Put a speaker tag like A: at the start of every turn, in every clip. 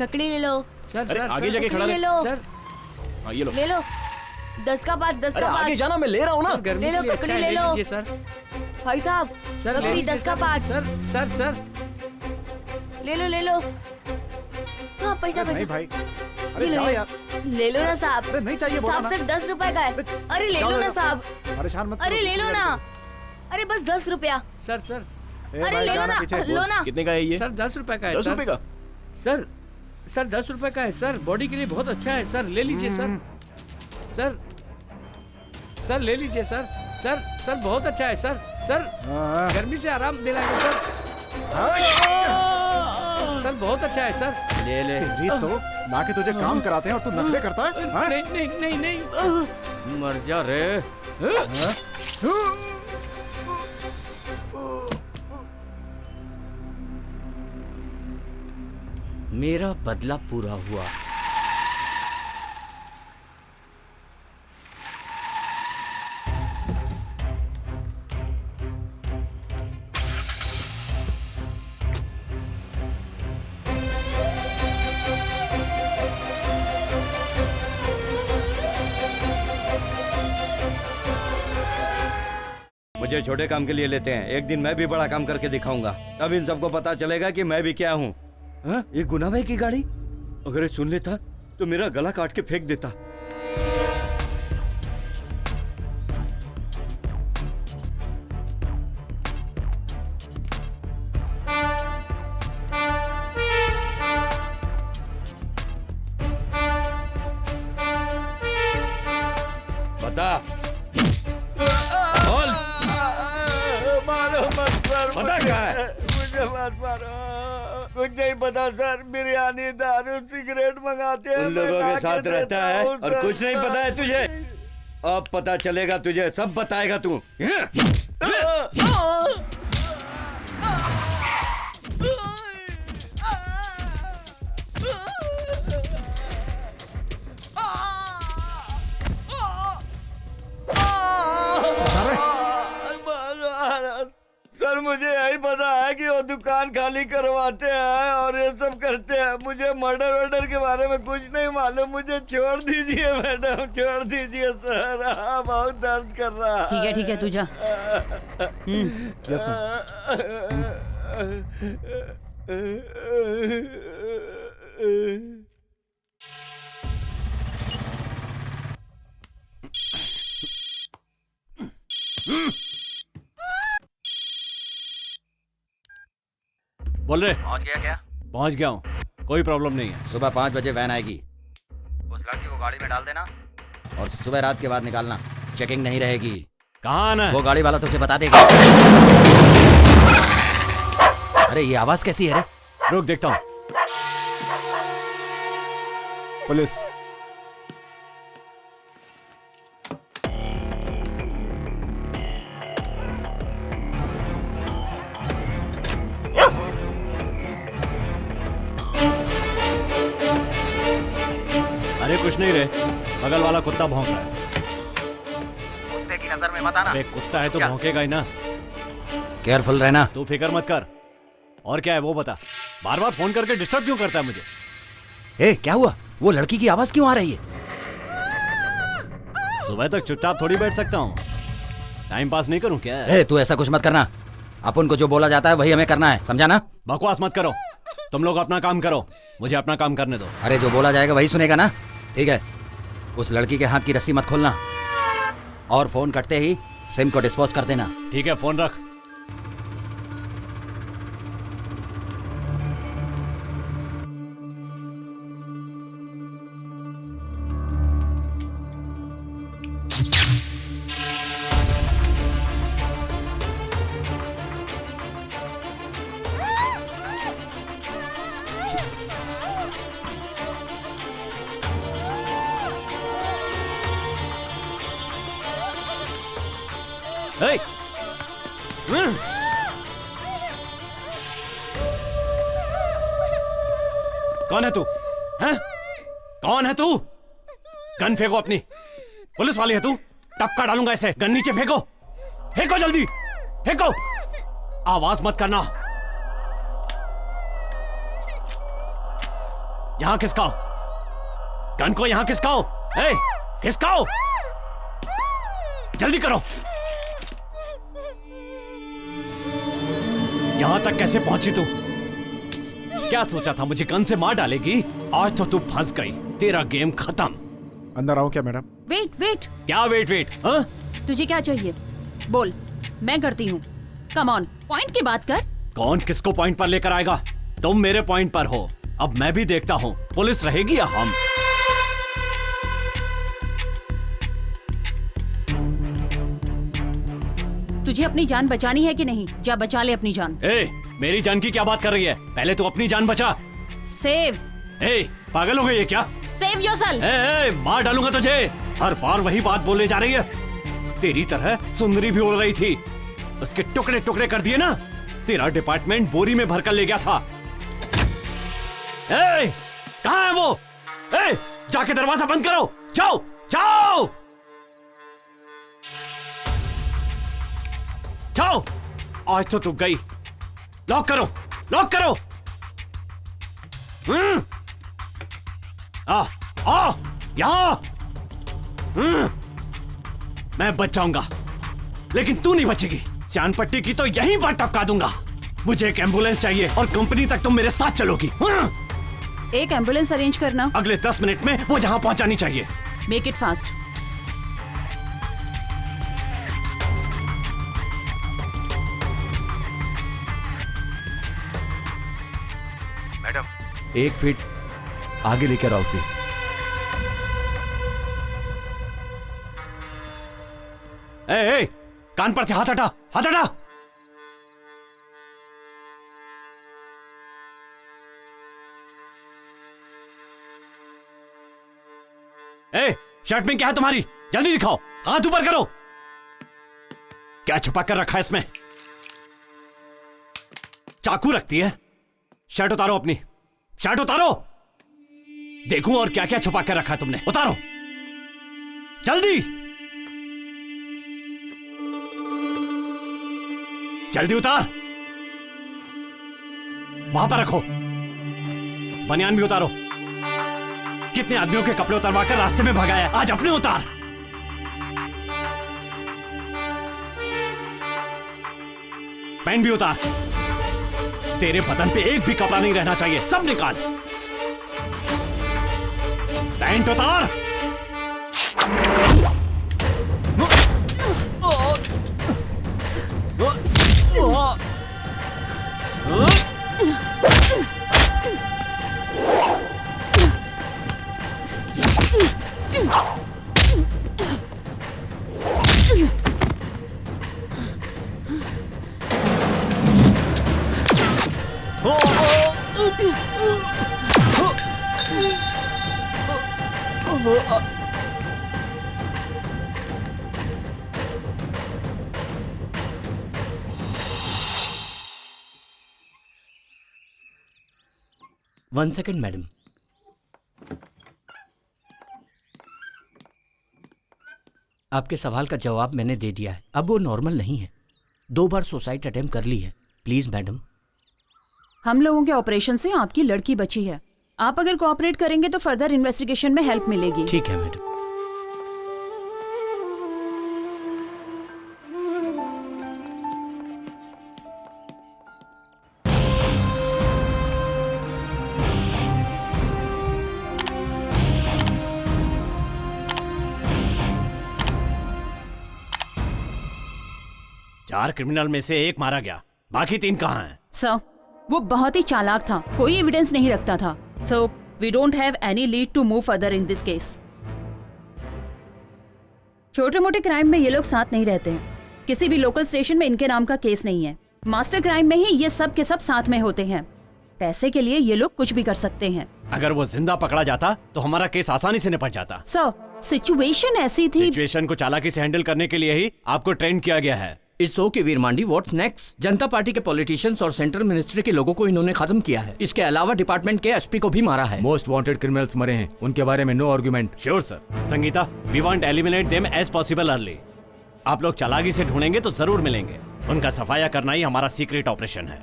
A: ककड़ी ले लो।
B: सर
C: अरे
B: सर
C: आगे
B: सर,
C: जाके खड़ा
A: ले
C: रहे।
A: लो।
B: सर
C: हाँ ये लो।
A: ले लो 10 का 5, 10
C: अरे
A: का
C: आगे
A: 5।
C: जाना, मैं ले रहा हूँ ना।
B: सर गर्मी
A: ले लो,
B: के लिए
A: ककड़ी
B: अच्छा है,
A: ले लो।
B: लीजिए सर।
A: भाई साहब
B: सर ले
A: ककड़ी
B: लीजिए
A: 10 का
B: सर।
A: 5।
B: सर सर सर
A: ले लो ले लो। हाँ पैसा
D: नहीं
A: पैसा
D: भाई,
A: ये
D: अरे
A: लो,
D: जाओ
A: ये।
D: यार,
A: ले लो ना साहब।
D: अरे नहीं चाहिए बोला
A: साहब
D: ना।
A: सिर्फ 10 रुपए का है। अरे ले
D: जाओ,
A: लो ना
D: जाओ।
A: साहब।
D: परेशान मत
A: अरे
D: करो,
A: ले लो
D: पीछे
A: ना।
D: हटो।
A: अरे बस 10 रुपया।
B: सर सर
D: ए
A: अरे
D: भाई,
A: ले लो
D: जाना
A: ना,
D: पीछे।
A: लो ना।
C: कितने का है ये?
B: सर 10 रुपए का है
C: 10
B: सर।
C: रुपए का?
B: सर सर 10 रुपए का है सर, बॉडी के लिए बहुत अच्छा है सर, ले लीजिए सर। सर सर ले लीजिए सर। सर सर बहुत अच्छा है सर। सर
D: हाँ,
B: गर्मी से आराम दिलाएगा सर। सर बहुत अच्छा है सर, ले ले।
D: तेरी तो लाके तुझे काम कराते हैं और तू नखरे करता है, हाँ?
B: नहीं नहीं नहीं नहीं, मर जा रे। मेरा बदला पूरा हुआ।
E: मुझे छोटे काम के लिए लेते हैं, एक दिन मैं भी बड़ा काम करके दिखाऊंगा, तब इन सबको पता चलेगा कि मैं भी क्या हूँ। हाँ? ये गुना भाई की गाड़ी, अगर ये सुन लेता तो मेरा गला काट के फेंक देता। बता बोल,
F: मारो मत सर,
E: पता क्या है?
F: मुझे मत मारो। कुछ नहीं पता सर, बिरयानी दारू सिगरेट मंगाते हैं,
E: उन लोगों
F: मैं
E: के
F: ला
E: साथ
F: के
E: रहता
F: देता
E: है
F: हूँ,
E: और
F: सर।
E: कुछ नहीं पता है तुझे। अब पता चलेगा तुझे, सब बताएगा तू।
F: सर मुझे यही पता है कि वो दुकान खाली करवाते हैं और ये सब करते हैं, मुझे मर्डर वर्डर के बारे में कुछ नहीं मालूम। मुझे छोड़ दीजिए मैडम, छोड़ दीजिए सर, बहुत दर्द कर रहा है।
A: ठीक है तू जा।
D: Yes ma'am.
C: बोल रहे।
G: पहुंच गया क्या?
C: पहुंच गया हूँ, कोई प्रॉब्लम नहीं है।
G: सुबह 5 बजे वैन आएगी, उस लड़की को गाड़ी में डाल देना और सुबह रात के बाद निकालना, चेकिंग नहीं रहेगी।
C: कहाँ आना है?
G: वो गाड़ी वाला तुझे बता देगा। अरे ये आवाज कैसी है रे?
C: रुक देखता हूँ।
D: पुलिस।
C: अरे कुछ नहीं रे, बगल वाला कुत्ता भौंक रहा है।
G: कुत्ते की नजर में मत आना।
C: अरे कुत्ता है तो भौंकेगा ही ना।
G: केयरफुल रहना।
C: तू फिक्र मत कर। और क्या है वो बता, बार बार फोन करके डिस्टर्ब क्यों करता है मुझे?
G: ए क्या हुआ? वो लड़की की आवाज क्यों आ रही है?
C: सुबह तक चुपचाप थोड़ी बैठ सकता हूँ, टाइम पास नहीं करूँ क्या?
G: ए तू ऐसा कुछ मत करना, अपन को जो बोला जाता है वही हमें करना है, समझा ना?
C: बकवास मत करो, तुम लोग अपना काम करो, मुझे अपना काम करने दो।
G: अरे जो बोला जाएगा वही सुनेगा ना? ठीक है, उस लड़की के हाथ की रस्सी मत खोलना और फोन कटते ही सिम को डिस्पोज कर देना।
C: ठीक है, फोन रख। Hey! कौन है तू? हैं? कौन है तू? गन फेंको अपनी। पुलिस वाली है तू? टपका डालूंगा इसे। गन नीचे फेंको, फेंको जल्दी, फेंको। आवाज मत करना। यहाँ खिसकाओ, गन को यहाँ खिसकाओ। ए, खिसकाओ, जल्दी करो। यहां तक कैसे पहुंची तू? क्या सोचा था मुझे गन से मार डालेगी? आज तो तू फंस गई, तेरा गेम खत्म।
D: अंदर आओ क्या मैडम?
A: वेट वेट,
C: क्या वेट वेट? हाँ?
A: तुझे क्या चाहिए बोल, मैं करती हूँ। कम ऑन, पॉइंट की बात कर।
C: कौन किसको पॉइंट पर लेकर आएगा? तुम मेरे पॉइंट पर हो, अब मैं भी देखता हूँ पुलिस रहेगी या हम।
A: तुझे अपनी जान बचानी है कि नहीं? जा बचा ले अपनी जान।
C: ए, मेरी जान की क्या बात कर रही है? पहले तू अपनी जान बचा।
A: सेव।
C: ए, पागल हो गई है क्या?
A: Save yourself.
C: ए, मार डालूंगा तुझे। हर बार वही बात बोलने जा रही है। तेरी तरह सुंदरी भी उड़ रही थी, उसके टुकड़े टुकड़े कर दिए ना। तेरा डिपार्टमेंट बोरी में भरकर ले गया था। ए, कहाँ है वो? ए, जाके दरवाजा बंद करो। जाओ जाओ जाओ। आज तो तू गई। लॉक करो, लॉक करो। आ यहां। मैं बच जाऊंगा, लेकिन तू नहीं बचेगी। चांद पट्टी की तो यहीं पर टपका दूंगा। मुझे एक एम्बुलेंस चाहिए और कंपनी तक तुम मेरे साथ चलोगी।
A: एक एम्बुलेंस अरेंज करना।
C: अगले 10 मिनट में वो जहां पहुंचानी चाहिए।
A: Make it fast.
H: Madam 1 feet आगे लेकर आओ उसे।
C: ए, कान पर से हाथ हटा, हाथ हटा। ए, शर्ट में क्या है तुम्हारी? जल्दी दिखाओ, हाथ ऊपर करो। क्या छुपा कर रखा है इसमें? चाकू रखती है? शर्ट उतारो अपनी, शर्ट उतारो। देखूं और क्या क्या छुपा कर रखा है तुमने। उतारो जल्दी, जल्दी उतार। वहां पर रखो। बनियान भी उतारो। कितने आदमियों के कपड़े उतरवा कर रास्ते में भगाया, आज अपने उतार। पैंट भी उतार। तेरे बदन पे एक भी कपड़ा नहीं रहना चाहिए, सब निकाल। पैंट उतार।
B: One second madam. आपके सवाल का जवाब मैंने दे दिया है। अब वो नॉर्मल नहीं है। 2 बार सुसाइड अटेम्प्ट कर ली है। Please madam.
A: हम लोगों के ऑपरेशन से आपकी लड़की बची है। आप अगर कोऑपरेट करेंगे तो फर्दर इन्वेस्टिगेशन में हेल्प मिलेगी।
B: ठीक है मैडम।
C: चार क्रिमिनल में से एक मारा गया, बाकी 3 कहाँ हैं?
A: सर, वो बहुत ही चालाक था, कोई एविडेंस नहीं रखता था। So we don't have any lead to move further in this case. छोटे मोटे क्राइम में ये लोग साथ नहीं रहते हैं। किसी भी लोकल स्टेशन में इनके नाम का केस नहीं है। मास्टर क्राइम में ही ये सब के सब साथ में होते हैं। पैसे के लिए ये लोग कुछ भी कर सकते हैं।
C: अगर वो जिंदा पकड़ा जाता तो हमारा केस आसानी से निपट जाता।
A: सर, सिचुएशन ऐसी थी।
C: सिचुएशन को चालाकी से हैंडल करने के लिए ही आपको ट्रेन किया गया है।
B: It's okay Veer Mandi, what's next? Janata Party के पॉलिटिशियंस और सेंट्रल मिनिस्ट्री के लोगों को इन्होंने खत्म किया है। इसके अलावा डिपार्टमेंट के एसपी को भी मारा है।
H: मोस्ट वांटेड क्रिमिनल्स मरे हैं, उनके बारे में no argument.
C: Sure sir. Sangeeta, we want eliminate them as possible early. आप लोग चालाकी से ढूंढेंगे तो जरूर मिलेंगे। उनका सफाया करना ही हमारा सीक्रेट ऑपरेशन है।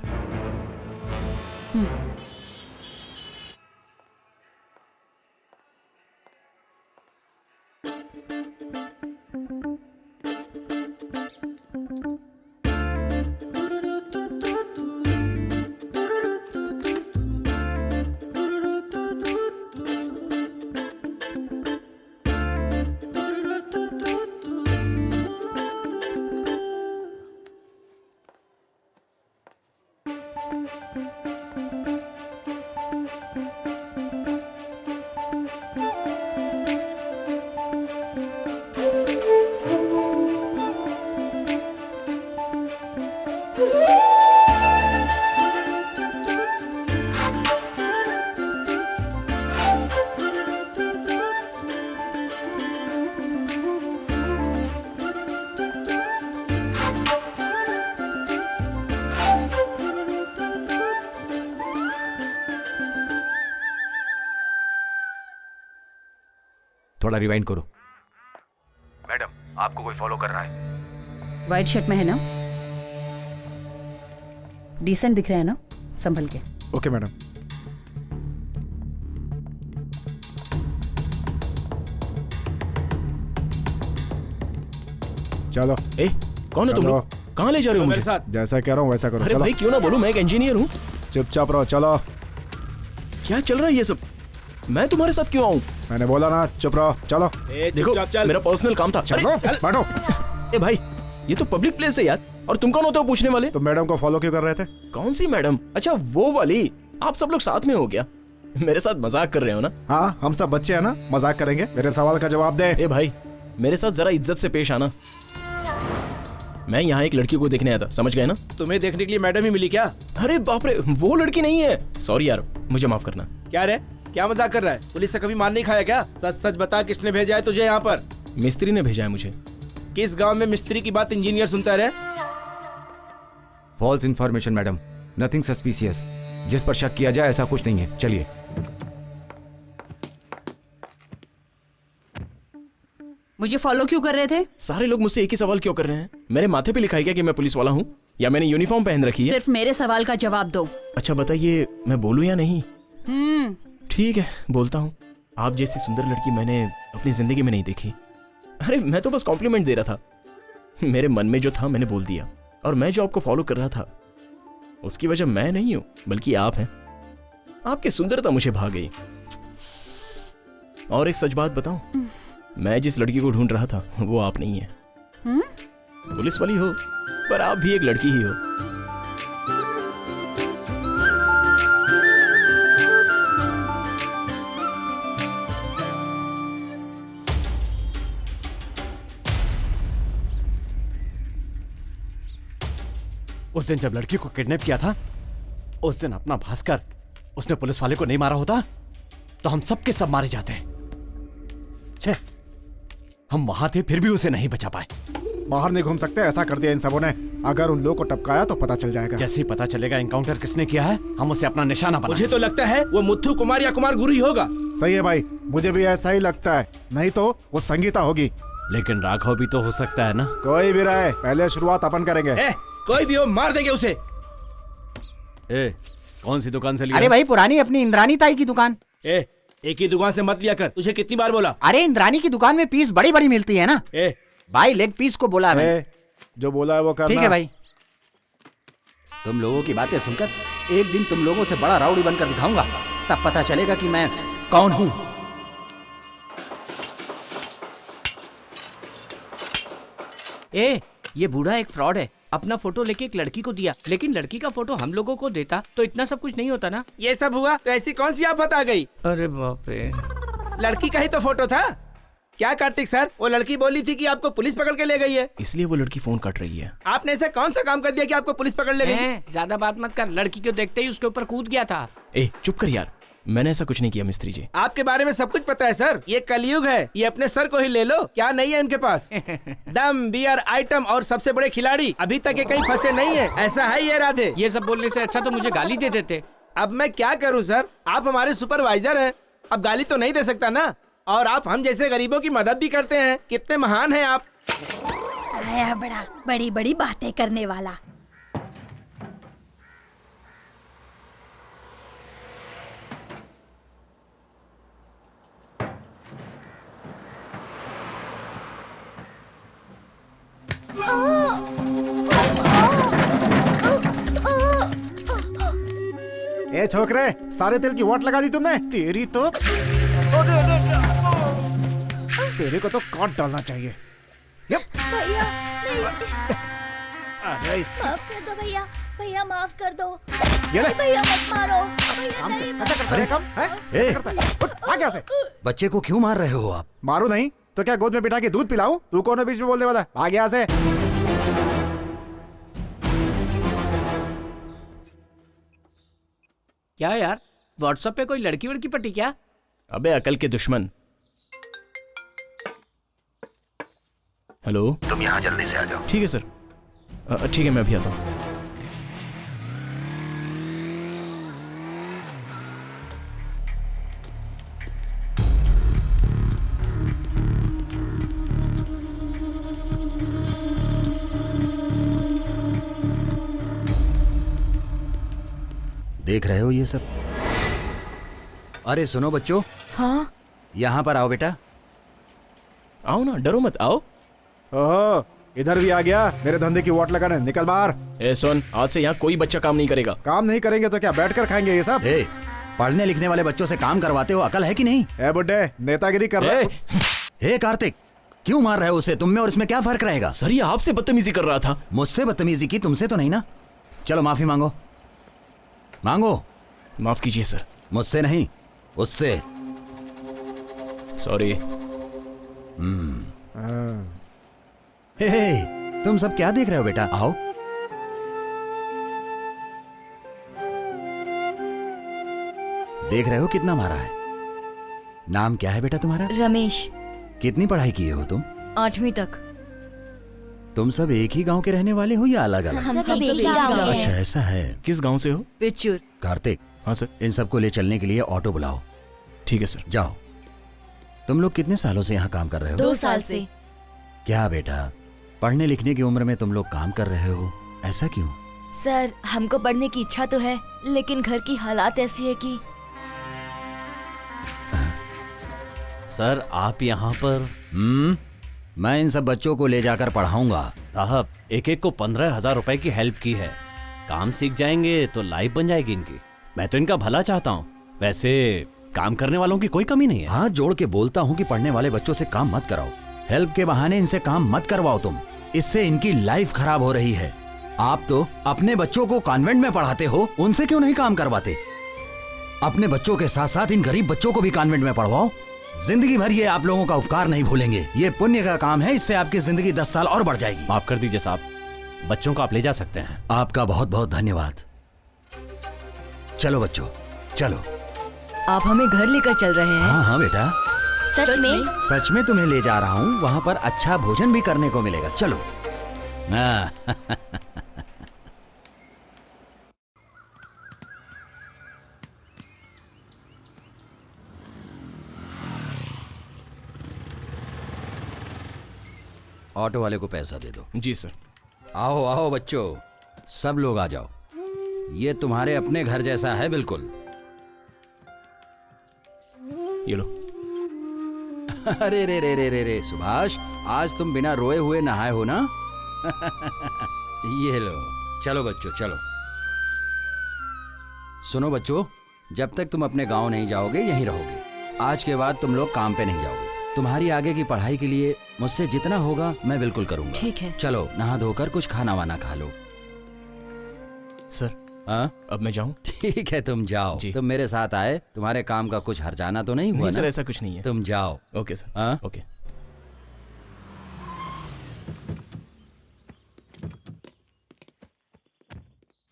H: थोड़ा रिवाइंड करो।
C: मैडम आपको कोई फॉलो कर रहा है।
A: व्हाइट शर्ट में है ना? डिसेंट दिख रहा है ना? संभल के।
D: Okay madam. चलो
H: ए, कौन है तुम
D: चलो।
H: लोग? कहाँ ले जा रहे हो मुझे?
D: जैसा कह रहा हूँ वैसा करो।
H: अरे
D: चलो
H: भाई क्यों ना बोलूं, मैं एक इंजीनियर हूँ।
D: चुपचाप रहो। चलो
H: क्या चल रहा है ये सब? मैं तुम्हारे साथ क्यों आऊँ?
D: मैंने बोला ना चुप रहो। चलो
H: देखो मेरा पर्सनल काम था।
D: चलो बैठो।
H: ए भाई ये तो पब्लिक प्लेस है यार, और तुम कौन होते हो पूछने वाले?
D: तुम मैडम को फॉलो क्यों कर रहे थे?
H: कौन सी मैडम? अच्छा वो वाली। आप सब लोग साथ में हो गया? मेरे साथ मजाक कर रहे हो ना?
D: हाँ हम सब बच्चे हैं ना, मजाक करेंगे। मेरे सवाल का जवाब दे।
H: ए भाई मेरे साथ जरा इज्जत से पेश आना। मैं यहाँ एक लड़की को देखने आया था, समझ गए ना?
I: तुम्हें देखने के लिए मैडम ही मिली क्या?
H: अरे बाप रे, वो लड़की नहीं है। सॉरी यार, मुझे माफ करना।
I: क्या रे, क्या मजाक कर रहा है? पुलिस से कभी मार नहीं खाया क्या? सच सच बता, किसने भेजा है तुझे यहाँ पर?
H: मिस्त्री ने भेजा है मुझे।
I: किस गांव में मिस्त्री की बात इंजीनियर सुनता रहे?
H: False information madam, nothing suspicious. जिस पर शक किया जाए ऐसा कुछ नहीं है। चलिए।
A: मुझे फॉलो क्यों कर रहे थे?
H: सारे लोग मुझसे एक ही सवाल क्यों कर रहे हैं? मेरे माथे पे लिखा है क्या कि मैं पुलिस वाला हूँ, या मैंने यूनिफॉर्म पहन रखी है?
A: सिर्फ मेरे सवाल का जवाब दो।
H: अच्छा बताइए, मैं बोलूँ या नहीं? ठीक है, बोलता हूँ। आप जैसी सुंदर लड़की मैंने अपनी जिंदगी में नहीं देखी। अरे मैं तो बस कॉम्प्लीमेंट दे रहा था। मेरे मन में जो था मैंने बोल दिया। और मैं जो आपको फॉलो कर रहा था उसकी वजह मैं नहीं हूं बल्कि आप हैं। आपकी सुंदरता मुझे भा गई। और एक सच बात बताऊं, मैं जिस लड़की को ढूंढ रहा था वो आप नहीं है। पुलिस वाली हो पर आप भी एक लड़की ही हो।
C: उस दिन जब लड़की को किडनैप किया था, उस दिन अपना भास्कर उसने पुलिस वाले को नहीं मारा होता तो हम सब के सब मारे जाते। छे, हम वहां थे फिर भी उसे नहीं बचा पाए।
D: बाहर नहीं घूम सकते, ऐसा कर दिया इन सबों ने। अगर उन लोगों को टपकाया तो पता चल जाएगा।
C: जैसे ही पता चलेगा एनकाउंटर किसने किया है, हम उसे अपना निशाना बना।
I: मुझे तो लगता है वो मुथ्थू कुमार या कुमार गुरु ही होगा।
D: सही है भाई, मुझे भी ऐसा ही लगता है। नहीं तो वो संगीता होगी।
C: लेकिन राघव भी तो हो सकता है ना।
D: कोई भी रहे, पहले शुरुआत अपन करेंगे।
I: कोई भी हो, मार देंगे उसे।
C: कौन सी दुकान से लिया?
G: अरे भाई पुरानी अपनी इंद्रानी ताई की दुकान।
I: एक ही दुकान से मत लिया कर, तुझे कितनी बार बोला?
G: अरे इंद्रानी की दुकान में पीस बड़ी बड़ी मिलती है ना। भाई लेग पीस को बोला मैं।
D: जो बोला है वो करना।
G: ठीक है भाई। तुम लोगों की बातें सुनकर एक दिन तुम लोगों से बड़ा राउडी बनकर दिखाऊंगा, तब पता चलेगा कि मैं कौन हूं।
B: ये बूढ़ा एक फ्रॉड है। अपना फोटो लेके एक लड़की को दिया, लेकिन लड़की का फोटो हम लोगों को देता तो इतना सब कुछ नहीं होता ना।
I: ये सब हुआ तो ऐसी कौन सी आफत आ गई?
B: अरे बाप रे,
I: लड़की का ही तो फोटो था। क्या कार्तिक सर, वो लड़की बोली थी कि आपको पुलिस पकड़ के ले गई है।
H: इसलिए वो लड़की फोन काट रही है।
I: आपने ऐसा कौन सा काम कर दिया कि आपको पुलिस पकड़ ले गई?
B: ज्यादा बात मत कर। लड़की को देखते ही उसके ऊपर कूद गया था।
H: चुप कर यार, मैंने ऐसा कुछ नहीं किया मिस्त्री जी।
I: आपके बारे में सब कुछ पता है सर। ये कलयुग है, ये अपने सर को ही ले लो। क्या नहीं है इनके पास? दम, बियर, आइटम और सबसे बड़े खिलाड़ी। अभी तक ये कहीं फंसे नहीं है। ऐसा है ये राधे?
B: ये सब बोलने से अच्छा तो मुझे गाली दे देते।
I: अब मैं क्या करूं सर, आप हमारे सुपरवाइजर हैं। अब गाली तो नहीं दे सकता ना। और आप हम जैसे गरीबों की मदद भी करते हैं। कितने महान हैं आप।
J: आया बड़ा बड़ी बड़ी बातें करने वाला।
D: ए छोकरे, सारे तेल की वाट लगा दी तुमने। तेरी तो तेरे को तो काट डालना चाहिए।
J: भैया नहीं।
D: अरे
J: माफ कर दो भैया, भैया माफ कर दो।
D: ये ले।
J: भैया मत मारो भैया,
D: काम
J: नहीं
D: कैसा करता है काम? हैं? करता है? उठ, भाग यहाँ से।
G: बच्चे को क्यों मार रहे हो आप?
D: मारू नहीं तो क्या गोद में बिठा के दूध पिलाऊं? तू कौन है बीच में बोलने वाला? भाग यहाँ से।
B: क्या यार, व्हाट्सएप पे कोई लड़की वड़की पटी क्या?
H: अबे अकल के दुश्मन। हेलो,
G: तुम यहाँ जल्दी से आ जाओ।
H: ठीक है सर। ठीक है, मैं अभी आता हूँ।
G: देख रहे हो ये सब? अरे सुनो बच्चों,
J: हाँ
G: यहाँ पर आओ बेटा।
H: आओ ना, डरो मत, आओ।
D: ओहो, इधर भी आ गया मेरे धंधे की वोट लगाने। निकल बाहर।
H: ए सुन, आज से यहाँ कोई बच्चा काम नहीं करेगा।
D: काम नहीं करेंगे तो क्या बैठकर खाएंगे ये सब?
G: ए, पढ़ने लिखने वाले बच्चों से काम करवाते हो, अकल है कि नहीं?
D: ए बुड्ढे, नेतागिरी कर रहे हो?
G: हे कार्तिक, क्यों मार रहे हो उसे? तुम में और इसमें क्या फर्क रहेगा?
H: सर ये आपसे बदतमीजी कर रहा था।
G: मुझसे बदतमीजी की, तुमसे तो नहीं ना? चलो माफी मांगो, मांगो।
H: माफ कीजिए सर।
G: मुझसे नहीं, उससे।
H: सॉरी।
G: हे, तुम सब क्या देख रहे हो बेटा? आओ। देख रहे हो कितना मारा है? नाम क्या है बेटा तुम्हारा?
J: रमेश,
G: कितनी पढ़ाई किए हो तुम?
J: 8वीं तक।
G: तुम सब एक ही गांव के रहने वाले हो या अलग अलग?
J: हम सब एक ही गाँव के
G: अच्छा
J: हैं।
G: ऐसा है।
H: किस गांव से हो?
J: पिचुर।
G: कार्तिक,
H: हाँ सर।
G: इन सबको ले चलने के लिए ऑटो बुलाओ।
H: ठीक है सर।
G: जाओ। तुम लोग कितने सालों से यहाँ काम कर रहे हो?
J: 2 साल से।
G: क्या बेटा, पढ़ने लिखने की उम्र में तुम लोग काम कर रहे हो, ऐसा क्यों?
J: सर हमको पढ़ने की इच्छा तो है, लेकिन घर की हालात ऐसी है कि।
C: सर आप यहाँ पर?
G: मैं इन सब बच्चों को ले जाकर पढ़ाऊंगा।
C: साहब एक एक को 15,000 रुपए की हेल्प की है। काम सीख जाएंगे तो लाइफ बन जाएगी इनकी। मैं तो इनका भला चाहता हूँ। वैसे काम करने वालों की कोई कमी नहीं है।
G: हाथ जोड़ के बोलता हूँ कि पढ़ने वाले बच्चों से काम मत कराओ। हेल्प के बहाने इनसे काम मत करवाओ तुम। इससे इनकी लाइफ खराब हो रही है। आप तो अपने बच्चों को कॉन्वेंट में पढ़ाते हो, उनसे क्यों नहीं काम करवाते? अपने बच्चों के साथ साथ इन गरीब बच्चों को भी कॉन्वेंट में पढ़वाओ। जिंदगी भर ये आप लोगों का उपकार नहीं भूलेंगे। ये पुण्य का काम है, इससे आपकी जिंदगी 10 साल और बढ़ जाएगी।
C: माफ कर दीजिए साहब, बच्चों को आप ले जा सकते हैं।
G: आपका बहुत बहुत धन्यवाद। चलो बच्चों, चलो।
J: आप हमें घर लेकर चल रहे हैं?
G: हाँ हाँ बेटा,
J: सच में?
G: सच में तुम्हें ले जा रहा हूँ। वहाँ पर अच्छा भोजन भी करने को मिलेगा। चलो। हाँ। ऑटो वाले को पैसा दे दो।
H: जी सर।
G: आओ आओ बच्चों, सब लोग आ जाओ। ये तुम्हारे अपने घर जैसा है बिल्कुल।
H: ये लो।
G: अरे रे रे रे रे रे सुभाष, आज तुम बिना रोए हुए नहाए हो ना? ये लो। चलो बच्चों चलो। सुनो बच्चों, जब तक तुम अपने गांव नहीं जाओगे यहीं रहोगे। आज के बाद तुम लोग काम पे नहीं जाओगे। तुम्हारी आगे की पढ़ाई के लिए मुझसे जितना होगा मैं बिल्कुल करूंगा।
J: ठीक है।
G: चलो नहा धोकर कुछ खाना वाना खा लो।
H: सर
G: हाँ
H: अब मैं जाऊं?
G: ठीक है, तुम जाओ।
H: जी।
G: तुम मेरे साथ आए, तुम्हारे काम का कुछ हर्जाना तो नहीं हुआ
H: नहीं
G: ना?
H: सर, ऐसा कुछ नहीं है।
G: तुम जाओ।
H: Okay sir.
G: हाँ?
H: ओके।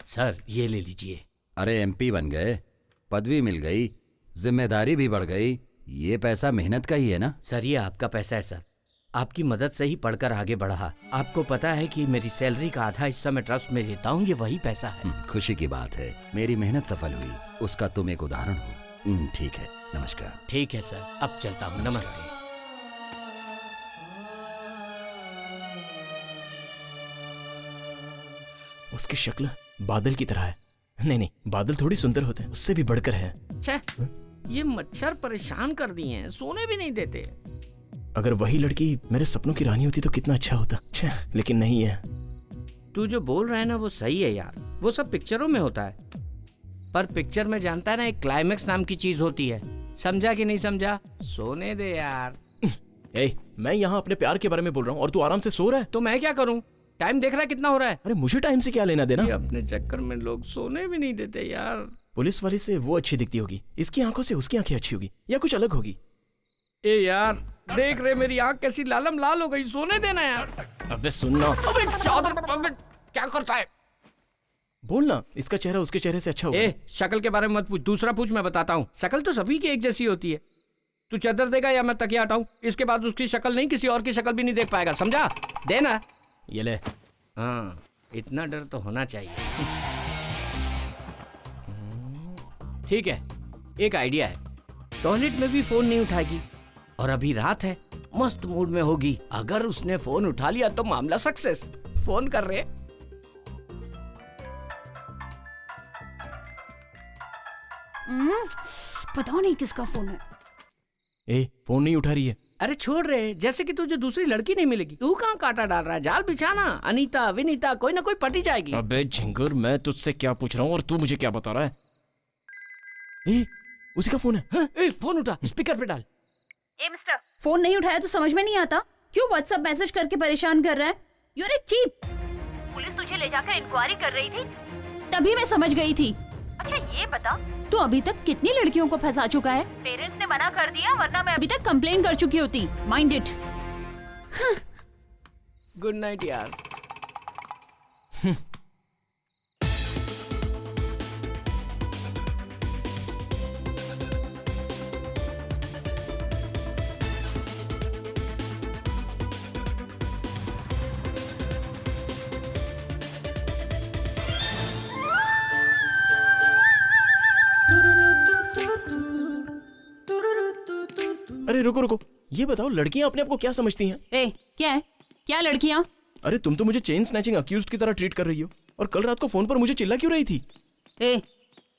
B: सर ये ले लीजिए।
G: अरे एमपी बन गए, पदवी मिल गई, जिम्मेदारी भी बढ़ गई। ये पैसा मेहनत का ही है ना?
B: सर ये आपका पैसा है सर, आपकी मदद से ही पढ़कर आगे बढ़ा। आपको पता है कि मेरी सैलरी का आधा हिस्सा मैं ट्रस्ट में देता हूँ, ये वही पैसा है।
G: खुशी की बात है, मेरी मेहनत सफल हुई, उसका तुम एक उदाहरण हो। ठीक है, नमस्कार।
B: ठीक है सर, अब चलता हूँ। नमस्ते।
H: उसकी शक्ल बादल की तरह है। नहीं नहीं, बादल थोड़ी सुंदर होते हैं, उससे भी बढ़कर है।
B: छे, ये मच्छर परेशान कर दिए हैं, सोने भी नहीं देते।
H: अगर वही लड़की मेरे सपनों की रानी होती तो कितना अच्छा होता। छे, लेकिन नहीं है।
B: तू जो बोल रहा है ना वो सही है यार, वो सब पिक्चरों में होता है। पर पिक्चर में जानता है ना, एक क्लाइमेक्स नाम की चीज होती है। समझा कि नहीं समझा? सोने दे यार।
H: मैं यहाँ अपने प्यार के बारे में बोल रहा हूँ और तू आराम से सो रहा है।
B: तो मैं क्या करूँ? टाइम देख रहा है कितना हो रहा है?
H: अरे मुझे टाइम से क्या लेना देना?
B: ये अपने चक्कर में लोग सोने भी नहीं देते यार।
H: पुलिस वाली से वो अच्छी दिखती होगी, इसकी आंखों से उसकी आंखें अच्छी होगी, या कुछ अलग होगी।
B: ए यार देख रहे मेरी आंख कैसी लालम लाल हो गई, सोने देना यार।
H: अबे सुनना।
B: अबे चादर, अबे क्या करता है?
H: बोलना, इसका चेहरा उसके चेहरे से अच्छा होगा।
B: ए शक्ल के बारे में मत पूछ, दूसरा पूछ, मैं बताता हूँ। शक्ल तो सभी की एक जैसी होती है। तू चादर देगा या मैं तकिया हटाऊं? इसके बाद उसकी शक्ल नहीं, किसी और की शक्ल भी नहीं देख पाएगा, समझा? देना।
H: ये ले।
B: हाँ, इतना डर तो होना चाहिए। ठीक है, एक आइडिया है। टॉयलेट में भी फोन नहीं उठाएगी और अभी रात है, मस्त मूड में होगी। अगर उसने फोन उठा लिया तो मामला सक्सेस। फोन कर रहे।
A: पता नहीं किसका फोन है।
H: ए फोन नहीं उठा रही है।
B: अरे छोड़ रहे, जैसे कि तुझे दूसरी लड़की नहीं मिलेगी। तू कहाँ कांटा डाल रहा है? जाल बिछाना, अनीता विनीता कोई ना कोई पटी जाएगी।
H: अबे झिंगुर, मैं तुझसे क्या पूछ रहा हूँ और तू मुझे क्या बता रहा है? ए, उसी का फोन है।
B: हाँ, ए, फोन उठा, स्पीकर पे डाल।
A: ए मिस्टर, फोन नहीं उठाया तो समझ में नहीं आता? क्यों व्हाट्सएप मैसेज करके परेशान कर रहा है? You are a cheap. Police तुझे ले जाकर इंक्वायरी कर रही थी, तभी मैं समझ गई थी। अच्छा ये बता, तू अभी तक कितनी लड़कियों को फंसा चुका है? पेरेंट्स ने मना कर दिया, वरना मैं अभी तक कंप्लेन कर चुकी होती। Mind it.
B: गुड नाइट यार।
H: अरे रुको रुको, ये बताओ लड़कियां अपने आप को क्या समझती हैं?
A: ए, क्या है? क्या लड़कियां?
H: अरे तुम तो मुझे चेन स्नैचिंग अक्यूज्ड की तरह ट्रीट कर रही हो, और कल रात को फोन पर मुझे चिल्ला क्यों रही थी?
A: ए,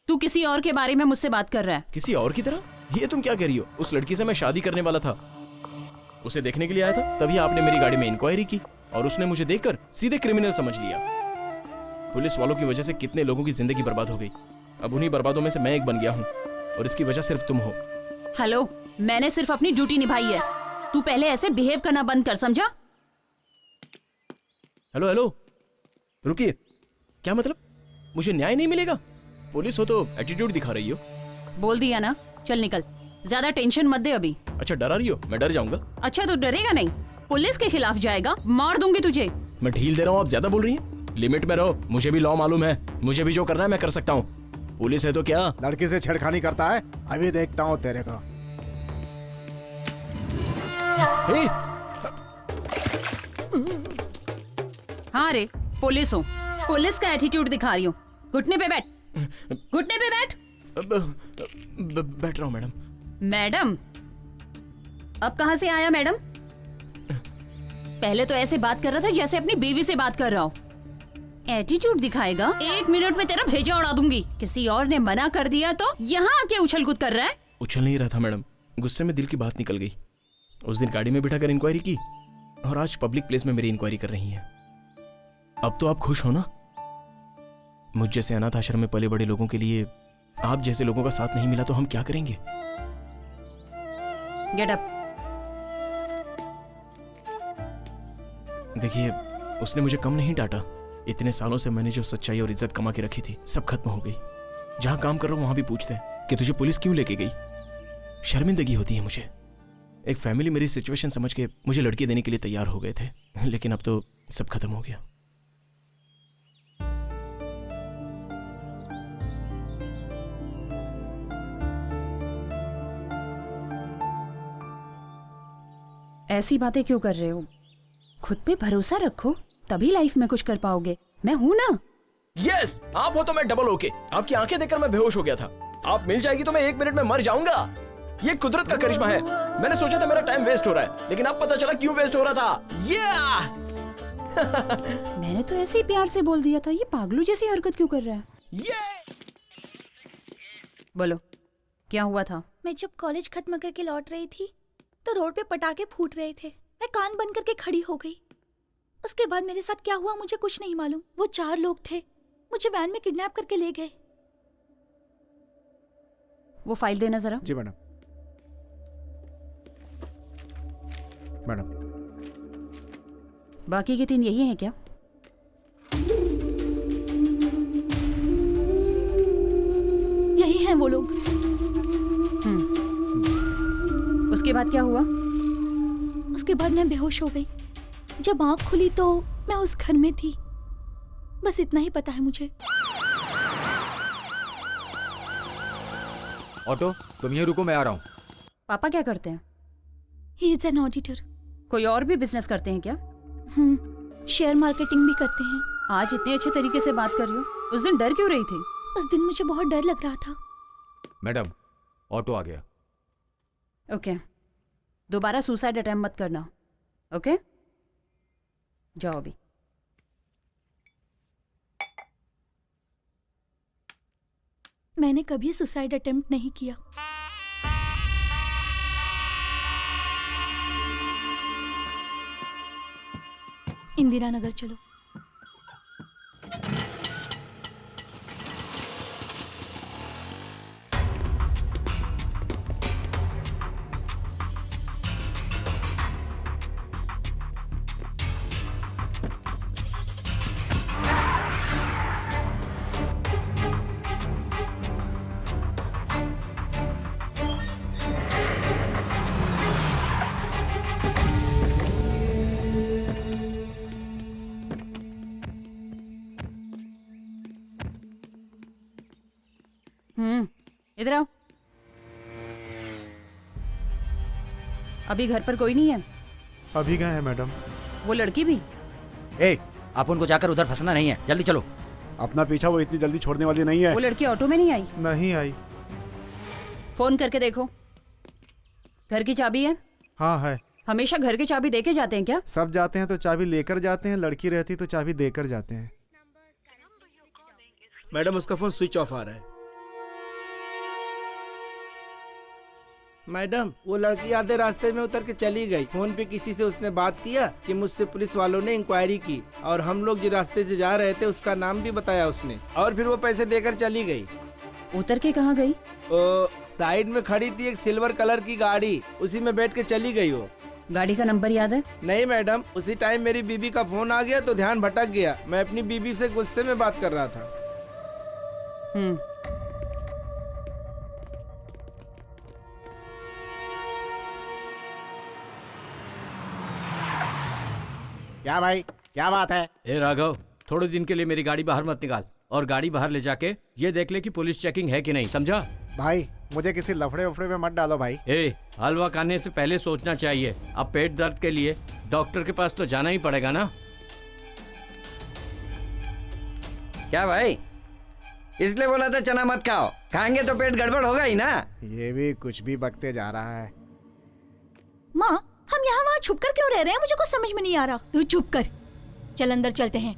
A: तू किसी और के बारे में मुझसे बात कर रहा है?
H: किसी और की तरह? ये तुम क्या कह रही हो? उस लड़की से मैं शादी करने वाला था, उसे देखने के लिए आया था, तभी आपने मेरी गाड़ी में इंक्वायरी की और उसने मुझे देखकर सीधे क्रिमिनल समझ लिया। पुलिस वालों की वजह से कितने लोगों की जिंदगी बर्बाद हो गई। अब उन्हीं बर्बादों में से मैं एक बन गया हूँ, और इसकी वजह सिर्फ तुम हो।
A: हेलो, मैंने सिर्फ अपनी ड्यूटी निभाई है। तू पहले ऐसे बिहेव करना बंद कर, समझा?
H: हेलो हेलो, रुकिए। क्या मतलब? मुझे न्याय नहीं मिलेगा? पुलिस हो तो एटीट्यूड दिखा रही हो।
A: बोल दिया ना, चल निकल। ज्यादा टेंशन मत दे अभी।
H: अच्छा डरा रही हो? मैं डर जाऊंगा?
A: अच्छा तो डरेगा नहीं? पुलिस के खिलाफ जाएगा, मार दूंगी तुझे।
H: मैं ढील दे रहा हूँ, आप ज्यादा बोल रही हैं। लिमिट में रहो, मुझे भी लॉ मालूम है, मुझे भी जो करना है मैं कर सकता हूँ। पुलिस है तो क्या?
D: लड़की से छेड़खानी करता है, अभी देखता हूँ तेरे को।
A: हाँ रे, पुलिस हूँ, पुलिस का एटीट्यूड दिखा रही हूँ। घुटने पे बैठ, घुटने पे बैठ।
H: बैठ रहा हूँ मैडम।
A: मैडम? अब कहाँ से आया मैडम? पहले तो ऐसे बात कर रहा था जैसे अपनी बीवी से बात कर रहा हो। एटीट्यूड दिखाएगा, 1 मिनट में तेरा भेजा उड़ा दूंगी। किसी और ने मना कर दिया तो यहाँ आके उछल कूद कर रहा है।
H: उछल नहीं रहा था मैडम, गुस्से में दिल की बात निकल गई। उस दिन गाड़ी में बिठाकर इंक्वायरी की, और आज पब्लिक प्लेस में मेरी इंक्वायरी कर रही हैं। अब तो आप खुश हो ना? मुझ जैसे अनाथ आश्रम में पले बड़े लोगों के लिए आप जैसे लोगों का साथ नहीं मिला तो हम क्या करेंगे?
A: Get up.
H: देखिए, उसने मुझे कम नहीं डांटा। इतने सालों से मैंने जो सच्चाई और इज्जत कमा के रखी थी, सब खत्म हो गई। जहां काम कर रहा हूं वहां भी पूछते हैं कि तुझे पुलिस क्यों लेके गई। शर्मिंदगी होती है मुझे। एक फैमिली मेरी सिचुएशन समझ के मुझे लड़की देने के लिए तैयार हो गए थे, लेकिन अब तो सब खत्म हो गया।
A: ऐसी बातें क्यों कर रहे हो? खुद पे भरोसा रखो, तभी लाइफ में कुछ कर पाओगे। मैं हूं ना।
H: यस, आप हो तो मैं डबल ओके। आपकी आंखें देखकर मैं बेहोश हो गया था। आप मिल जाएगी तो मैं 1 मिनट में मर जाऊंगा। ये कुदरत का करिश्मा है। मैंने सोचा था मेरा टाइम वेस्ट हो रहा है, लेकिन अब पता चला क्यों वेस्ट हो रहा था।
A: मैंने तो ऐसे ही प्यार से बोल दिया था। ये पागलू जैसी हरकत क्यों कर रहा है? बोलो, क्या हुआ था?
J: मैं जब कॉलेज खत्म करके लौट रही थी तो रोड पे पटाखे फूट रहे थे। मैं कान बंद करके खड़ी हो गई। उसके बाद मेरे साथ क्या हुआ मुझे कुछ नहीं मालूम। वो 4 लोग थे, मुझे वैन में किडनैप करके ले गए।
A: वो फाइल देना जरा।
D: जी मैडम। मैडम,
A: बाकी के 3 यही हैं क्या?
J: यही हैं वो लोग।
A: उसके बाद क्या हुआ?
J: उसके बाद मैं बेहोश हो गई। जब आंख खुली तो मैं उस घर में थी। बस इतना ही पता है मुझे।
K: ऑटो, तुम यहीं रुको, मैं आ रहा हूँ।
A: पापा क्या करते हैं?
J: He is an auditor.
A: कोई और भी बिजनेस करते हैं क्या?
J: शेयर मार्केटिंग भी करते हैं।
A: आज इतने अच्छे तरीके से बात कर रही हो, उस दिन डर क्यों रही थी?
J: उस दिन मुझे बहुत डर लग रहा था।
K: मैडम, ऑटो आ गया।
A: ओके, दोबारा सुसाइड अटेम्प्ट मत करना। ओके, जाओ अभी।
J: मैंने कभी सुसाइड अटेम्प्ट नहीं किया। इंदिरा नगर चलो।
A: इधर आओ। अभी घर पर कोई नहीं है?
D: अभी गए हैं मैडम।
A: वो लड़की भी?
G: ए, आप उनको जाकर उधर फंसना नहीं है, जल्दी चलो।
D: अपना पीछा वो इतनी जल्दी छोड़ने वाली नहीं है।
A: वो लड़की ऑटो में नहीं आई?
D: नहीं आई।
A: फोन करके देखो। घर की चाबी है?
D: हाँ है।
A: हमेशा घर की चाबी देके जाते हैं क्या?
D: सब जाते हैं तो चाबी लेकर जाते हैं, लड़की रहती तो चाबी देकर जाते हैं।
I: मैडम उसका फोन स्विच ऑफ आ रहा है। मैडम वो लड़की आधे रास्ते में उतर के चली गई। फोन पे किसी से उसने बात किया कि मुझसे पुलिस वालों ने इंक्वायरी की और हम लोग जिस रास्ते से जा रहे थे उसका नाम भी बताया उसने, और फिर वो पैसे देकर चली गई।
A: उतर के कहाँ गई?
I: साइड में खड़ी थी एक सिल्वर कलर की गाड़ी, उसी में बैठ के चली गई वो।
A: गाड़ी का नंबर याद है?
I: नहीं मैडम, उसी टाइम मेरी बीबी का फोन आ गया तो ध्यान भटक गया। मैं अपनी बीबी से गुस्से में बात कर रहा था।
D: क्या भाई, क्या बात है?
B: ए राघव, थोड़े दिन के लिए मेरी गाड़ी बाहर मत निकाल, और गाड़ी बाहर ले जाके ये देख ले कि पुलिस चेकिंग है कि नहीं, समझा?
D: भाई मुझे किसी लफड़े वफड़े में मत डालो भाई।
B: ए, हलवा खाने से पहले सोचना चाहिए। अब पेट दर्द के लिए डॉक्टर के पास तो जाना ही पड़ेगा ना।
F: क्या भाई, इसलिए बोला था चना मत खाओ, खाएंगे तो पेट गड़बड़ होगा ही ना।
D: ये भी कुछ भी बकते जा रहा है।
J: माँ, हम यहाँ वहाँ छुप कर क्यों रह रहे हैं? मुझे कुछ समझ में नहीं आ रहा। तू चुप कर, चल अंदर चलते हैं।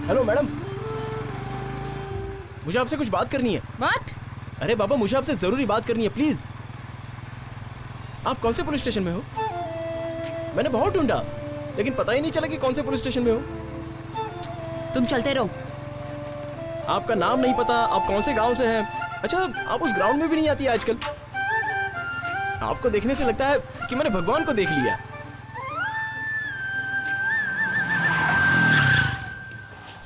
H: हेलो मैडम, मुझे आपसे कुछ बात करनी है।
A: What?
H: अरे बाबा, मुझे आपसे जरूरी बात करनी है, प्लीज। आप कौन से पुलिस स्टेशन में हो? मैंने बहुत ढूंढा लेकिन पता ही नहीं चला कि कौन से पुलिस स्टेशन में हो।
A: तुम चलते रहो।
H: आपका नाम नहीं पता, आप कौन से गांव से हैं। अच्छा, आप उस ग्राउंड में भी नहीं आती आजकल। आपको देखने से लगता है कि मैंने भगवान को देख लिया।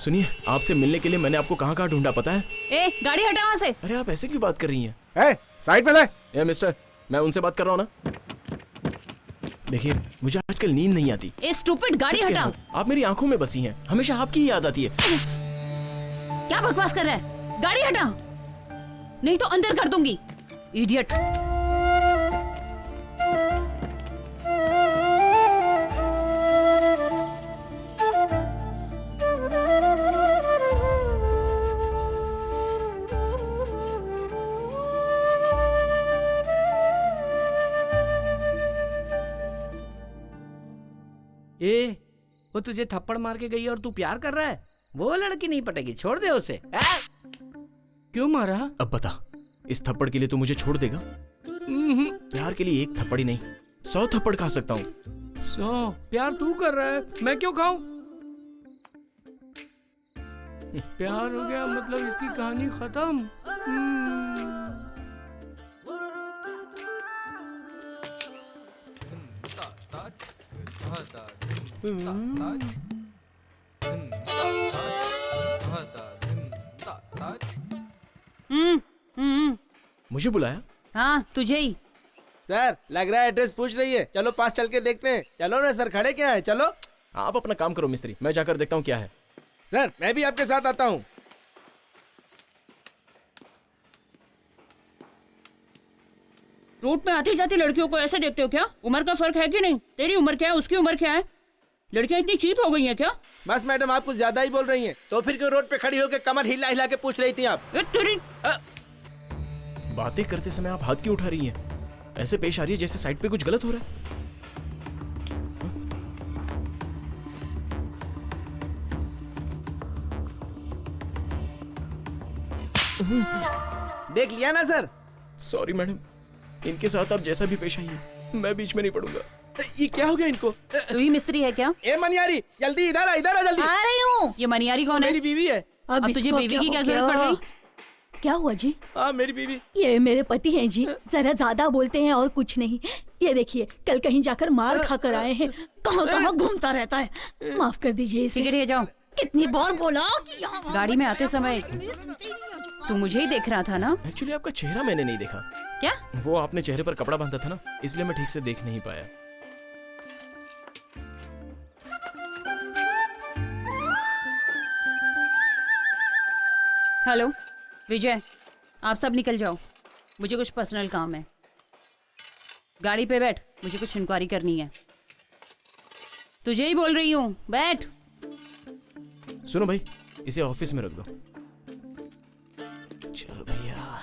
H: सुनिए, आपसे मिलने के लिए मैंने आपको कहाँ कहाँ ढूंढा पता है?
A: ए, गाड़ी हटा वहाँ से।
H: अरे आप ऐसे क्यों बात कर रही हैं?
D: ए, साइड में ले।
H: ए मिस्टर, मैं उनसे बात कर रहा हूँ ना। देखिए, मुझे आजकल नींद नहीं आती।
A: ए स्टूपिड, गाड़ी हटा।
H: आप मेरी आंखों में बसी हैं, हमेशा आपकी ही याद आती है।
A: क्या बकवास कर रहा है? गाड़ी हटा, नहीं तो अंदर कर दूंगी। इडियट।
B: ए, वो तुझे थप्पड़ मार के गई और तू प्यार कर रहा है? वो लड़की नहीं पटेगी, छोड़ दे उसे। क्यों मारा?
H: अब बता, इस थप्पड़ के लिए तू मुझे छोड़ देगा? प्यार के लिए एक थप्पड़ ही नहीं, 100 थप्पड़ खा सकता हूँ।
B: 100? प्यार तू कर रहा है, मैं क्यों खाऊं? प्यार हो गया मतलब इसकी कहानी खत्म।
H: मुझे बुलाया?
A: हाँ, तुझे ही।
I: सर, लग रहा है एड्रेस पूछ रही है। चलो पास चल के देखते हैं। चलो ना सर, खड़े क्या है? चलो।
H: आप अपना काम करो मिस्त्री, मैं जाकर देखता हूँ क्या है।
I: सर, मैं भी आपके साथ आता हूँ।
A: रोड पे आती जाती लड़कियों को ऐसे देखते हो क्या? उम्र का फर्क है कि नहीं? तेरी उम्र क्या है, उसकी उम्र क्या है? लड़कियां इतनी चीप हो गई हैं क्या?
I: बस मैडम आप कुछ ज्यादा ही बोल रही हैं। तो फिर क्यों रोड पे खड़ी होकर कमर हिला हिला के पूछ रही थी आप?
A: तेरी
H: बातें करते समय आप हाथ क्यों उठा रही हैं? ऐसे पेश आ रही है जैसे साइड पे कुछ गलत हो रहा है।
I: देख लिया ना सर?
H: सॉरी मैडम, इनके साथ आप जैसा भी पेश आइए, मैं बीच में नहीं पड़ूंगा।
I: ये क्या हो गया इनको?
A: तू ही मिस्त्री है क्या?
I: ए मनियारी, जल्दी इधर आ जल्दी।
J: आ रही हूँ।
A: ये मनियारी कौन है?
I: मेरी बीवी है।
A: अब तुझे बीवी की क्या जरूरत पड़ गई?
J: क्या हुआ जी?
I: हाँ मेरी बीवी।
J: ये मेरे पति हैं जी, जरा ज्यादा बोलते हैं और कुछ नहीं। ये देखिए कल कहीं जाकर मार खा कर आए हैं, कहाँ कहाँ घूमता रहता है। माफ कर दीजिए इसे।
A: सिगरेट ले जाओ।
J: कितनी बार बोला कि यहाँ
A: गाड़ी में आते समय तू मुझे ही देख रहा था ना?
H: एक्चुअली आपका चेहरा मैंने नहीं देखा।
A: क्या?
H: वो आपने चेहरे पर कपड़ा बांधा था ना, इसलिए मैं ठीक से देख नहीं पाया।
A: हेलो विजय, आप सब निकल जाओ, मुझे कुछ पर्सनल काम है। गाड़ी पे बैठ, मुझे कुछ इंक्वायरी करनी है। तुझे ही बोल रही हूँ, बैठ।
H: सुनो भाई, इसे ऑफिस में रख दो। चलो भैया।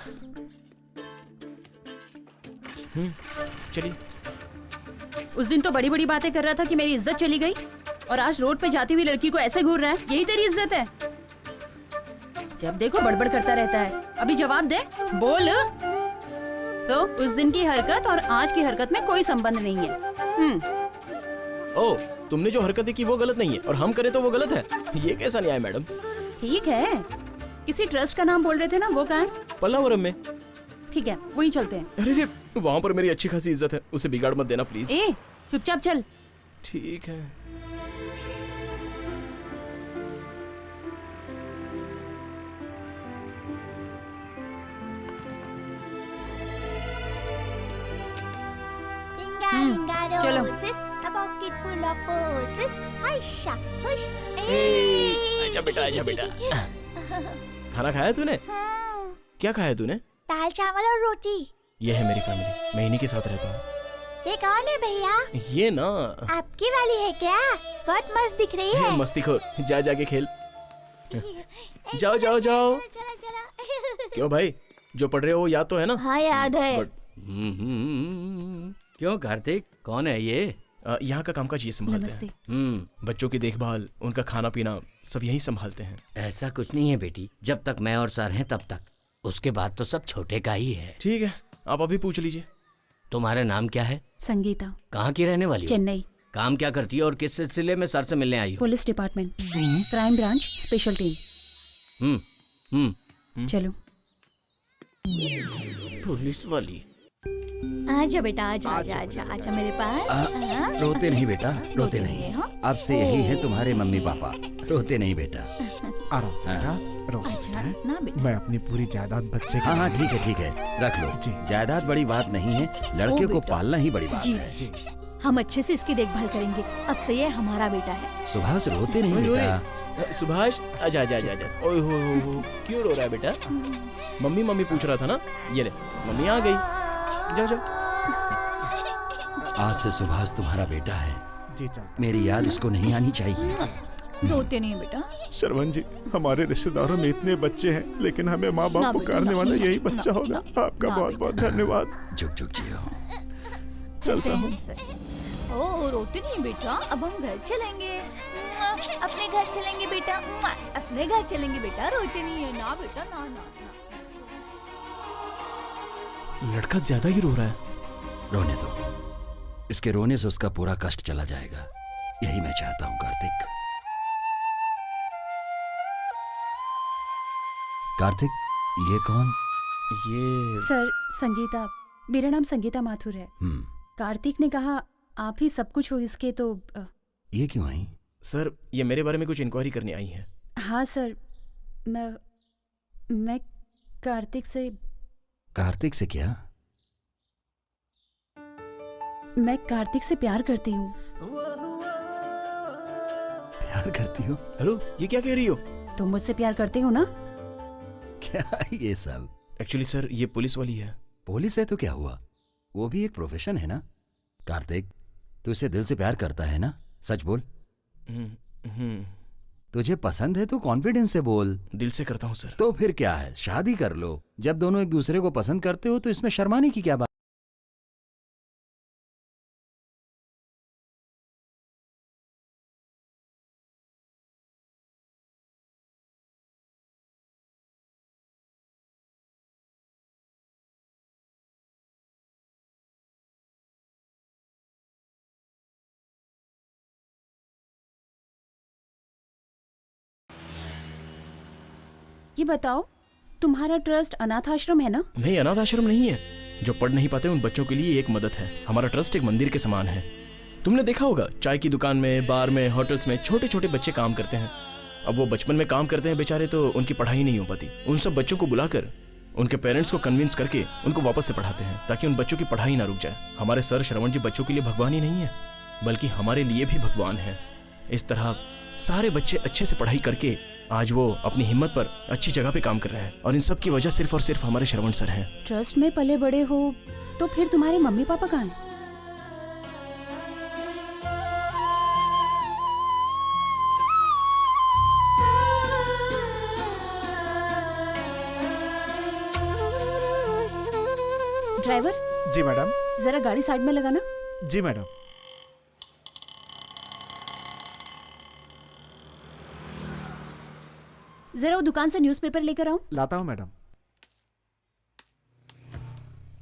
H: चलिए।
A: उस दिन तो बड़ी बड़ी बातें कर रहा था कि मेरी इज्जत चली गई, और आज रोड पे जाती हुई लड़की को ऐसे घूर रहा है। यही तेरी इज्जत है? जब देखो बड़बड़ करता रहता है। अभी जवाब दे, बोल। उस दिन की हरकत और आज की हरकत में कोई संबंध नहीं है।
H: ओ, तुमने जो हरकतें की वो गलत नहीं है और हम करें तो वो गलत है। ये कैसा न्याय मैडम?
A: ठीक है, किसी ट्रस्ट का नाम बोल रहे थे ना, वो कहाँ है?
H: पल्लावरम में।
A: ठीक है, वहीं चलते हैं।
H: अरे वहाँ पर मेरी अच्छी खासी इज्जत है, उसे बिगाड़ मत देना प्लीज।
A: ए, चुपचाप चल।
H: ठीक है।
A: चलो।
H: आजा बेटा, आजा बेटा। खाना खाया तूने? क्या खाया तूने?
J: दाल चावल और रोटी।
H: ये है मेरी फैमिली, मैं इन्हीं के साथ रहता हूँ।
J: ये कौन है भैया?
H: ये ना
J: आपकी वाली है क्या? बहुत मस्त दिख रही है।
H: मस्ती खोर, जा जाके खेल। जाओ जाओ जाओ। क्यों भाई, जो पढ़ रहे हो याद तो है ना?
J: हाँ याद है।
B: क्यों कार्तिक, कौन है ये?
H: यहाँ का कामकाज ये संभालते हैं। बच्चों की देखभाल, उनका खाना पीना सब यही संभालते हैं।
B: ऐसा कुछ नहीं है बेटी, जब तक मैं और सर हैं तब तक, उसके बाद तो सब छोटे का ही है।
H: ठीक है, आप अभी पूछ लीजिए।
B: तुम्हारा नाम क्या है?
A: संगीता।
B: कहाँ की रहने वाली हो?
A: चेन्नई।
B: काम क्या करती है और किस सिलसिले में सर से मिलने आई हो?
A: Police department, crime branch, special team. चलो।
B: पुलिस वाली।
J: आजा बेटा, आजा आजा आजा आजा मेरे पास।
G: रोते नहीं बेटा, रोते नहीं। अब से यही है तुम्हारे मम्मी पापा, रोते नहीं बेटा।
D: आराम से बेटा, रो।
J: अच्छा ना बेटा।
D: मैं अपनी पूरी जायदाद बच्चे
G: हाँ हाँ ठीक है, रख लो। जायदाद बड़ी बात नहीं है, लड़के को पालना ही बड़ी बात है।
J: हम अच्छे से इसकी देखभाल करेंगे। अब से ये हमारा बेटा है।
G: सुभाष रोते नहीं बेटा।
H: सुभाष, आजा आजा आजा। ओए हो, क्यों रो रहा है बेटा? मम्मी मम्मी पूछ रहा था ना, ये ले मम्मी आ गई। जाओ जाओ।
G: आज से सुभाष तुम्हारा बेटा है।
D: जी चल।
G: मेरी याद इसको नहीं आनी चाहिए।
J: रोते नहीं बेटा।
D: शरवण जी, हमारे रिश्तेदारों में इतने बच्चे हैं, लेकिन हमें माँ बाप पुकारने वाला यही बच्चा होगा। आपका बहुत बहुत धन्यवाद।
G: जुग जुग जियो।
D: चलता हूँ।
J: ओ रोते नहीं बेटा, अब हम घर चलेंगे। अपने घर चलेंगे बेटा, अपने घर चलेंगे बेटा। रोते नहीं है ना बेटा, ना ना।
H: लड़का ज्यादा ही रो रहा है।
G: रोने दो, इसके रोने से उसका पूरा कष्ट चला जाएगा, यही मैं चाहता हूँ। कार्तिक, ये कौन?
H: ये
A: सर, संगीता। मेरा नाम संगीता माथुर है। कार्तिक ने कहा आप ही सब कुछ हो इसके, तो
G: ये क्यों आई?
H: सर, ये मेरे बारे में कुछ इंक्वायरी करने आई है।
A: हाँ सर, मैं कार्तिक से।
G: कार्तिक से क्या?
A: मैं कार्तिक से प्यार करती हूँ।
G: प्यार करती हो?
H: हेलो, ये क्या कह रही हो?
A: तुम मुझसे प्यार करते हो ना?
G: क्या ये सब?
H: एक्चुअली सर, ये पुलिस वाली है।
G: पुलिस है तो क्या हुआ, वो भी एक प्रोफेशन है ना। कार्तिक, तू इसे दिल से प्यार करता है ना? सच बोल। तुझे पसंद है तो कॉन्फिडेंस से बोल।
H: दिल से करता हूँ सर।
G: तो फिर क्या है, शादी कर लो। जब दोनों एक दूसरे को पसंद करते हो तो इसमें शर्माने की क्या बात।
A: ये बताओ, तुम्हारा ट्रस्ट अनाथ आश्रम है ना?
H: नहीं, अनाथ आश्रम नहीं है। जो पढ़ नहीं पाते उन बच्चों के लिए एक मदद है। हमारा ट्रस्ट एक मंदिर के समान है। तुमने देखा होगा, चाय की दुकान में, बार में, होटल्स में छोटे छोटे बच्चे काम करते हैं। अब वो बचपन में काम करते हैं बेचारे, तो उनकी पढ़ाई नहीं हो पाती। उन सब बच्चों को बुलाकर उनके पेरेंट्स को कन्विंस करके उनको वापस से पढ़ाते हैं, ताकि उन बच्चों की पढ़ाई ना रुक जाए। हमारे सर श्रवण जी बच्चों के लिए भगवान ही नहीं है, बल्कि हमारे लिए भी भगवान है। इस तरह सारे बच्चे अच्छे से पढ़ाई करके आज वो अपनी हिम्मत पर अच्छी जगह पे काम कर रहे हैं, और इन सब की वजह सिर्फ और सिर्फ हमारे श्रवण सर हैं।
A: ट्रस्ट में पले बड़े हो तो फिर तुम्हारे मम्मी पापा कहाँ हैं? ड्राइवर
D: जी मैडम।
A: जरा गाड़ी साइड में लगाना।
D: जी मैडम।
A: जरा वो दुकान से न्यूज़पेपर लेकर आओ।
D: लाता हूँ मैडम।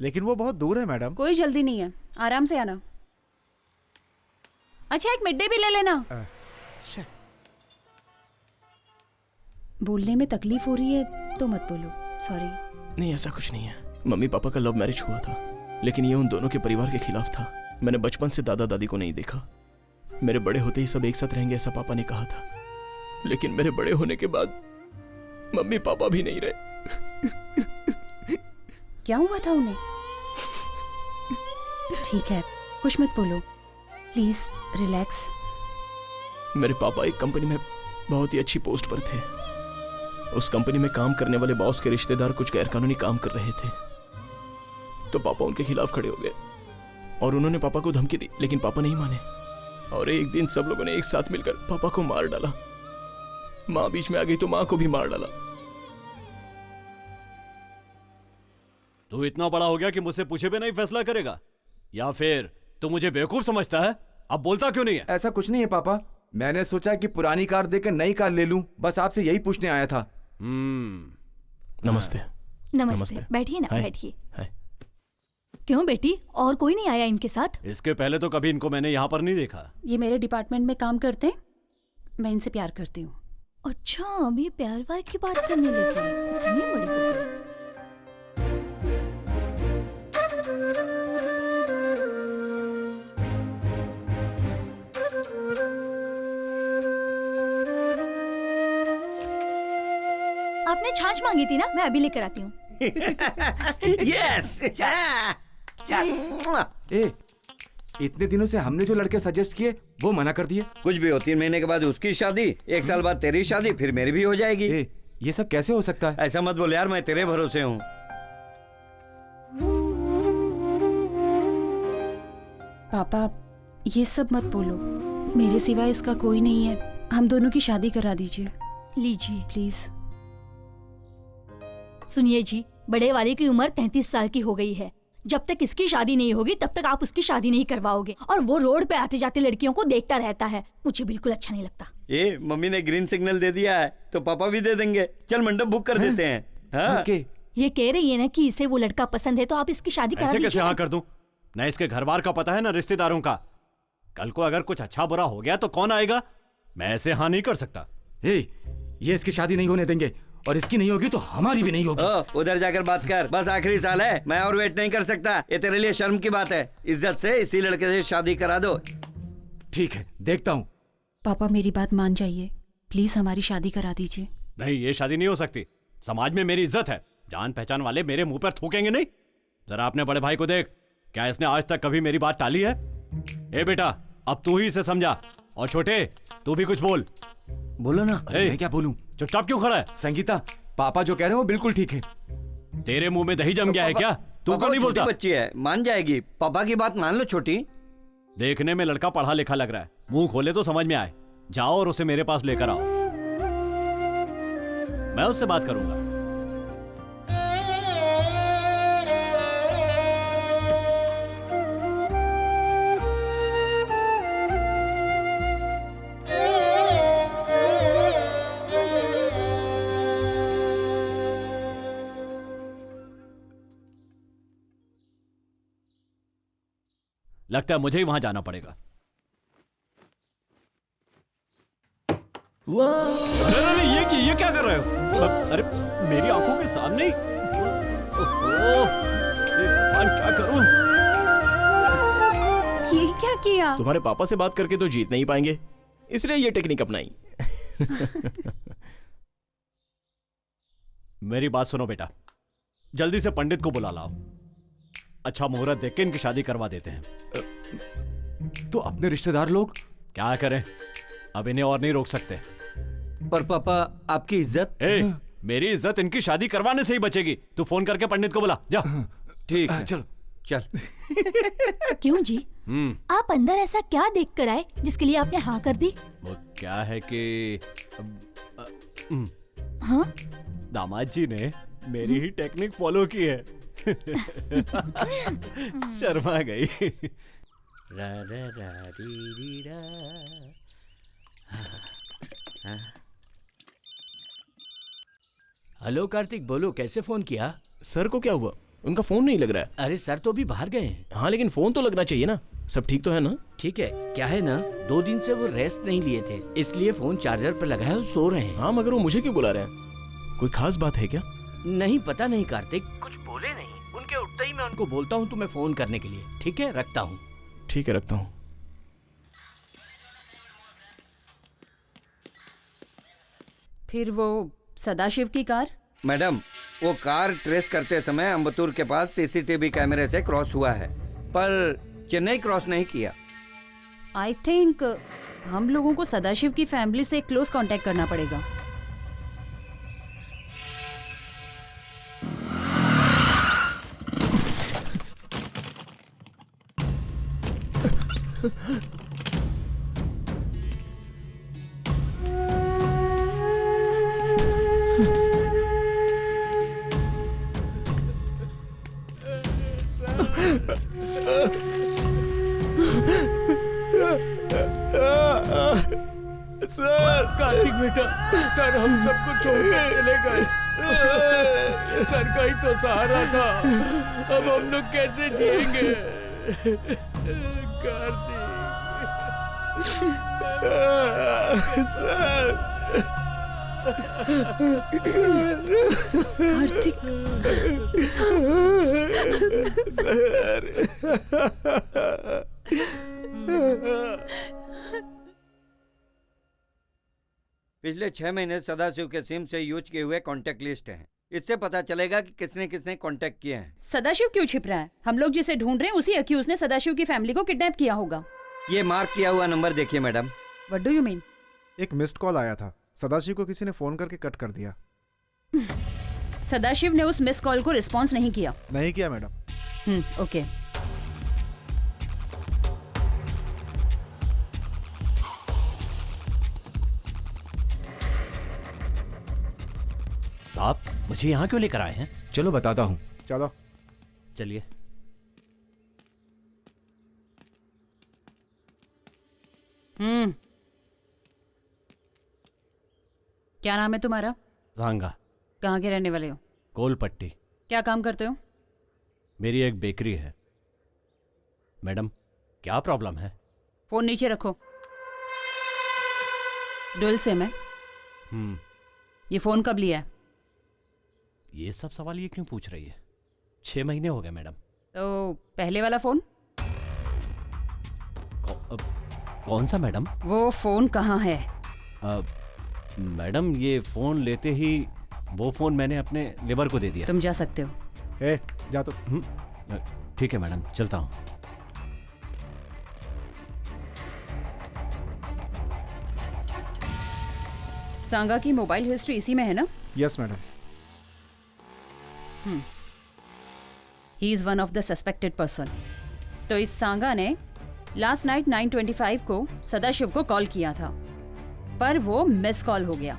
D: लेकिन वो बहुत दूर है मैडम।
A: कोई जल्दी नहीं है, आराम से आना। अच्छा, एक मिड डे भी ले लेना। बोलने में तकलीफ हो रही है तो मत बोलो, सॉरी।
H: नहीं, ऐसा कुछ नहीं है। मम्मी पापा का लव मैरिज हुआ था, लेकिन ये उन दोनों के परिवार के खिलाफ था। मैंने बचपन से दादा दादी को नहीं देखा। मेरे बड़े होते ही सब एक साथ रहेंगे ऐसा पापा ने कहा था, लेकिन मेरे बड़े होने के बाद मम्मी पापा भी नहीं रहे।
A: क्या हुआ था उन्हें? ठीक है, कुछ मत बोलो, प्लीज रिलैक्स।
H: मेरे पापा एक कंपनी में बहुत ही अच्छी पोस्ट पर थे। उस कंपनी में काम करने वाले बॉस के रिश्तेदार कुछ गैरकानूनी काम कर रहे थे, तो पापा उनके खिलाफ खड़े हो गए और उन्होंने पापा को धमकी दी, लेकिन पापा नहीं माने। और एक दिन सब लोगों ने एक साथ मिलकर पापा को मार डाला। माँ बीच में आ गई तो माँ को भी मार डाला।
C: तू इतना बड़ा हो गया कि मुझसे पूछे बिना ही फैसला करेगा, या फिर तू मुझे बेवकूफ समझता है? अब बोलता क्यों नहीं है?
K: ऐसा कुछ नहीं है पापा, मैंने सोचा कि पुरानी कार देकर नई कार ले लूं, बस आपसे यही पूछने आया था।
H: नमस्ते।
J: नमस्ते। बैठिए ना,
H: हाय।
J: बैठिए।
H: हाय।
J: क्यों बेटी, और कोई नहीं आया इनके साथ?
C: इसके पहले तो कभी इनको मैंने यहाँ पर नहीं देखा।
A: ये मेरे डिपार्टमेंट में काम करते हैं, मैं इनसे प्यार करती हूँ।
J: अच्छा, अभी प्यार वार की बात करने लगी, इतनी बड़ी हो गई। आपने छाछ मांगी थी ना, मैं अभी लेकर आती हूँ।
F: यस
K: ए, इतने दिनों से हमने जो लड़के सजेस्ट किए वो मना कर दिए।
F: कुछ भी हो, 3 महीने के बाद उसकी शादी, 1 साल बाद तेरी शादी, फिर मेरी भी हो जाएगी।
K: ए, ये सब कैसे हो सकता है?
F: ऐसा मत बोल यार, मैं तेरे भरोसे हूँ।
A: पापा, ये सब मत बोलो, मेरे सिवा इसका कोई नहीं है। हम दोनों की शादी करा दीजिए
J: लीजिए।
A: प्लीज।
J: सुनिए जी, बड़े वाले की उम्र 33 साल की हो गई है। जब तक इसकी शादी नहीं होगी तब तक आप उसकी शादी नहीं करवाओगे, और वो रोड पे आते जाते लड़कियों को देखता रहता है, मुझे बिल्कुल अच्छा नहीं लगता।
F: ए, मम्मी ने ग्रीन सिग्नल दे दिया है तो पापा भी दे देंगे। चल मंडप बुक कर देते हैं। हाँ?
J: ये कह रही है ना कि इसे वो लड़का पसंद है, तो आप इसकी शादी करा
C: ऐसे कैसे
J: दीजिए
C: हाँ
J: ना।
C: कर दूं? ना इसके घर बार का पता है, ना रिश्तेदारों का। कल को अगर कुछ अच्छा बुरा हो गया तो कौन आएगा? मैं ऐसे हाँ नहीं कर सकता।
K: ये इसकी शादी नहीं होने देंगे, और इसकी नहीं होगी तो हमारी भी नहीं होगी।
F: उधर जाकर बात कर, बस आखिरी साल है, मैं और वेट नहीं कर सकता। ये तेरे लिए शर्म की बात है। इज्जत से इसी लड़के से शादी करा दो।
K: ठीक है, देखता हूँ।
A: पापा, मेरी बात मान जाइए, प्लीज हमारी शादी करा दीजिए।
C: नहीं, ये शादी नहीं हो सकती। समाज में मेरी इज्जत है, जान पहचान वाले मेरे मुंह पर थूकेंगे नहीं। जरा अपने बड़े भाई को देख, क्या इसने आज तक कभी मेरी बात टाली है? ए बेटा, अब तू ही इसे समझा, और छोटे तू भी कुछ बोल।
F: बोलो ना।
K: मैं क्या बोलूं?
C: चुपचाप क्यों खड़ा है?
K: संगीता, पापा जो कह रहे हैं वो बिल्कुल ठीक है।
C: तेरे मुंह में दही जम गया है क्या? तू
E: पापा,
C: क्यों नहीं
E: वो छोटी
C: बोलता?
E: बच्ची है, मान जाएगी। पापा की बात मान लो छोटी।
C: देखने में लड़का पढ़ा लिखा लग रहा है, मुंह खोले तो समझ में आए। जाओ और उसे मेरे पास लेकर आओ, मैं उससे बात करूंगा। लगता है मुझे ही वहां जाना पड़ेगा। अरे अरे, ये क्या कर रहे हो? अरे मेरी आंखों के सामने ही। ओहो, ये भगवान क्या करूं?
J: ये क्या किया?
H: तुम्हारे पापा से बात करके तो जीत नहीं पाएंगे, इसलिए ये टेक्निक अपनाई।
C: मेरी बात सुनो बेटा, जल्दी से पंडित को बुला लाओ। अच्छा मुहूर्त देख के इनकी शादी करवा देते हैं।
K: तो अपने रिश्तेदार लोग
C: क्या करें, अब इन्हें और नहीं रोक सकते।
E: पर पापा आपकी इज्जत।
C: मेरी इज्जत इनकी शादी करवाने से ही बचेगी। तू फोन करके पंडित को बुला जा।
E: ठीक है,
K: चलो
E: चल।
J: क्यों जी? आप अंदर ऐसा क्या देख कर आए जिसके लिए आपने हाँ कर दी?
C: वो क्या है कि
J: हाँ?
C: दामाद जी ने मेरी ही टेक्निक फॉलो की है। शर्मा गई। रा रा रा री री रा।
B: हेलो कार्तिक, बोलो कैसे फोन किया?
H: सर को क्या हुआ? उनका फोन नहीं लग रहा है।
B: अरे सर तो अभी बाहर गए हैं।
H: हाँ लेकिन फोन तो लगना चाहिए ना। सब ठीक तो है ना?
B: ठीक है, क्या है ना 2 दिन से वो रेस्ट नहीं लिए थे, इसलिए फोन चार्जर पर लगा है और सो रहे हैं।
H: हाँ मगर वो मुझे क्यों बुला रहे हैं? कोई खास बात है क्या?
B: नहीं पता नहीं कार्तिक, कुछ बोले नहीं। उनके उठते ही मैं उनको बोलता हूँ तुम्हें फोन करने के लिए। ठीक है, रखता हूँ।
H: ठीक है, रखता हूँ।
A: फिर वो सदाशिव की कार?
E: मैडम, वो कार ट्रेस करते समय अम्बतूर के पास सीसीटीवी कैमरे से क्रॉस हुआ है, पर चेन्नई क्रॉस नहीं किया।
A: आई थिंक हम लोगों को सदाशिव की फैमिली से क्लोज कांटेक्ट करना पड़ेगा।
B: सर कार्तिक बेटा, सर हम सबको छोड़कर चले गए। सर का ही तो सहारा था, अब हम लोग कैसे जिएंगे? कार्तिक सर।
J: कार्तिक
E: पिछले 6 महीने सदाशिव के सिम से यूज किए हुए कांटेक्ट लिस्ट है। इससे पता चलेगा कि किसने किसने कांटेक्ट किए हैं।
A: सदाशिव क्यों छिप रहा है? हम लोग जिसे ढूंढ रहे हैं उसी अक्यूज ने सदाशिव की फैमिली को किडनैप किया होगा।
E: ये मार्क किया हुआ नंबर देखिए madam.
A: What do you mean?
D: एक मिस्ड कॉल आया था, सदाशिव को किसी ने फोन करके कट कर दिया।
A: सदाशिव ने उस मिस कॉल को रिस्पॉन्स नहीं किया।
D: नहीं किया मैडम।
A: ओके।
C: साहब मुझे यहाँ क्यों लेकर आए हैं?
K: चलो बताता हूँ।
D: चलो
C: चलिए।
A: क्या नाम है तुम्हारा?
C: झांगा।
A: कहाँ के रहने वाले हो?
C: कोलपट्टी।
A: क्या काम करते हो?
C: मेरी एक बेकरी है। मैडम क्या प्रॉब्लम है?
A: फोन नीचे रखो। डुअल सिम है। ये फोन कब लिया है?
C: ये सब सवाल ये क्यों पूछ रही है? 6 महीने हो गए मैडम।
A: तो पहले वाला फोन?
C: कौन सा मैडम?
A: वो फोन कहाँ है?
C: मैडम ये फोन लेते ही वो फोन मैंने अपने लेबर को दे दिया।
A: तुम जा सकते हो।
D: जा तो।
C: ठीक है मैडम, चलता हूँ।
A: सांगा की मोबाइल हिस्ट्री इसी में है ना?
D: Yes madam.
A: He is one of the suspected person. तो इस सांगा ने लास्ट नाइट 9:25 को सदाशिव को कॉल किया था, पर वो मिस कॉल हो गया।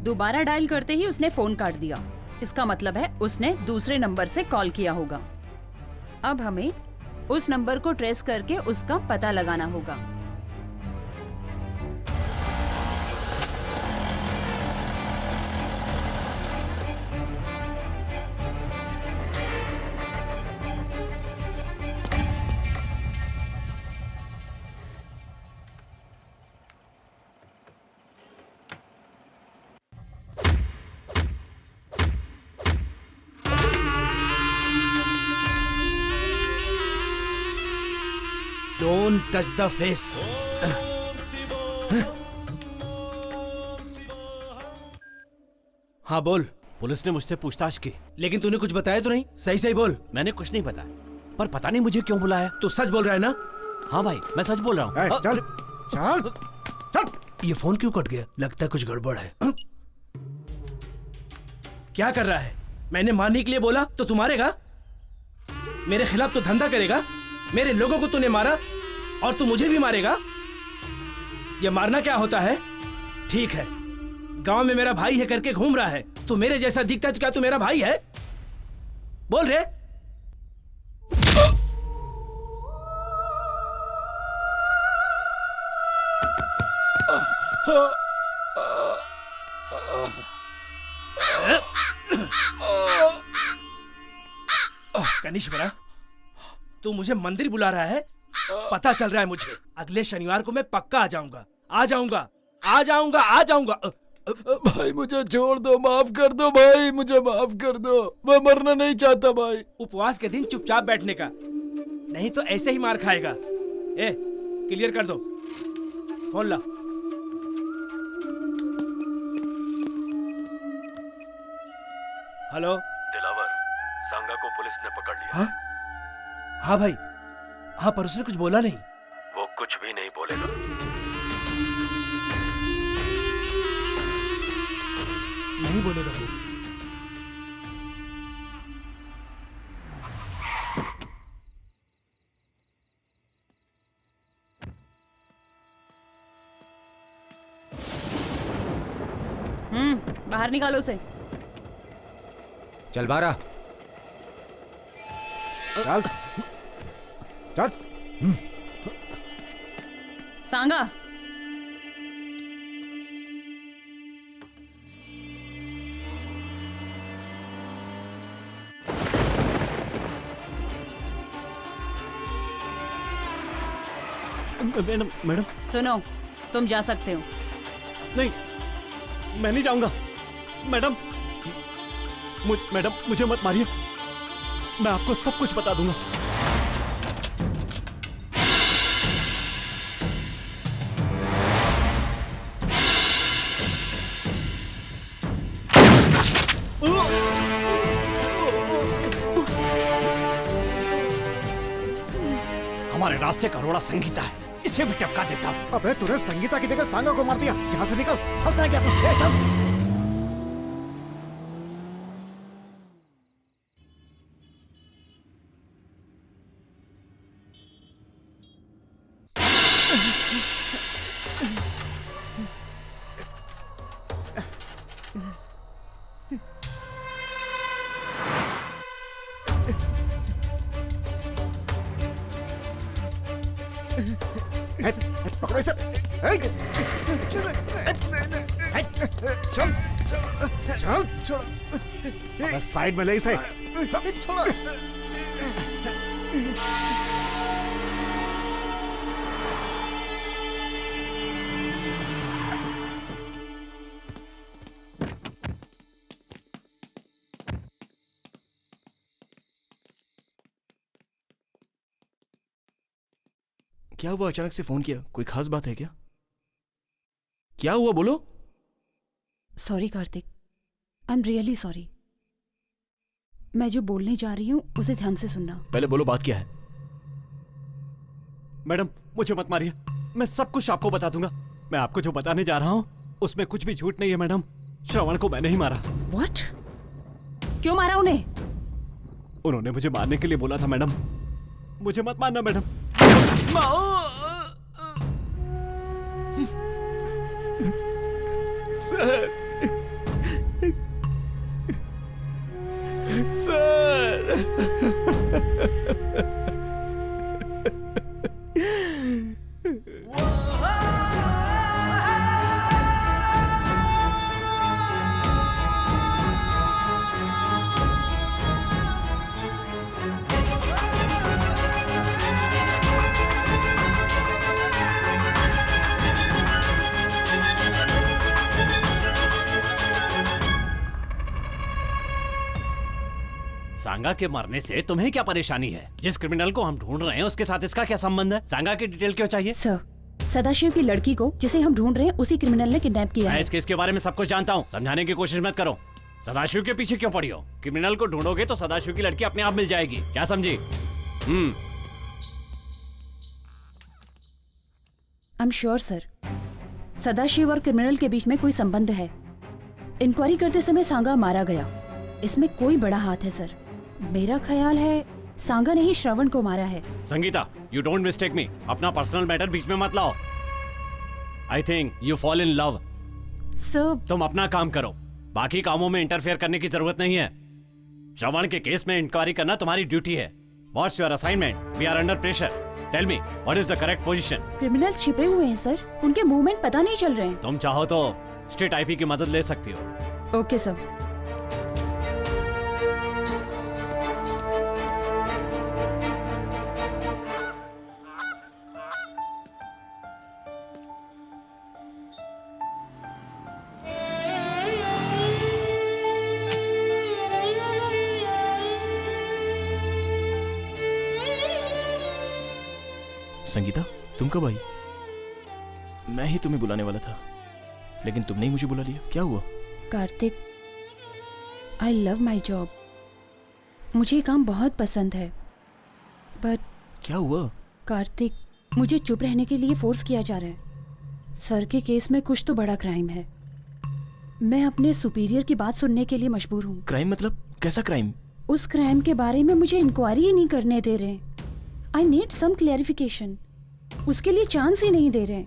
A: दोबारा डायल करते ही उसने फोन काट दिया। इसका मतलब है उसने दूसरे नंबर से कॉल किया होगा। अब हमें उस नंबर को ट्रेस करके उसका पता लगाना होगा।
I: Don't touch the face. हाँ बोल।
C: पुलिस ने मुझसे पूछताछ की,
I: लेकिन तूने कुछ बताया तो नहीं, सही सही बोल।
C: मैंने कुछ नहीं बताया, पर पता नहीं मुझे क्यों बुलाया।
I: तू सच बोल रहा है ना?
C: हाँ भाई, मैं सच बोल रहा हूँ।
D: चल चल चल।
I: ये फोन क्यों कट गया? लगता है कुछ गड़बड़ है। क्या कर रहा है? मैंने मारने के लिए बोला तो तू मारेगा? मेरे खिलाफ तो धंधा करेगा? मेरे लोगों को तूने मारा और तू मुझे भी मारेगा? ये मारना क्या होता है? ठीक है, गांव में मेरा भाई है करके घूम रहा है। तू मेरे जैसा दिखता है तो क्या तू मेरा भाई है? बोल रे। कनिष्वरा, तू मुझे मंदिर बुला रहा है? पता चल रहा है मुझे। अगले शनिवार को मैं पक्का आ जाऊंगा, आ जाऊंगा, आ जाऊंगा, आ जाऊंगा।
F: भाई मुझे छोड़ दो, माफ कर दो भाई, मुझे माफ कर दो, मैं मरना नहीं चाहता भाई।
I: उपवास के दिन चुपचाप बैठने का, नहीं तो ऐसे ही मार खाएगा। ए, क्लियर कर दो। फोन ला। हेलो
C: दिलावर, सांगा को पुलिस ने पकड़ लिया।
I: हाँ हाँ भाई, हाँ, पर उसने कुछ बोला नहीं।
C: वो कुछ भी नहीं बोलेगा।
I: नहीं बोलेगा वो।
A: बाहर निकालो उसे।
K: चल बारा।
D: चल चल।
A: सांगा,
C: मैडम मैडम,
A: सुनो, तुम जा सकते हो।
C: नहीं, मैं नहीं जाऊंगा। मैडम, मैडम मुझे मत मारिए, मैं आपको सब कुछ बता दूंगा। हमारे रास्ते का रोड़ा संगीता है, इसे भी टपका देता हूं।
D: अबे तूने संगीता की जगह सांगा को मार दिया। यहाँ से निकल, फंसना है क्या? ए, चल। पकड़ो इसे। चल चल चल, साइड में ले इसे। छोड़ो।
H: क्या हुआ? अचानक से फोन किया? कोई खास बात है क्या? क्या हुआ बोलो?
A: Sorry Kartik, I am really sorry. मैं जो बोलने जा रही हूँ उसे ध्यान से सुनना।
H: पहले बोलो, बात क्या है?
C: मैडम मुझे मत मारिए, मैं सब कुछ आपको बता दूंगा। मैं आपको जो बताने जा रहा हूँ उसमें कुछ भी झूठ नहीं है। मैडम, श्रवण को मैंने ही मारा।
A: व्हाट? क्यों मारा उन्हें?
C: उन्होंने मुझे मारने के लिए बोला था मैडम। मुझे मत मारना मैडम।
D: सर सर
C: सांगा के मरने से तुम्हें क्या परेशानी है? जिस क्रिमिनल को हम ढूंढ रहे हैं उसके साथ इसका क्या संबंध है? सांगा की डिटेल क्यों चाहिए?
A: सर, सदाशिव की लड़की को जिसे हम ढूंढ रहे हैं उसी क्रिमिनल ने किडनैप किया
C: मैं
A: है।
C: इस केस के बारे में सब कुछ जानता हूँ, समझाने की कोशिश मत करो। सदाशिव के पीछे क्यों पड़ी हो? क्रिमिनल को ढूंढोगे तो सदाशिव की लड़की अपने आप मिल जाएगी, क्या समझी?
A: I am sure sir, Sadashiv और क्रिमिनल के बीच में कोई संबंध है। इंक्वायरी करते समय सांगा मारा गया, इसमें कोई बड़ा हाथ है सर। मेरा ख्याल है सांगा ने ही श्रवण को मारा है।
C: संगीता, यू डोंट मिस्टेक मी। अपना पर्सनल मैटर बीच में मत लाओ। I think you fall in love.
A: Sir,
C: तुम अपना काम करो, बाकी कामों में इंटरफेयर करने की जरूरत नहीं है। श्रवण के केस में इंक्वायरी करना तुम्हारी ड्यूटी है। What's your assignment? We are under pressure. Tell me what is the correct position?
A: Criminals छिपे हुए हैं सर, उनके मूवमेंट पता नहीं चल रहे हैं।
C: तुम चाहो तो स्टेट आईपी की मदद ले सकती हो।
A: Okay sir.
H: संगीता, तुम कब आई? मैं ही तुम्हें बुलाने वाला था, लेकिन तुमने ही मुझे बुला लिया। क्या हुआ?
A: Kartik, I love my job. मुझे ये काम बहुत पसंद है, बट
H: क्या हुआ?
A: कार्तिक, मुझे चुप रहने के लिए फोर्स किया जा रहा है। सर के केस में कुछ तो बड़ा क्राइम है। मैं अपने सुपीरियर की बात सुनने के लिए मजबूर हूँ।
H: क्राइम मतलब कैसा क्राइम?
A: उस क्राइम के बारे में मुझे इंक्वायरी ही नहीं करने दे रहे। I need some clarification. उसके लिए चांस ही नहीं दे रहे।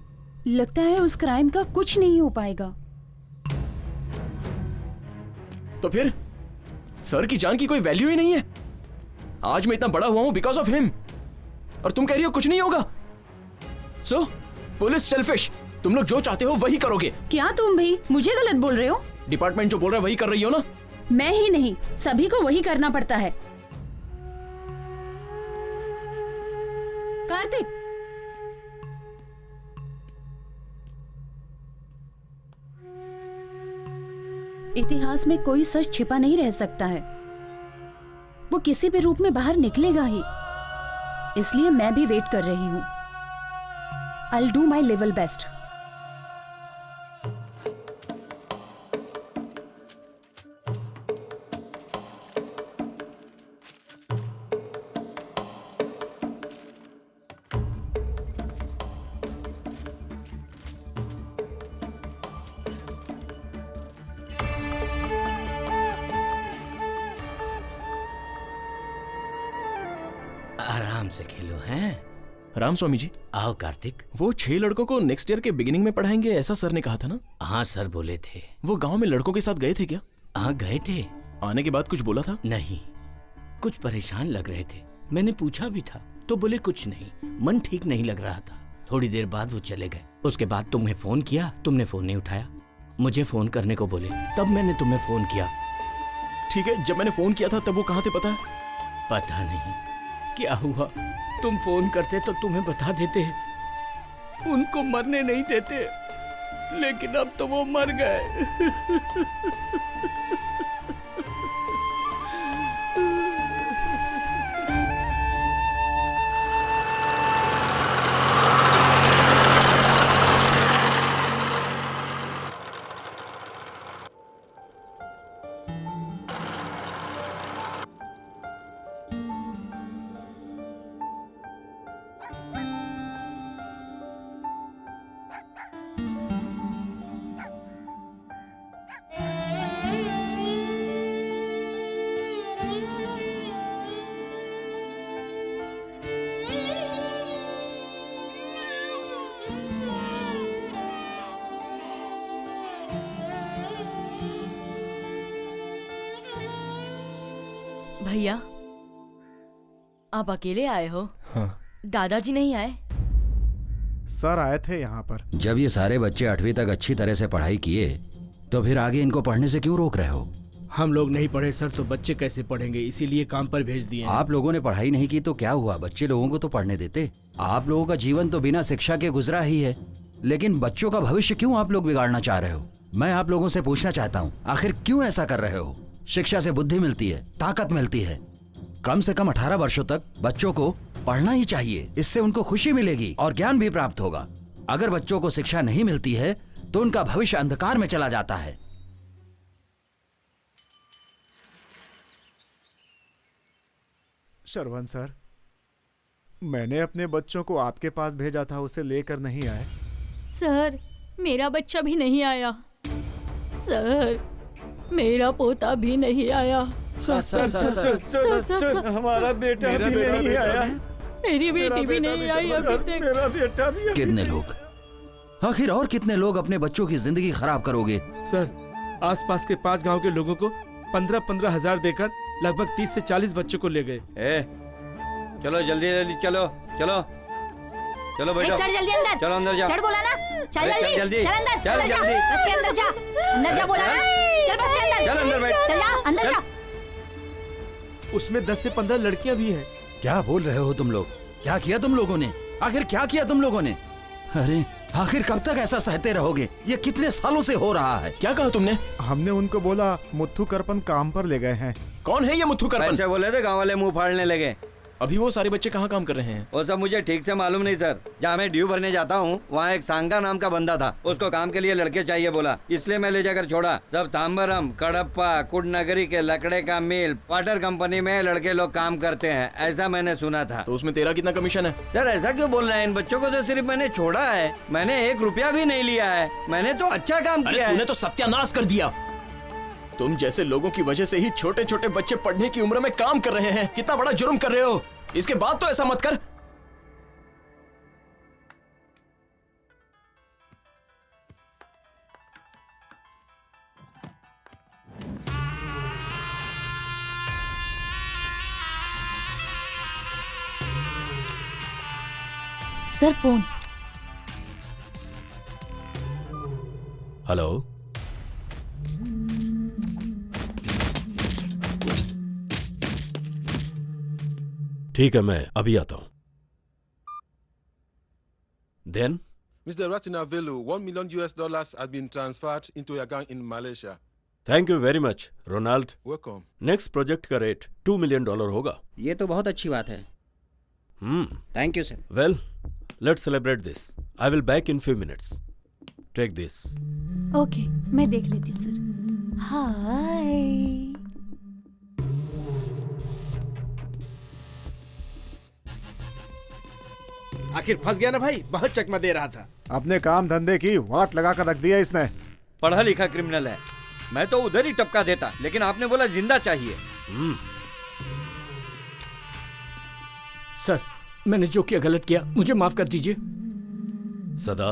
A: लगता है उस क्राइम का कुछ नहीं हो पाएगा।
H: तो फिर सर की जान की कोई वैल्यू ही नहीं है। आज मैं इतना बड़ा हुआ हूं बिकॉज ऑफ हिम, और तुम कह रही हो कुछ नहीं होगा। सो पुलिस सेल्फिश, तुम लोग जो चाहते हो वही करोगे।
A: क्या तुम भी मुझे गलत बोल रहे हो?
H: डिपार्टमेंट जो बोल रहा है वही कर रही हो ना?
A: मैं ही नहीं, सभी को वही करना पड़ता है। कार्तिक, इतिहास में कोई सच छिपा नहीं रह सकता है। वो किसी भी रूप में बाहर निकलेगा ही। इसलिए मैं भी वेट कर रही हूं। I'll do my level best.
B: आराम से खेलो हैं।
H: राम स्वामी जी,
B: आओ कार्तिक।
H: वो 6 लड़कों को नेक्स्ट ईयर के बिगिनिंग में पढ़ाएंगे, ऐसा सर ने कहा था ना?
B: हाँ सर बोले थे।
H: वो गांव में लड़कों के साथ गए थे क्या?
B: हाँ गए थे।
H: आने के बाद कुछ बोला था?
B: नहीं, कुछ परेशान लग रहे थे। मैंने पूछा भी था तो बोले कुछ नहीं, मन ठीक नहीं लग रहा था। थोड़ी देर बाद वो चले गए। उसके बाद तुम्हें फोन किया, तुमने फोन नहीं उठाया। मुझे फोन करने को बोले, तब मैंने तुम्हें फोन किया।
H: ठीक है, जब मैंने फोन किया था तब वो कहाँ थे पता है?
B: पता नहीं क्या हुआ। तुम फोन करते तो तुम्हें बता देते, उनको मरने नहीं देते, लेकिन अब तो वो मर गए।
L: भैया, आप अकेले आए हो?
H: हाँ।
L: दादाजी नहीं आए?
D: सर आए थे यहाँ पर।
G: जब ये सारे बच्चे 8वीं तक अच्छी तरह से पढ़ाई किए तो फिर आगे इनको पढ़ने से क्यों रोक रहे हो?
I: हम लोग नहीं पढ़े सर तो बच्चे कैसे पढ़ेंगे, इसीलिए काम पर भेज दिए हैं।
G: आप लोगों ने पढ़ाई नहीं की तो क्या हुआ, बच्चे लोगों को तो पढ़ने देते। आप लोगों का जीवन तो बिना शिक्षा के गुजरा ही है, लेकिन बच्चों का भविष्य क्यों आप लोग बिगाड़ना चाह रहे हो? मैं आप लोगों से पूछना चाहता हूँ, आखिर क्यों ऐसा कर रहे हो? शिक्षा से बुद्धि मिलती है, ताकत मिलती है। कम से कम 18 वर्षों तक बच्चों को पढ़ना ही चाहिए, इससे उनको खुशी मिलेगी और ज्ञान भी प्राप्त होगा। अगर बच्चों को शिक्षा नहीं मिलती है तो उनका भविष्य अंधकार में चला जाता है।
D: श्रवण सर, मैंने अपने बच्चों को आपके पास भेजा था, उसे लेकर नहीं आए।
J: सर, मेरा बच्चा भी नहीं आया। सर, मेरा पोता भी नहीं आया।
E: सर, हमारा बेटा भी नहीं आया।
J: मेरी बेटी भी नहीं आई अभी तक।
E: मेरा बेटा भी।
G: कितने लोग, आखिर और कितने लोग अपने बच्चों की जिंदगी खराब करोगे?
I: सर, आसपास के 5 गांव के लोगों को 15-15 हजार देकर लगभग 30 से 40 बच्चों को ले गए।
E: चलो जल्दी जल्दी चलो चलो चलो बेटा,
J: चढ़ जल्दी अंदर।
E: चलो अंदर जाओ।
J: चढ़ बोला ना, चल
E: अरे
J: जल्दी,
E: चल जल्दी,
J: चल अंदर,
E: चल
J: अंदर जा,
E: जल्दी।
J: बस के अंदर जा, अंदर जा बोला ना, चल बस के अंदर,
E: चल अंदर बैठ।
J: चल जा अंदर
E: चल।
J: जा।
I: उसमें 10 से 15 लड़कियां भी हैं।
G: क्या बोल रहे हो तुम लोग? क्या किया तुम लोगों ने? आखिर क्या किया तुम लोगों ने? अरे आखिर कब तक ऐसा सहते रहोगे? ये कितने सालों से हो रहा है?
H: क्या कहा तुमने?
D: हमने उनको बोला मुथ्थू करपन काम पर ले गए हैं।
H: कौन है ये मुथ्थू करपन?
E: पैसे बोले थे, गाँव वाले मुंह फाड़ने लगे।
H: अभी वो सारे बच्चे कहाँ काम कर रहे हैं?
E: वो सब मुझे ठीक से मालूम नहीं सर। जहाँ मैं ड्यू भरने जाता हूँ वहाँ एक सांगा नाम का बंदा था, उसको काम के लिए लड़के चाहिए बोला, इसलिए मैं ले जाकर छोड़ा। सब तांबरम, कडप्पा, कुडनगरी के लकड़े का मिल, वाटर कंपनी में लड़के लोग काम करते हैं, ऐसा मैंने सुना था।
H: तो उसमें तेरा कितना कमीशन है?
E: सर ऐसा क्यों बोल रहे हैं? इन बच्चों को तो सिर्फ मैंने छोड़ा है, मैंने 1 रुपया भी नहीं लिया है। मैंने तो अच्छा काम किया है।
H: तूने तो सत्यानाश कर दिया। तुम जैसे लोगों की वजह से ही छोटे छोटे बच्चे पढ़ने की उम्र में काम कर रहे हैं। कितना बड़ा जुर्म कर रहे हो। इसके बाद तो ऐसा मत कर।
J: Sir phone.
C: हेलो, ठीक है, मैं अभी आता हूं। Then
M: Mr. Ratinavelu, $1 million has been transferred into your account in Malaysia.
C: Thank you very much Ronald.
M: Welcome.
C: Next project का रेट $2 मिलियन होगा।
N: ये तो बहुत अच्छी बात है। Thank you sir.
C: Well, let's celebrate this. I will back in few minutes. Take this.
J: Okay, मैं देख लेती हूँ सर। हाय।
I: आखिर फंस गया ना भाई, बहुत चकमा दे रहा था।
D: अपने काम धंधे की वाट लगा कर रख दिया इसने।
E: पढ़ा लिखा क्रिमिनल है, मैं तो उधर ही टपका देता, लेकिन आपने बोला जिंदा चाहिए।
B: सर, मैंने जो किया गलत किया, मुझे माफ कर दीजिए।
C: सदा,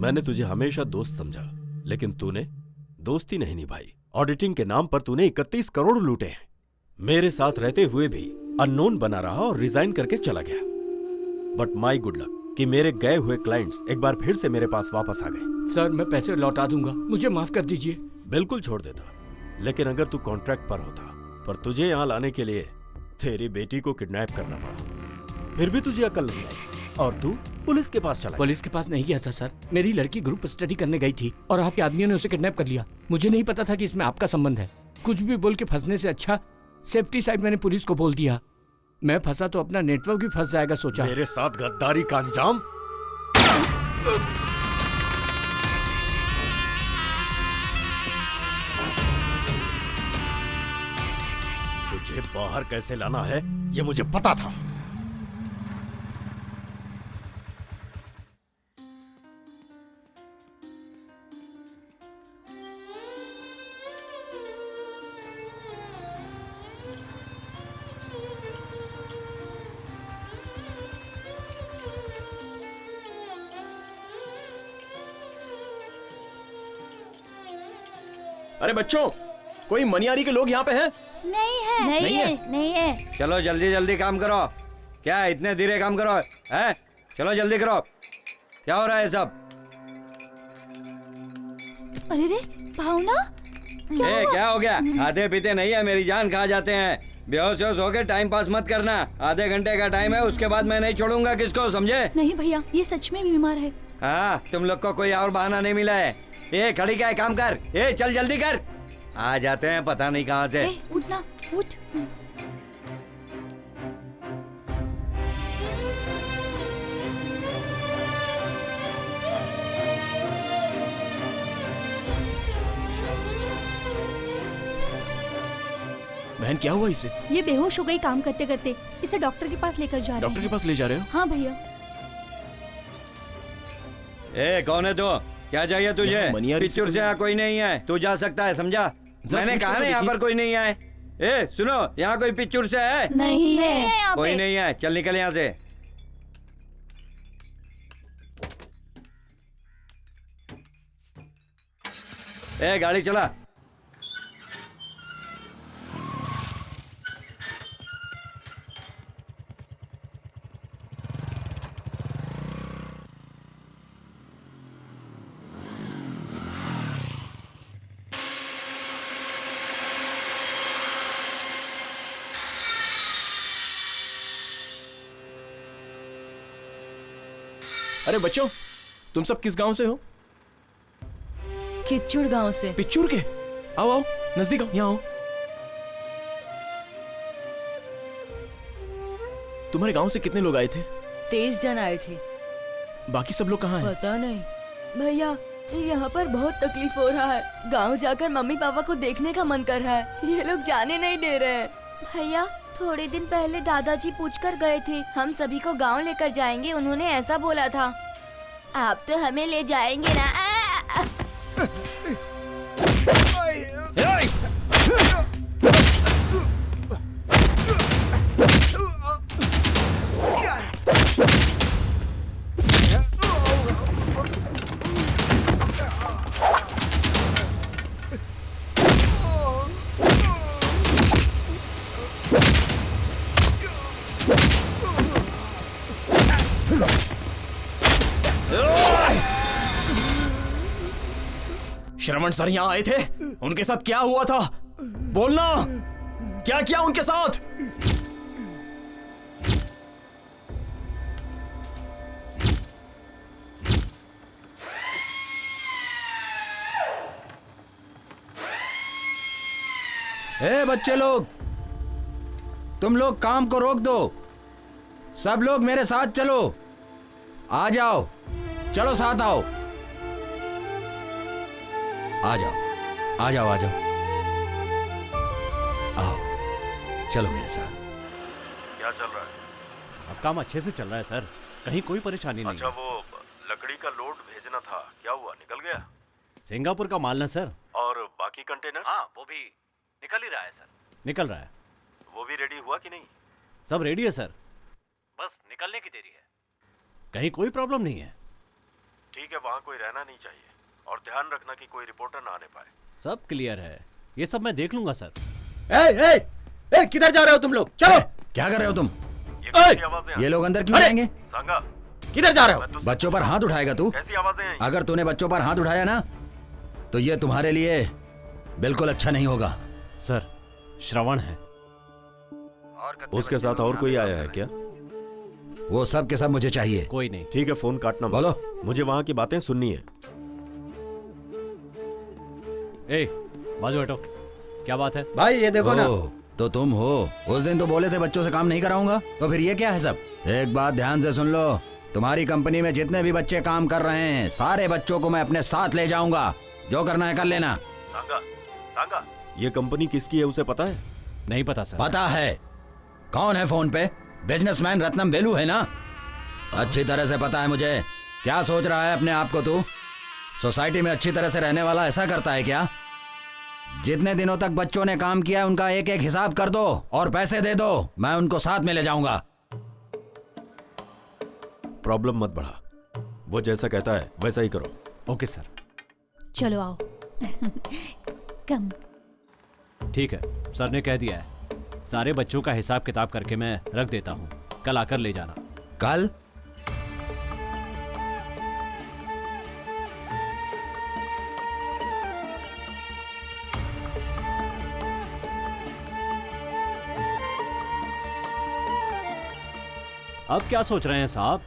C: मैंने तुझे हमेशा दोस्त समझा, लेकिन तूने दोस्ती नहीं निभाई। ऑडिटिंग के नाम पर तूने 31 करोड़ लूटे हैं। मेरे साथ रहते हुए भी अननोन बना रहा और रिजाइन करके चला गया। बट माई गुड लक कि मेरे गए हुए क्लाइंट्स एक बार फिर से मेरे पास वापस आ गए।
B: सर, मैं पैसे लौटा दूंगा, मुझे माफ कर दीजिए।
C: बिल्कुल छोड़ देता, लेकिन अगर तू कॉन्ट्रैक्ट पर होता, पर तुझे यहाँ लाने के लिए तेरी बेटी को किडनैप करना पड़ा, फिर भी तुझे अकल नहीं आई और तू पुलिस के पास चला।
B: पुलिस के पास नहीं गया था सर, मेरी लड़की ग्रुप स्टडी करने गई थी और आपके आदमियों ने उसे किडनैप कर लिया। मुझे नहीं पता था कि इसमें आपका संबंध है। कुछ भी बोल के फंसने से अच्छा सेफ्टी साइड मैंने पुलिस को बोल दिया। मैं फंसा तो अपना नेटवर्क भी फंस जाएगा सोचा।
C: मेरे साथ गद्दारी का अंजाम। तुझे बाहर कैसे लाना है ये मुझे पता था।
H: अरे बच्चों, कोई मनियारी के लोग यहाँ पे हैं?
J: नहीं है
H: नहीं है?
J: नहीं है।
E: चलो जल्दी जल्दी काम करो। क्या इतने धीरे काम करो है? चलो जल्दी करो। क्या हो रहा है सब?
J: अरे रे भावना,
E: क्या हो गया? खाते पीते नहीं है, मेरी जान खा जाते हैं। बेहोश हो के टाइम पास मत करना। आधे घंटे का टाइम है, उसके बाद मैं नहीं छोड़ूंगा किसको, समझे?
J: नहीं भैया, ये सच में बीमार है।
E: हाँ, तुम लोग को कोई और बहाना नहीं मिला है। ए खड़ी क्या है, काम कर। ए चल जल्दी कर। आ जाते हैं पता नहीं कहाँ से।
J: उठना, उठ।
H: बहन क्या हुआ इसे?
J: ये बेहोश हो गई काम करते करते। इसे डॉक्टर के पास लेकर जा रहे हैं।
H: डॉक्टर के पास ले जा रहे हो?
J: हाँ भैया।
E: ए कौन है तू? क्या चाहिए तुझे?
H: मनियारी
E: पिच्चर से यहाँ कोई नहीं है, तू जा सकता है, समझा? मैंने कहा ना यहाँ पर कोई नहीं है। ए सुनो, यहाँ कोई पिच्चर से है?
J: नहीं है,
E: कोई नहीं है, चल निकल यहाँ से। ए गाड़ी चला।
H: अरे बच्चों, तुम सब किस गांव से हो?
L: किच्चुड़ गांव से।
H: पिच्चूर के? आओ आओ, नजदीक आओ, यहाँ आओ। तुम्हारे गांव से कितने लोग आए थे?
L: 23 जन आए थे।
H: बाकी सब लोग कहाँ हैं?
L: पता नहीं भैया, यहाँ पर बहुत तकलीफ हो रहा है। गांव जाकर मम्मी पापा को देखने का मन कर रहा है, ये लोग जाने नहीं दे रहे हैं।
J: भैया, थोड़े दिन पहले दादाजी पूछकर गए थे, हम सभी को गांव लेकर जाएंगे, उन्होंने ऐसा बोला था। आप तो हमें ले जाएंगे ना?
H: श्रवण सर यहाँ आए थे, उनके साथ क्या हुआ था? बोलना, क्या किया उनके साथ?
G: ए बच्चे लोग, तुम लोग काम को रोक दो। सब लोग मेरे साथ चलो। आ जाओ, चलो साथ आओ। आ जाओ, आ जाओ, आ जाओ, आओ, चलो मेरे साथ।
C: क्या चल रहा है? अब काम अच्छे से चल रहा है सर, कहीं कोई परेशानी नहीं।
O: अच्छा, वो लकड़ी का लोड भेजना था, क्या हुआ, निकल गया?
C: सिंगापुर का माल ना सर।
O: और बाकी कंटेनर? हाँ, वो भी निकल ही रहा है सर।
C: निकल रहा है।
O: वो भी रेडी हुआ कि नहीं?
C: सब रेडी है सर,
O: बस निकलने की देरी है।
C: कहीं कोई प्रॉब्लम नहीं है।
O: ठीक है, वहाँ कोई रहना नहीं चाहिए और ध्यान रखना कि कोई रिपोर्टर ना आने पाए।
C: सब क्लियर है, ये सब मैं देख लूंगा सर।
G: किधर जा रहे हो तुम लोग? चलो। क्या कर रहे हो तुम? ये लोग अंदर क्यों जाएंगे?
O: सांगा,
G: किधर जा रहे हो? बच्चों पर हाथ उठाएगा तू?
O: कैसी आवाजें हैं?
G: अगर तूने बच्चों पर हाथ उठाया ना, तो ये तुम्हारे लिए बिल्कुल अच्छा नहीं होगा।
C: सर, श्रवण है।
O: उसके साथ और कोई आया है क्या?
G: वो सब के सब मुझे चाहिए।
C: कोई नहीं।
O: ठीक है, फोन काटना।
G: बोलो।
O: मुझे वहाँ की बातें सुननी है।
C: ए, बाजू हटो। क्या बात है?
G: भाई ये देखो ना। तो तुम हो, उस दिन तो बोले थे बच्चों से काम नहीं कराऊंगा, तो फिर ये क्या है सब? एक बात ध्यान से सुन लो, तुम्हारी कंपनी में जितने भी बच्चे काम कर रहे हैं, सारे बच्चों को मैं अपने साथ ले जाऊंगा। जो करना है कर लेना।
O: सांगा, सांगा, ये कंपनी किसकी है उसे पता है?
C: नहीं पता सर।
G: पता है। कौन है फोन पे? बिजनेसमैन रत्नम वेलू है ना? अच्छी तरह से पता है मुझे। क्या सोच रहा है अपने आप को तू? सोसाइटी में अच्छी तरह से रहने वाला ऐसा करता है क्या? जितने दिनों तक बच्चों ने काम किया उनका एक एक हिसाब कर दो और पैसे दे दो, मैं उनको साथ में ले जाऊंगा।
O: प्रॉब्लम मत बढ़ा, वो जैसा कहता है वैसा ही करो।
C: Okay sir.
J: चलो आओ। कम।
C: ठीक है, सर ने कह दिया है। सारे बच्चों का हिसाब किताब करके मैं रख देता हूँ, कल आकर ले जाना।
G: कल?
C: अब क्या सोच रहे हैं साहब?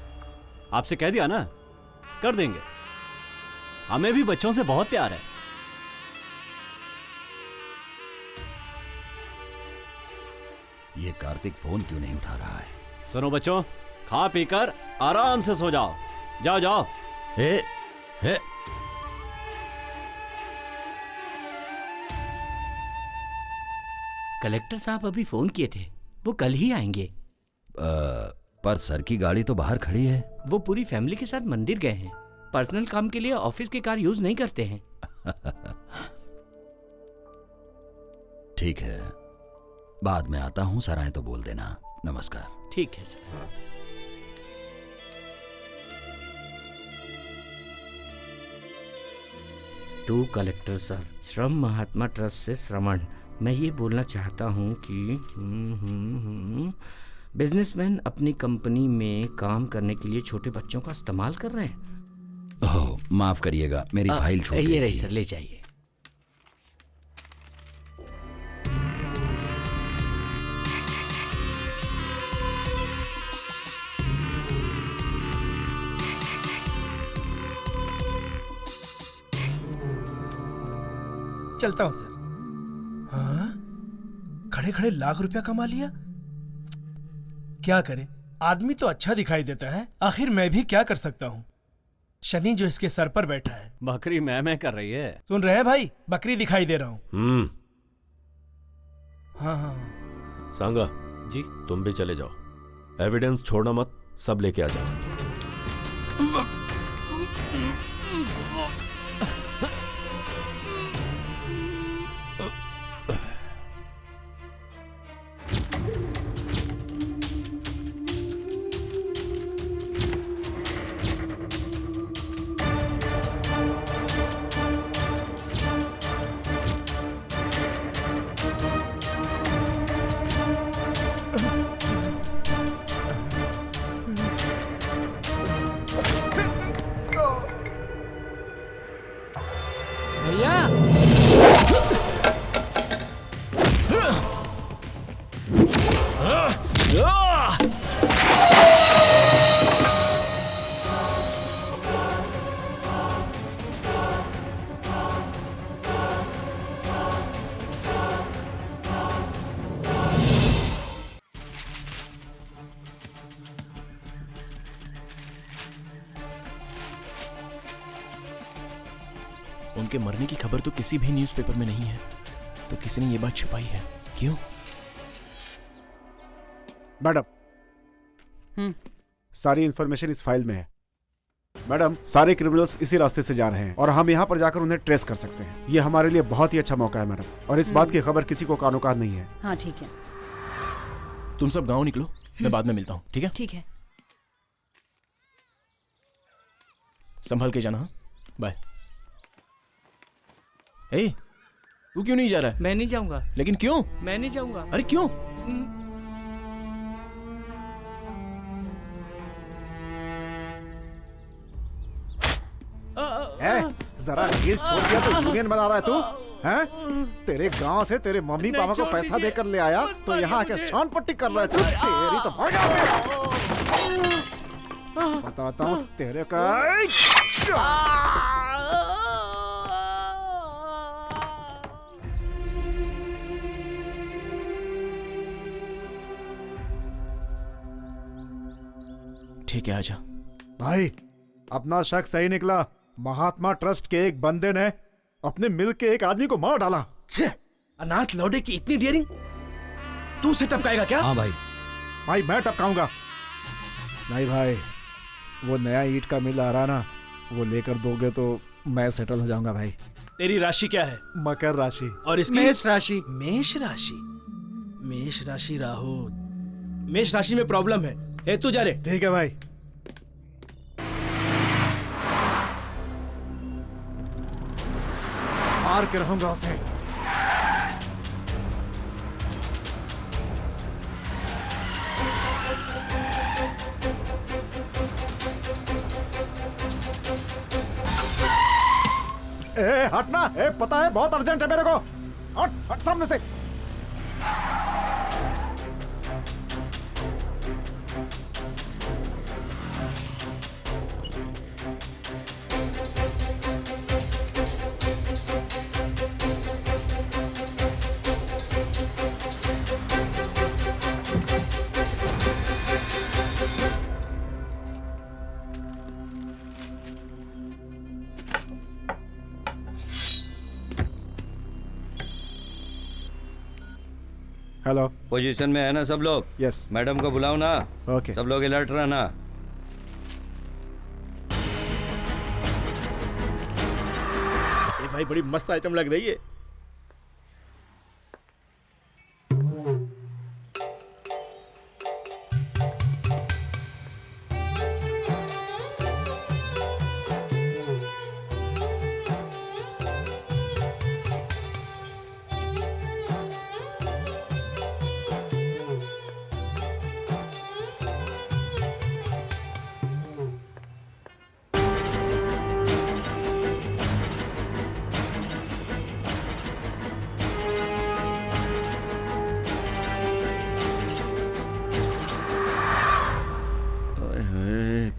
C: आपसे कह दिया ना, कर देंगे। हमें भी बच्चों से बहुत प्यार है।
G: ये कार्तिक फोन क्यों नहीं उठा रहा है?
C: सुनो बच्चों, खा पीकर आराम से सो जाओ। जाओ जाओ।
G: हे।
B: कलेक्टर साहब अभी फोन किए थे, वो कल ही आएंगे।
G: पर सर की गाड़ी तो बाहर खड़ी है।
B: वो पूरी फैमिली के साथ मंदिर गए हैं। पर्सनल काम के लिए ऑफिस की कार यूज नहीं करते हैं।
G: ठीक है, बाद में आता हूं, सर आए तो बोल देना। नमस्कार।
B: ठीक है सर। टू कलेक्टर सर, श्रम महात्मा ट्रस्ट से श्रवण। मैं ये बोलना चाहता हूँ कि बिजनेसमैन अपनी कंपनी में काम करने के लिए छोटे बच्चों का इस्तेमाल कर रहे हैं।
G: ओह, माफ करिएगा, मेरी फाइल छूट गई
B: ये रही
G: थी।
B: सर, ले जाइए।
I: चलता हूं सर। हाँ, खड़े खड़े लाख रुपया कमा लिया। क्या करे, आदमी तो अच्छा दिखाई देता है, आखिर मैं भी क्या कर सकता हूँ। शनि जो इसके सर पर बैठा है।
C: बकरी मैं कर रही है।
I: सुन रहे हैं भाई, बकरी दिखाई दे रहा हूँ। हाँ हाँ।
O: सांगा
C: जी,
O: तुम भी चले जाओ, एविडेंस छोड़ना मत, सब लेके आ जाओ।
H: उनके मरने की खबर तो किसी भी न्यूज़पेपर में नहीं है, तो किसी ने ये बात छुपाई है। क्यों?
D: मैडम, सारी इंफॉर्मेशन इस फाइल में है। मैडम, सारे क्रिमिनल्स इसी रास्ते से जा रहे हैं और हम यहाँ पर जाकर उन्हें ट्रेस कर सकते हैं। ये हमारे लिए बहुत ही अच्छा मौका है मैडम, और इस बात की खबर किसी को कानो कान नहीं है।
A: हाँ ठीक है।
H: तुम सब गांव निकलो, मैं बाद में मिलता हूँ। ठीक है?
A: ठीक है।
H: संभल के जाना। बाय। ए, तू क्यों नहीं जा रहा है?
B: मैं नहीं जाऊंगा।
H: लेकिन क्यों?
B: मैं नहीं जाऊंगा।
H: अरे क्यों?
D: जरा ढील छोड़ दिया तो यूनियन बना रहा है तू, हैं? तेरे गांव से तेरे मम्मी पापा को पैसा देकर ले आया तो यहाँ आके शान पट्टी कर रहा है तू। तेरी तो भाग बताता हूँ तेरे का।
H: ठीक है, आजा।
D: भाई, अपना शक सही निकला। महात्मा ट्रस्ट के एक बंदे ने अपने मिल के एक आदमी को मार डाला।
I: अनाथ लौडे की इतनी डियरिंग तू से टपकाएगा क्या?
G: हाँ भाई।
D: भाई मैं टपकाऊंगा नहीं भाई, वो नया ईंट का मिल आ रहा ना, वो लेकर दोगे तो मैं सेटल हो जाऊंगा भाई।
I: तेरी राशि क्या है?
D: मकर राशि।
I: और इसकी?
D: मेष राशि।
I: मेष राशि? मेष राशि राहु, मेष राशि में प्रॉब्लम है। ए, तू जा रे।
D: ठीक है भाई। मार के रहूंगा उसे। ए हटना, ए पता है बहुत अर्जेंट है मेरे को। हट हट सामने से। हेलो,
E: पोजीशन में है ना सब लोग?
D: यस।
E: मैडम को बुलाओ ना।
D: ओके।
E: सब लोग अलर्ट रहना।
H: ये भाई बड़ी मस्त आइटम लग रही है।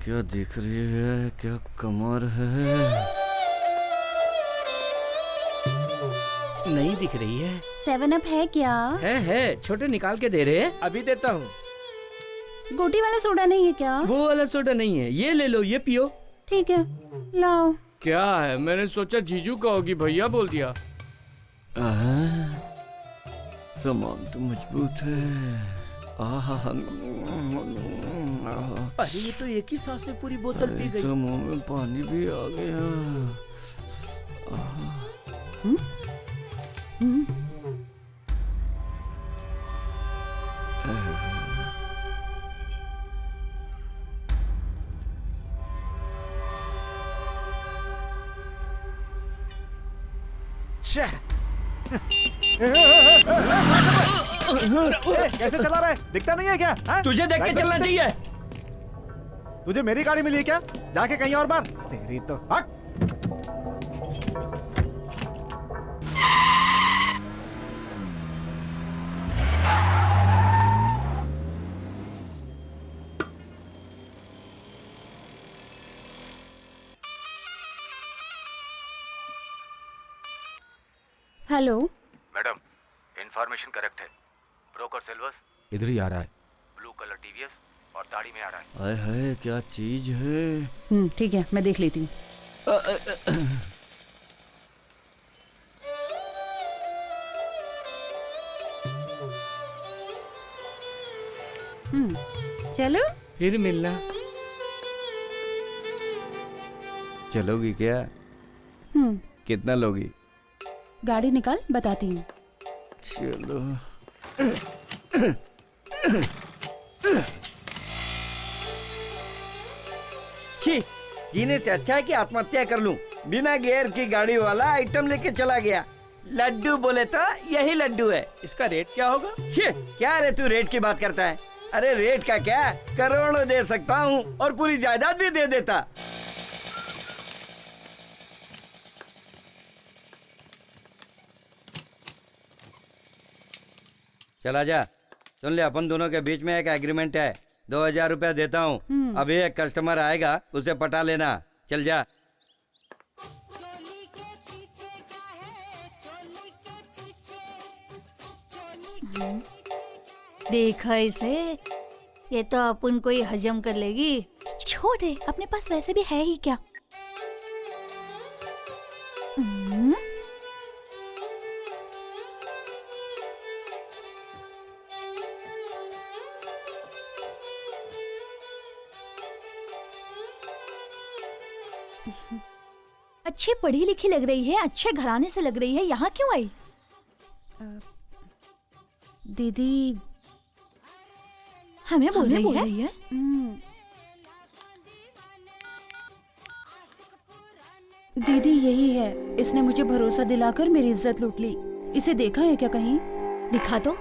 E: क्या दिख रही है, क्या कमर है।
B: नहीं दिख रही है।
A: 7 अप है क्या?
B: है छोटे निकाल के दे रहे हैं।
H: अभी देता हूँ।
A: गोटी वाला सोडा नहीं है क्या?
B: वो वाला सोडा नहीं है, ये ले लो, ये पियो।
A: ठीक है, लाओ।
B: क्या है, मैंने सोचा जीजू कहोगी, भैया बोल दिया।
E: सामान तो मजबूत है।
I: अरे ये तो एक ही सांस में पूरी बोतल पी गई।
E: तो मुंह में पानी भी आ गया।
D: कैसे चला रहा है, दिखता नहीं है क्या? हा?
E: तुझे देख के चलना चाहिए।
D: तुझे मेरी गाड़ी मिली है क्या? जाके कहीं और मार। तेरी तो हट।
A: हेलो
O: मैडम, इंफॉर्मेशन करेक्ट है। ब्रोकर सेल्वस
K: इधर ही आ रहा है।
O: ब्लू कलर टीवीएस और दाढ़ी में आ रहा है।
E: हाय हाय, क्या चीज है।
A: ठीक है, मैं देख लेती हूँ। चलो
B: फिर मिलना।
E: चलोगी क्या? कितना लोगी?
A: गाड़ी निकाल, बताती हूँ।
E: चलो। छी, जीने से अच्छा है कि आत्महत्या कर लूं। बिना गियर की गाड़ी वाला आइटम लेके चला गया। लड्डू बोले तो यही लड्डू है।
I: इसका रेट क्या होगा?
E: छी, क्या रे तू रेट की बात करता है? अरे रेट का क्या, करोड़ों दे सकता हूँ और पूरी जायदाद भी दे देता। चला जा। सुन ले, अपन दोनों के बीच में एक एग्रीमेंट है। 2000 रुपया देता हूँ। अभी एक कस्टमर आएगा, उसे पटा लेना। चल जा।
J: देखा इसे, ये तो अपन को ही हजम कर लेगी। छोड़ दे, अपने पास वैसे भी है ही क्या। अच्छी पढ़ी लिखी लग रही है, अच्छे घराने से लग रही है, यहाँ क्यों आई?
A: दीदी
J: हमें बोल रही है?
A: दीदी यही है, इसने मुझे भरोसा दिलाकर मेरी इज्जत लूट ली। इसे देखा है क्या कहीं?
J: दिखा तो।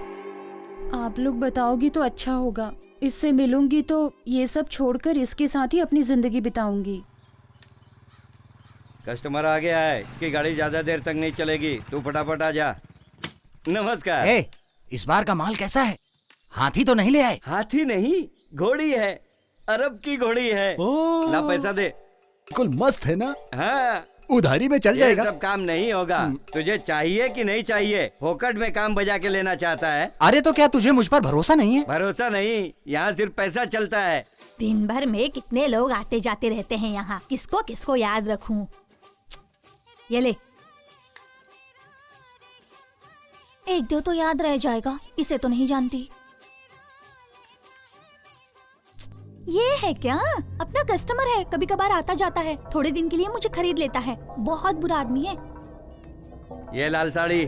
A: आप लोग बताओगी तो अच्छा होगा। इससे मिलूंगी तो ये सब छोड़कर इसके साथ ही अपनी जिंदगी बिताऊंगी।
E: कस्टमर आ गया है, इसकी गाड़ी ज्यादा देर तक नहीं चलेगी, तू फटाफट आ जा। नमस्कार।
G: इस बार का माल कैसा है? हाथी तो नहीं ले आए?
E: हाथी नहीं, घोड़ी है, अरब की घोड़ी है। ना पैसा दे।
G: बिल्कुल मस्त है ना?
E: हाँ,
G: उधारी में चल
E: ये
G: जाएगा।
E: सब काम नहीं होगा। तुझे चाहिए कि नहीं चाहिए? फोकट में काम बजा के लेना चाहता है?
G: अरे तो क्या तुझे मुझ पर भरोसा नहीं है?
E: भरोसा नहीं, यहाँ सिर्फ पैसा चलता है।
J: दिन भर में कितने लोग आते जाते रहते हैं यहाँ, किसको किसको याद रखूं? ये ले, एक दो तो याद रह जाएगा, इसे तो नहीं जानती। ये है क्या? अपना कस्टमर है, कभी कभार आता जाता है, थोड़े दिन के लिए मुझे खरीद लेता है। बहुत बुरा आदमी है।
E: ये लाल साड़ी,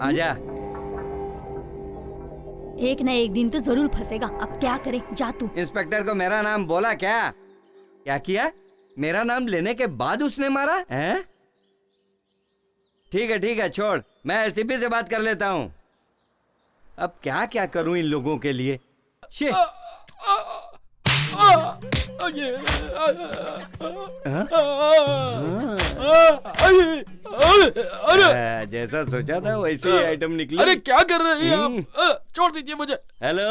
E: आजा।
J: एक न एक दिन तो जरूर फंसेगा, अब क्या करे, जा तू।
E: इंस्पेक्टर को मेरा नाम बोला क्या? क्या किया? मेरा नाम लेने के बाद उसने मारा है? ठीक है छोड़, मैं एसीपी से बात कर लेता हूँ। अब क्या क्या करूँ इन लोगों के लिए। शे। जैसा सोचा था वैसे ही आइटम निकली।
F: अरे क्या कर रहे हैं आप? छोड़ दीजिए मुझे।
E: हेलो,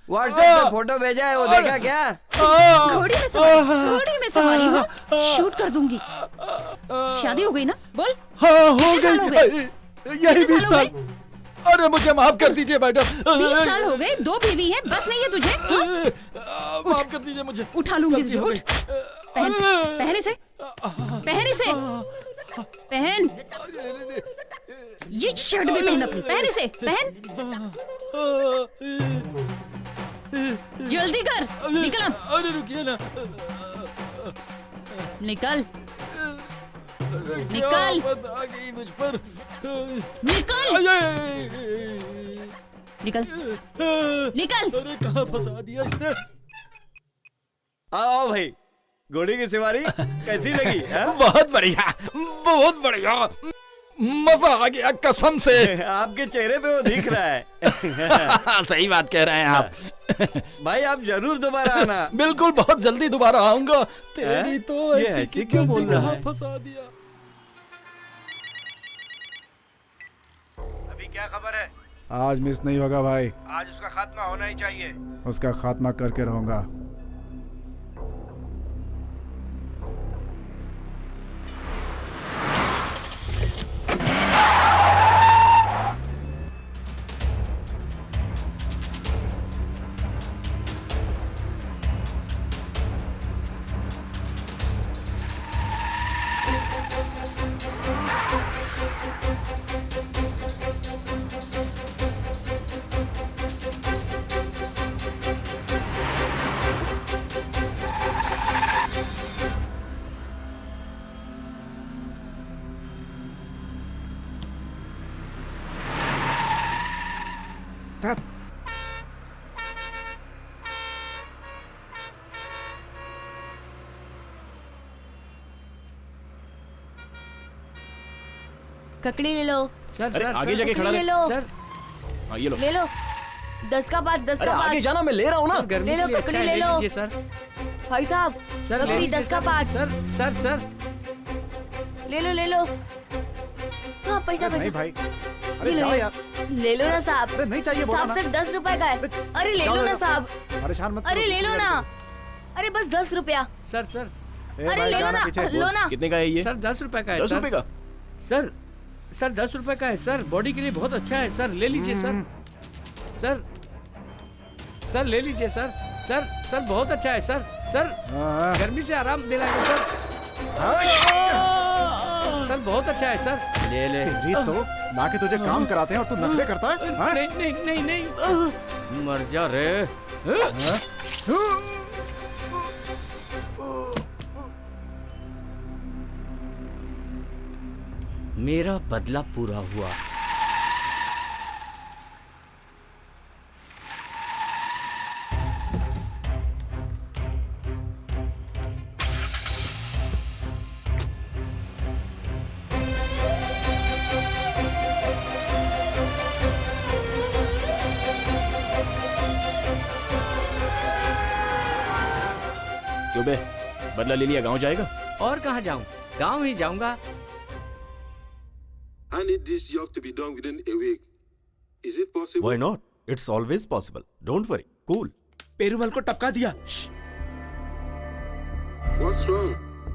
E: व्हाट्सएप पे फोटो भेजा है, वो देखा क्या?
A: घोड़ी में सवारी हो, शूट कर दूंगी। शादी हो गई ना? बोल।
F: हाँ, हो
A: गई।
F: यही 20 साल। अरे मुझे माफ कर दीजिए मैडम।
A: 20 साल हो गए, 2 बीवी है, बस नहीं है तुझे?
F: माफ कर दीजिए मुझे।
A: उठा लूंगी तुझे, उठ। पहन इसे, पहन। ये शर्ट भी पहन अपनी, पहन इसे, पहन। जल्दी कर, निकल अब।
F: अरे रुकिए ना।
A: निकल।
F: आ गई मुझ पर।
A: निकल।
F: अरे कहाँ फंसा दिया इसने?
E: आओ भाई, घोड़ी की सवारी कैसी लगी?
F: बहुत बढ़िया, मजा आ गया कसम से।
E: आपके चेहरे पे वो दिख रहा है।
F: सही बात कह रहे हैं आप।
E: भाई आप जरूर दोबारा आना।
F: बिल्कुल, बहुत जल्दी दोबारा आऊंगा। तेरी तो
E: ऐसी क्यों बोल रहा है?
F: फंसा दिया।
I: अभी क्या खबर है?
D: आज मिस नहीं होगा भाई,
I: आज उसका खात्मा होना ही चाहिए।
D: उसका खात्मा करके रहूंगा।
L: ककड़ी ले लो।
H: सर
C: आगे जाके खड़ा
L: ले लो।
H: सर,
C: हाँ, ये लो।
L: ले लो, 10 का 5, 10 का 5।
C: आगे जाना, मैं ले रहा हूँ ना।
L: ले लो, ककड़ी ले लो।
H: सर
L: भाई साहब,
H: सर
L: ककड़ी 10 का 5।
H: सर
L: ले लो। हाँ, पैसा
D: नहीं भाई, अरे
L: ये
D: जाओ
L: लो।
D: यार।
L: ले लो ना साहब।
D: अरे नहीं चाहिए, बोला
L: साहब
D: ना।
L: सिर्फ 10 रुपए का है। अरे ले लो ना साहब।
D: परेशान मत
L: अरे
D: करो,
L: ले लो ना। अरे बस 10 रुपया।
H: सर
D: ए
L: अरे
D: भाई,
L: ले लो
D: जाना
L: ना,
D: पीछे।
L: लो ना।
C: कितने का है ये?
H: सर 10 रुपए का है।
C: 10 रुपए का?
H: सर 10 रुपए का है सर, बॉडी के लिए बहुत अच्छा है सर, ले लीजिए सर। सर ले लीजिए सर। सर बहुत अच्छा है सर। गर्मी से आराम दिलाएगा सर। सर बहुत अच्छा है सर, ले।
D: तेरी तो लाके तुझे काम कराते हैं और तू नखरे करता है? हाँ?
H: नहीं। मर जा रे। मेरा बदला पूरा हुआ।
C: क्यों बे, बदला ले लिया, गांव जाएगा?
B: और कहाँ जाऊँ, गाँव ही जाऊँगा।
M: I need this job to be done within a week. Is it possible?
C: Why not? It's always possible. Don't worry. Cool.
I: Perumal को टपका दिया।
M: What's wrong?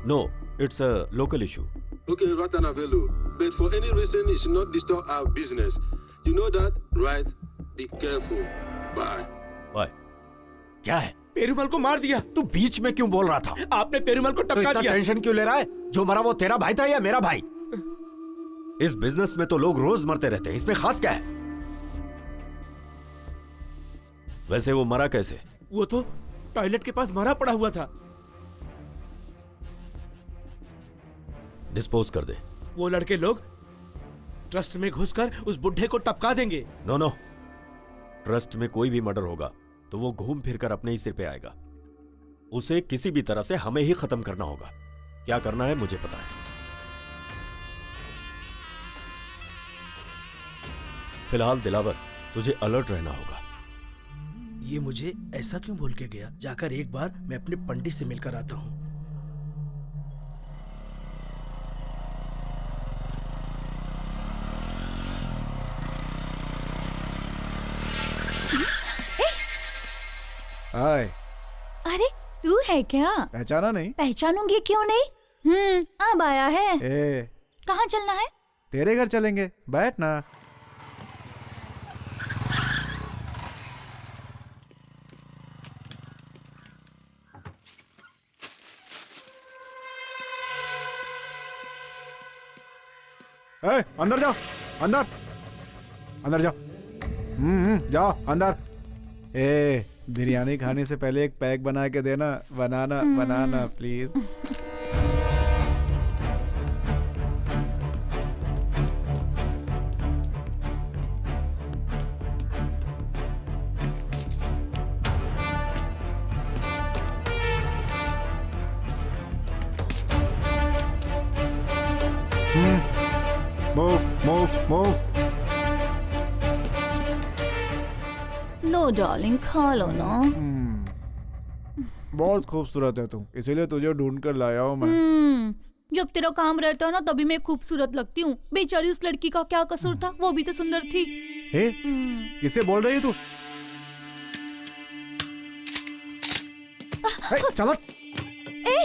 C: No, it's a local issue.
M: Okay, Ratanavelu. But for any reason, it should not disturb our business. You know that, right? Be careful. Bye.
C: Bye. क्या है?
I: पेरूमल को मार दिया।
C: तू बीच में क्यों बोल रहा था?
I: आपने पेरूमल को
C: तो
I: टपका
C: इतना
I: दिया।
C: टेंशन क्यों ले रहा है? जो मरा वो तेरा भाई था या मेरा भाई? इस बिजनेस में तो लोग रोज मरते रहते हैं, इसमें खास क्या है? वैसे वो मरा कैसे?
I: वो तो टॉयलेट के पास मरा पड़ा हुआ था।
C: डिस्पोज कर दे।
I: वो लड़के लोग ट्रस्ट में घुसकर उस बुढ़े को टपका देंगे।
C: नो नो, ट्रस्ट में कोई भी मर्डर होगा तो वो घूम फिर कर अपने ही सिर पे आएगा। उसे किसी भी तरह से हमें ही खत्म करना होगा। क्या करना है मुझे पता है। फिलहाल दिलावर, तुझे अलर्ट रहना होगा।
I: ये मुझे ऐसा क्यों बोल के गया? जाकर एक बार मैं अपने पंडित से मिलकर आता हूँ।
D: हाय।
J: अरे तू है क्या?
D: पहचाना नहीं?
J: पहचानूंगी क्यों नहीं? अब आया है।
D: ए,
J: कहाँ चलना है?
D: तेरे घर चलेंगे, बैठ ना। ए, अंदर जाओ, अंदर अंदर जाओ। जाओ अंदर। ए, बिरयानी खाने से पहले एक पैक बना के देना। Banana banana please. Move move move.
J: लो डार्लिंग, खा लो ना।
D: बहुत खूबसूरत है तू, इसीलिए तुझे ढूंढ कर लाया हूँ मैं।
J: जब तेरा काम रहता है ना तभी मैं खूबसूरत लगती हूँ। बेचारी उस लड़की का क्या कसूर था? वो भी तो सुंदर थी।
D: हे, किससे बोल रही है तू? चलो।
J: ए,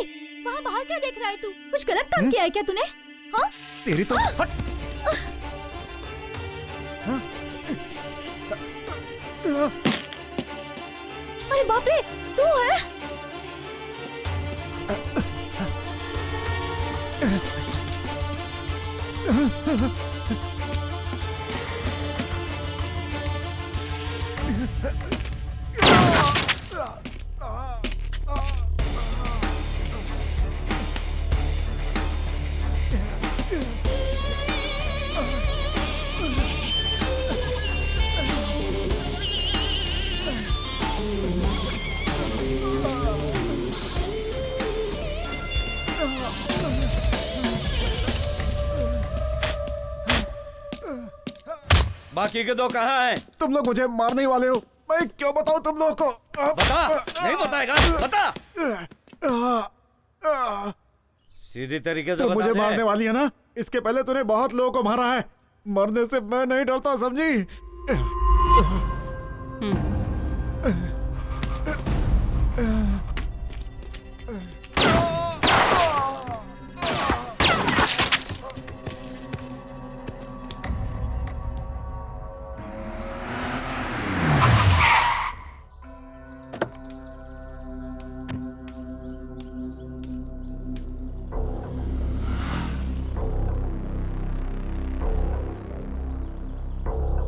J: वहाँ बाहर क्या देख रहा है तू? कुछ गलत काम किया है क्या तूने? हाँ?
D: तेरी तो हट।
J: अरे बाप रे, तू है?
E: बाकी के दो कहाँ हैं?
D: तुम लोग मुझे मारने वाले हो। मैं क्यों बताऊं तुम लोगों को?
E: बता। नहीं बताएगा? बता। सीधी तरीके से
D: तुम मुझे
E: बता दे।
D: मारने वाली है ना? इसके पहले तूने बहुत लोगों को मारा है। मरने से मैं नहीं डरता, समझी?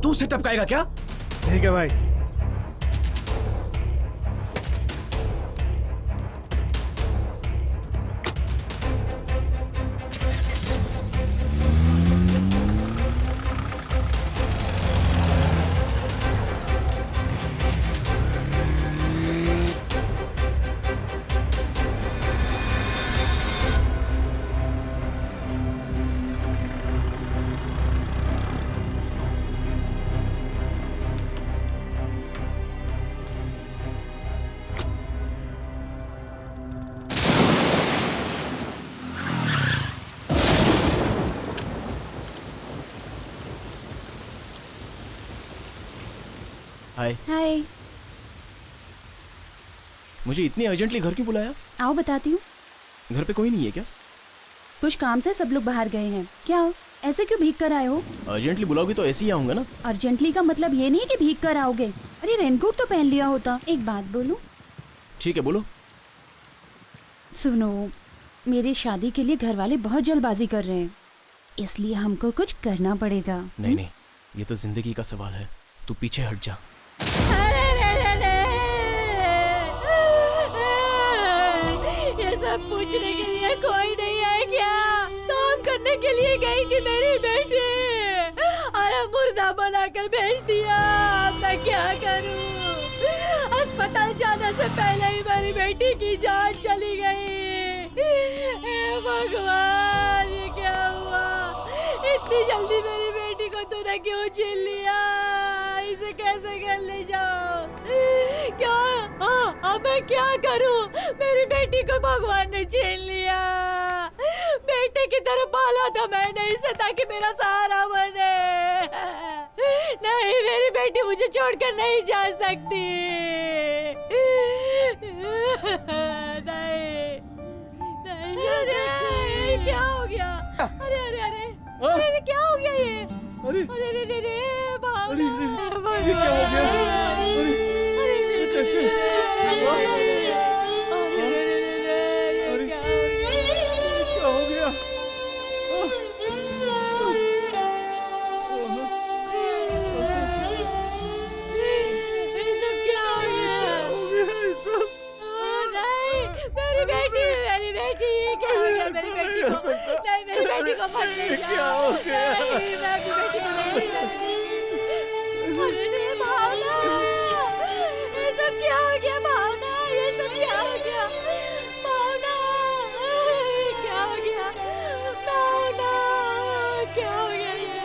I: तू उसे टपकाएगा क्या?
D: ठीक है भाई।
H: हाय।
A: हाय।
H: मुझे इतनी अर्जेंटली घर क्यों बुलाया?
A: आओ बताती हूँ।
H: घर पे कोई नहीं है क्या?
A: कुछ काम से सब लोग बाहर गए हैं। क्या हो, ऐसे क्यों भीग कर आए हो?
H: अर्जेंटली बुलाओगी तो ऐसे ही आऊंगा ना।
A: अर्जेंटली का मतलब ये नहीं कि भीग कर आओगे। अरे रेनकोट तो पहन लिया होता। एक बात बोलूं?
H: ठीक है बोलो।
A: सुनो, मेरी शादी के लिए घर वाले बहुत जल्दबाजी कर रहे हैं, इसलिए हमको कुछ करना पड़ेगा।
H: नहीं नहीं, ये तो जिंदगी का सवाल है, तू पीछे हट जा।
L: ये सब पूछने के लिए कोई नहीं है क्या? काम करने के लिए गई थी मेरी बेटी, अरे मुर्दा बनाकर भेज दिया। मैं क्या करूं? अस्पताल जाने से पहले ही मेरी बेटी की जान चली गई। हे भगवान, ये क्या हुआ? इतनी जल्दी मेरी बेटी को तूने क्यों छीन लिया? इसे कैसे घर ले जाओ? क्या अब मैं क्या करूं? मेरी बेटी को भगवान ने छीन लिया। बेटे की तरह पाला था मैंने इसे ताकि मेरा सहारा बने। नहीं, मेरी बेटी मुझे छोड़कर नहीं जा सकती। नहीं, अरे क्या हो गया? अरे अरे अरे अरे क्या हो गया ये? अरे अरे अरे अरे भावना, ये क्या हो गया? मेरी बेटी को मत ले जाओ। नहीं, मैं अपनी बेटी को नहीं लाऊंगी। अरे भावना, ये सब क्या हो गया? भावना, ये सब क्या हो गया? भावना, क्या हो गया? भावना, क्या हो गया ये?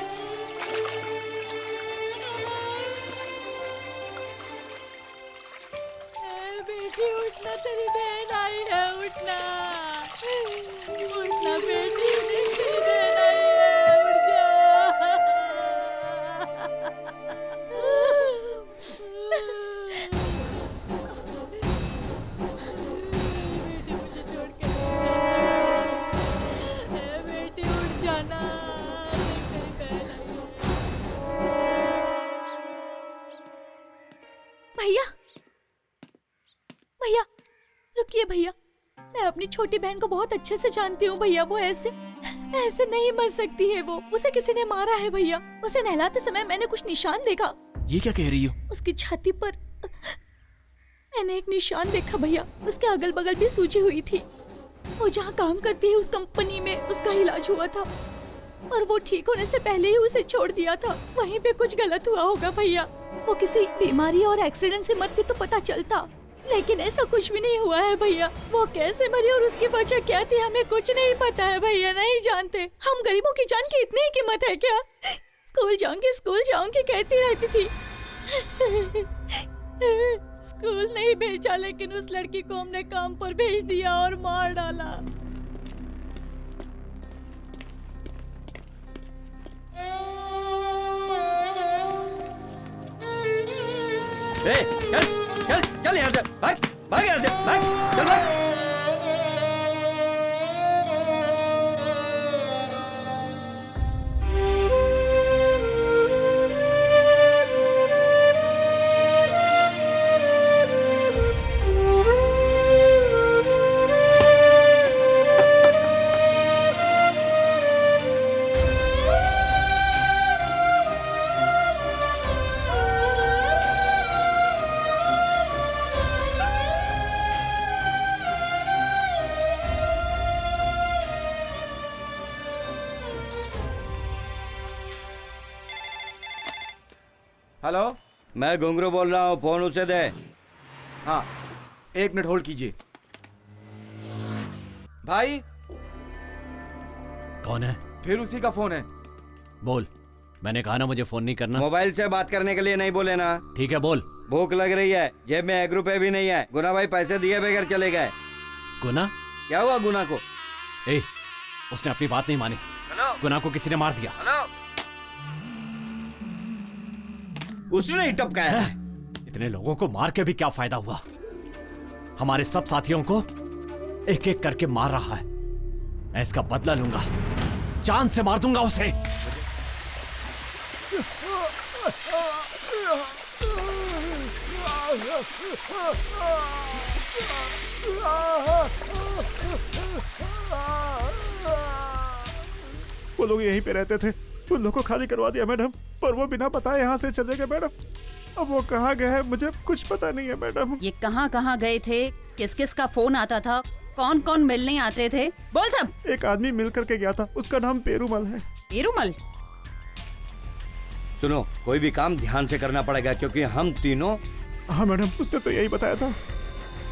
L: बेटी उठना, तेरी बहन आई है, उठना उठना बेटी, तेरी बहन आई है, उठ जा। बेटी मुझे छोड़ के बेटी उठ जाना, तेरी बहन आई है। भैया भैया रुकिए भैया, मैं अपनी छोटी बहन को बहुत अच्छे से जानती हूँ भैया। वो ऐसे नहीं मर सकती है। वो उसे किसी ने मारा है भैया। उसे नहलाते समय मैंने कुछ निशान देखा।
H: ये क्या कह रही हो?
L: उसकी छाती पर मैंने एक निशान देखा भैया। उसके अगल बगल भी सूजी हुई थी। वो जहाँ काम करती है उस कंपनी में उसका इलाज हुआ था और वो ठीक होने से पहले ही उसे छोड़ दिया था। वहीं पे कुछ गलत हुआ होगा भैया। वो किसी बीमारी और एक्सीडेंट से मरती तो पता चलता, लेकिन ऐसा कुछ भी नहीं हुआ है भैया। वो कैसे मरी और उसकी वजह क्या थी हमें कुछ नहीं पता है भैया, नहीं जानते। हम गरीबों की जान की इतनी ही कीमत है क्या? स्कूल जाऊंगी कहती रहती थी। स्कूल नहीं भेजा, लेकिन उस लड़की को हमने काम पर भेज दिया और मार डाला।
E: चल चल चल यहाँ से, भाग भाग यहाँ से, भाग चल भाग।
K: हेलो,
E: मैं घुंगरू बोल रहा हूँ, फोन उसे दे।
K: हाँ 1 मिनट होल्ड कीजिए। भाई
C: कौन है?
K: फिर उसी का फोन है।
C: बोल। मैंने कहा ना मुझे फोन नहीं करना।
E: मोबाइल से बात करने के लिए नहीं बोले ना।
C: ठीक है बोल।
E: भूख लग रही है, जेब में 1 रुपए भी नहीं है। गुना भाई पैसे दिए बगैर चले गए।
C: गुना?
E: क्या हुआ गुना को?
C: उसने अपनी बात नहीं मानी। गुना को किसी ने मार दिया।
E: उसने ही टपकाया है।
C: इतने लोगों को मार के भी क्या फायदा हुआ? हमारे सब साथियों को एक एक करके मार रहा है। मैं इसका बदला लूंगा, जान से मार दूंगा उसे।
D: वो लोग यहीं पे रहते थे, उन लोगों को खाली करवा दिया मैडम, पर वो बिना बताए यहाँ से चले गए मैडम। अब वो कहाँ गए हैं मुझे कुछ पता नहीं है मैडम।
A: ये कहाँ गए थे? किस किस का फोन आता था? कौन कौन मिलने आते थे? बोल सब।
D: एक आदमी मिल करके गया था, उसका नाम पेरूमल है।
A: पेरूमल?
E: सुनो, कोई भी काम ध्यान से करना पड़ेगा क्योंकि हम तीनों।
D: हाँ मैडम, उसने तो यही बताया था,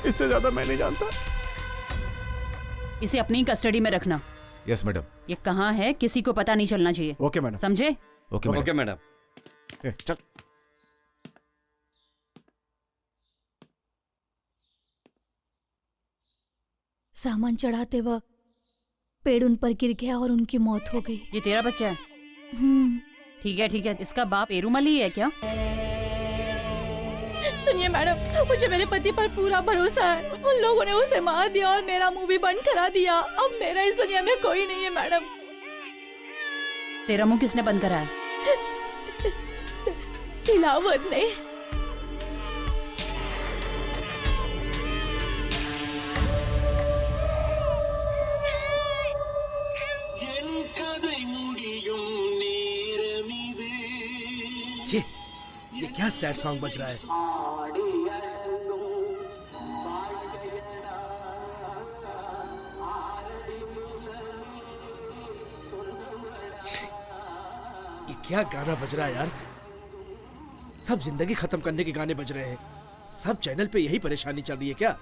D: इससे ज्यादा मैं नहीं जानता।
A: इसे अपनी कस्टडी में रखना।
K: Yes madam.
A: ये कहाँ है किसी को पता नहीं चलना चाहिए।
D: Okay madam.
A: समझे?
E: Okay madam.
D: चल।
J: सामान चढ़ाते वक्त पेड़ उन पर गिर गया और उनकी मौत हो गई।
A: ये तेरा बच्चा है? ठीक है, इसका बाप पेरूमल ही है क्या?
L: सुनिए मैडम, मुझे मेरे पति पर पूरा भरोसा है। उन लोगों ने उसे मार दिया और मेरा मुंह भी बंद करा दिया। अब मेरा इस दुनिया में कोई नहीं है मैडम।
A: तेरा मुंह किसने बंद करा है?
L: तिलावत ने।
I: ये क्या सैड सॉन्ग बज रहा है? ये क्या गाना बज रहा है यार? सब जिंदगी खत्म करने के गाने बज रहे हैं। सब चैनल पे यही परेशानी चल रही है क्या?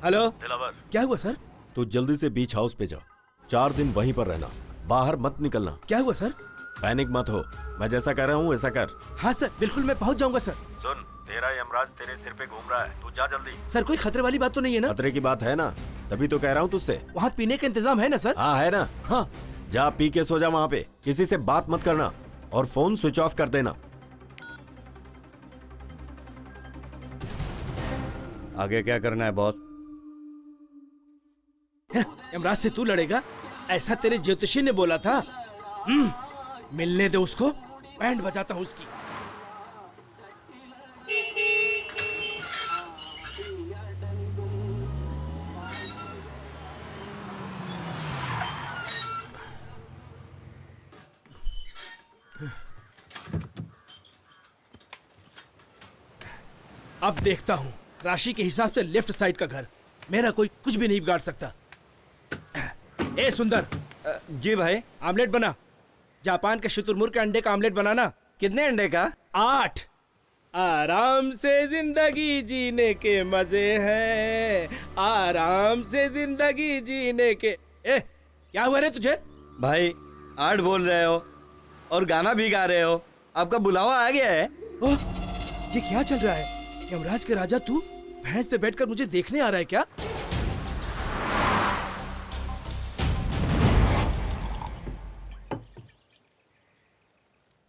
I: हेलो,
O: दिलावर,
I: क्या हुआ सर?
O: तू जल्दी से बीच हाउस पे जा। 4 दिन वहीं पर रहना, बाहर मत निकलना।
I: क्या हुआ सर?
O: पैनिक मत हो, मैं जैसा कह रहा हूँ वैसा कर।
I: हाँ सर, बिल्कुल मैं पहुंच जाऊंगा सर।
O: सुन, तेरा यमराज तेरे सिर पे घूम रहा है, तू जा जल्दी।
I: सर कोई खतरे वाली बात तो नहीं है ना?
O: खतरे की बात है ना, तभी तो कह रहा हूँ तुझसे।
I: वहाँ पीने का इंतजाम है ना सर?
O: हाँ है ना।
I: हाँ,
O: जा पी के सो जा वहाँ पे, किसी से बात मत करना और फोन स्विच ऑफ कर देना।
E: आगे क्या करना है बॉस?
I: यमराज से तू लड़ेगा ऐसा तेरे ज्योतिषी ने बोला था। मिलने दे उसको, बैंड बजाता हूँ उसकी। अब देखता हूँ राशि के हिसाब से लेफ्ट साइड का घर। मेरा कोई कुछ भी नहीं बिगाड़ सकता। ए सुंदर।
E: जी भाई।
I: आमलेट बना। जापान के शुतुरमुर्ग के अंडे का आमलेट बनाना।
E: कितने अंडे का?
I: 8। आराम से जिंदगी जीने के मजे हैं, आराम से जिंदगी जीने के। क्या हुआ रे तुझे?
E: भाई 8 बोल रहे हो और गाना भी गा रहे हो, आपका बुलावा आ गया है।
I: ये क्या चल रहा है? यमराज के राजा तू भैंस पे बैठकर मुझे देखने आ रहा है क्या?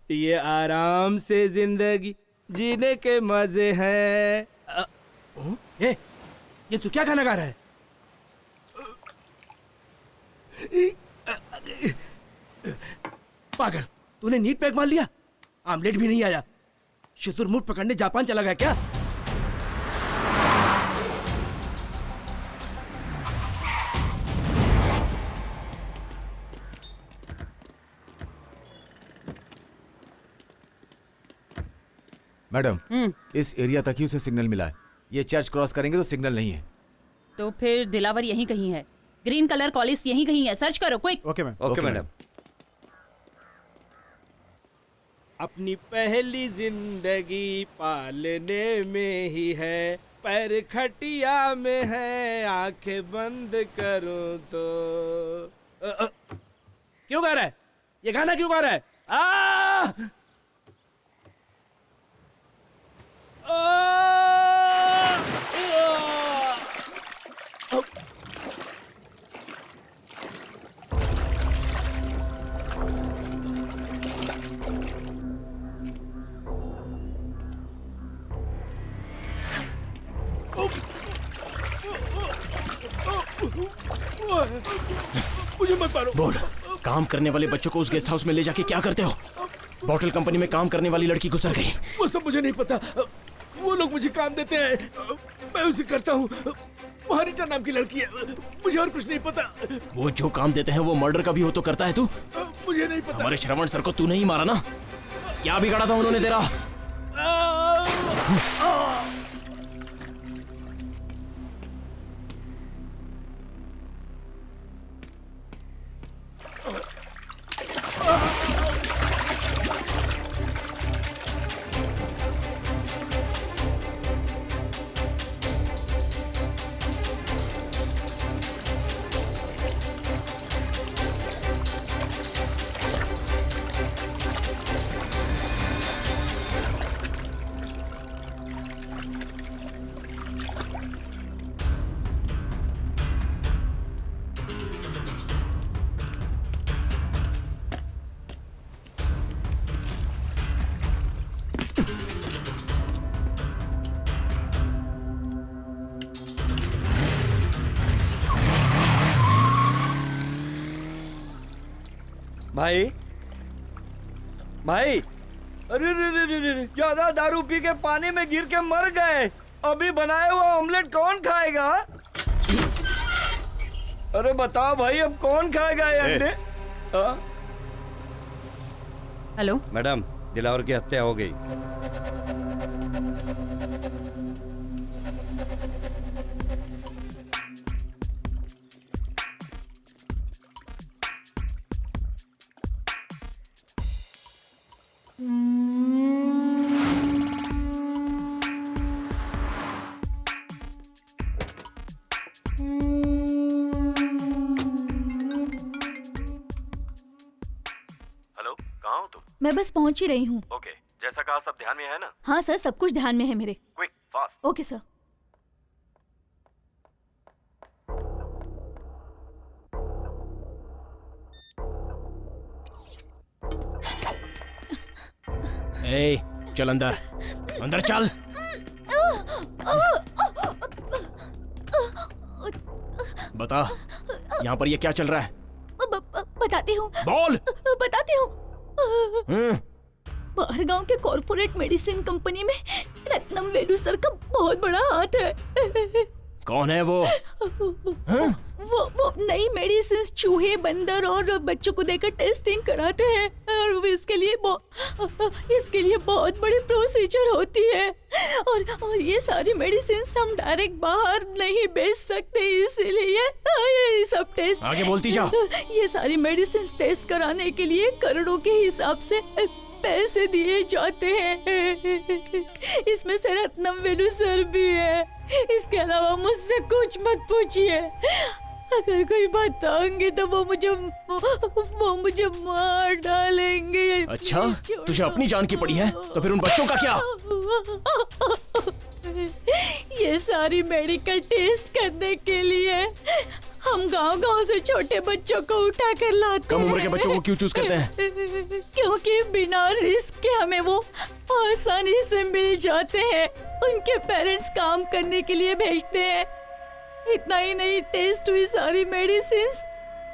I: ये आराम से जिंदगी जीने के मजे हैं। ये तू क्या गाना गा रहा है? पागल, तूने नीट पैक मार लिया। आमलेट भी नहीं आया। शुतुरमुर्ग पकड़ने जापान चला गया क्या?
K: मैडम, इस एरिया तक ही उसे सिग्नल मिला है। ये चर्च क्रॉस करेंगे तो सिग्नल नहीं है।
A: तो फिर दिलावर यहीं कहीं है। ग्रीन कलर कॉलेज यहीं कहीं है। सर्च करो quick.
D: Okay ma'am.
E: Okay madam.
I: अपनी पहली जिंदगी पालने में ही है, पैर खटिया में है, आंखें बंद करूं तो। क्यों गा रहा है? ये गाना क्यों गा रहा है? मुझे मत मारो।
H: बोल, काम करने वाले बच्चों को उस गेस्ट हाउस में ले जाके क्या करते हो? बॉटल कंपनी में काम करने वाली लड़की गुजर गई।
I: वो सब मुझे नहीं पता। वो लोग मुझे काम देते हैं, मैं उसे करता हूँ। वहाँ रीटा नाम की लड़की है, मुझे और कुछ नहीं पता।
H: वो जो काम देते हैं वो मर्डर का भी हो तो करता है तू?
I: मुझे नहीं पता।
H: हमारे श्रवण सर को तू नहीं मारा ना? क्या बिगाड़ा था उन्होंने तेरा?
E: भाई भाई, अरे ज्यादा दारू पी के पानी में गिर के मर गए। अभी बनाया हुआ ऑमलेट कौन खाएगा? अरे बताओ भाई, अब कौन खाएगा ये अंडे?
A: हेलो
E: मैडम, दिलावर की हत्या हो गई।
O: हेलो, कहाँ हो तुम?
J: मैं बस पहुंच ही रही हूँ।
O: ओके, जैसा कहा सब ध्यान में है ना?
J: हाँ सर, सब कुछ ध्यान में है मेरे।
O: Quick, fast.
J: Okay sir.
H: ए, चल अंदर, अंदर चल। बता, यहाँ पर ये क्या चल रहा है?
J: बताती हूँ।
H: बोल।
J: बताती हूँ। बाहर गांव के कॉर्पोरेट मेडिसिन कंपनी में रत्नम वेलू सर का बहुत बड़ा हाथ है।
H: कौन है वो?
J: वो नई मेडिसिन चूहे, बंदर और बच्चों को देकर टेस्टिंग कराते हैं और इसके लिए बहुत बड़ी प्रोसीजर होती है और ये सारी मेडिसिन हम डायरेक्ट बाहर नहीं बेच सकते, इसीलिए ये सब टेस्ट।
H: आगे बोलती जा।
J: ये सारी मेडिसिन टेस्ट कराने के लिए करोड़ों के हिसाब से पैसे दिए जाते हैं। इसमें से रत्नम वेलू सर भी है। इसके अलावा मुझसे कुछ मत पूछिए। अगर कोई बताऊंगी तो वो मुझे मार डालेंगे।
H: अच्छा, तुझे अपनी जान की पड़ी है, तो फिर उन बच्चों का क्या?
J: ये सारी मेडिकल टेस्ट करने के लिए हम गांव-गांव से छोटे बच्चों को उठा कर लाते हैं।
H: कम उम्र के बच्चों को क्यों चूज करते हैं?
J: क्योंकि बिना रिस्क के हमें वो आसानी से मिल जाते हैं। उनके पेरेंट्स काम करने के लिए भेजते हैं। इतना ही नहीं, टेस्ट हुई सारी मेडिसिन्स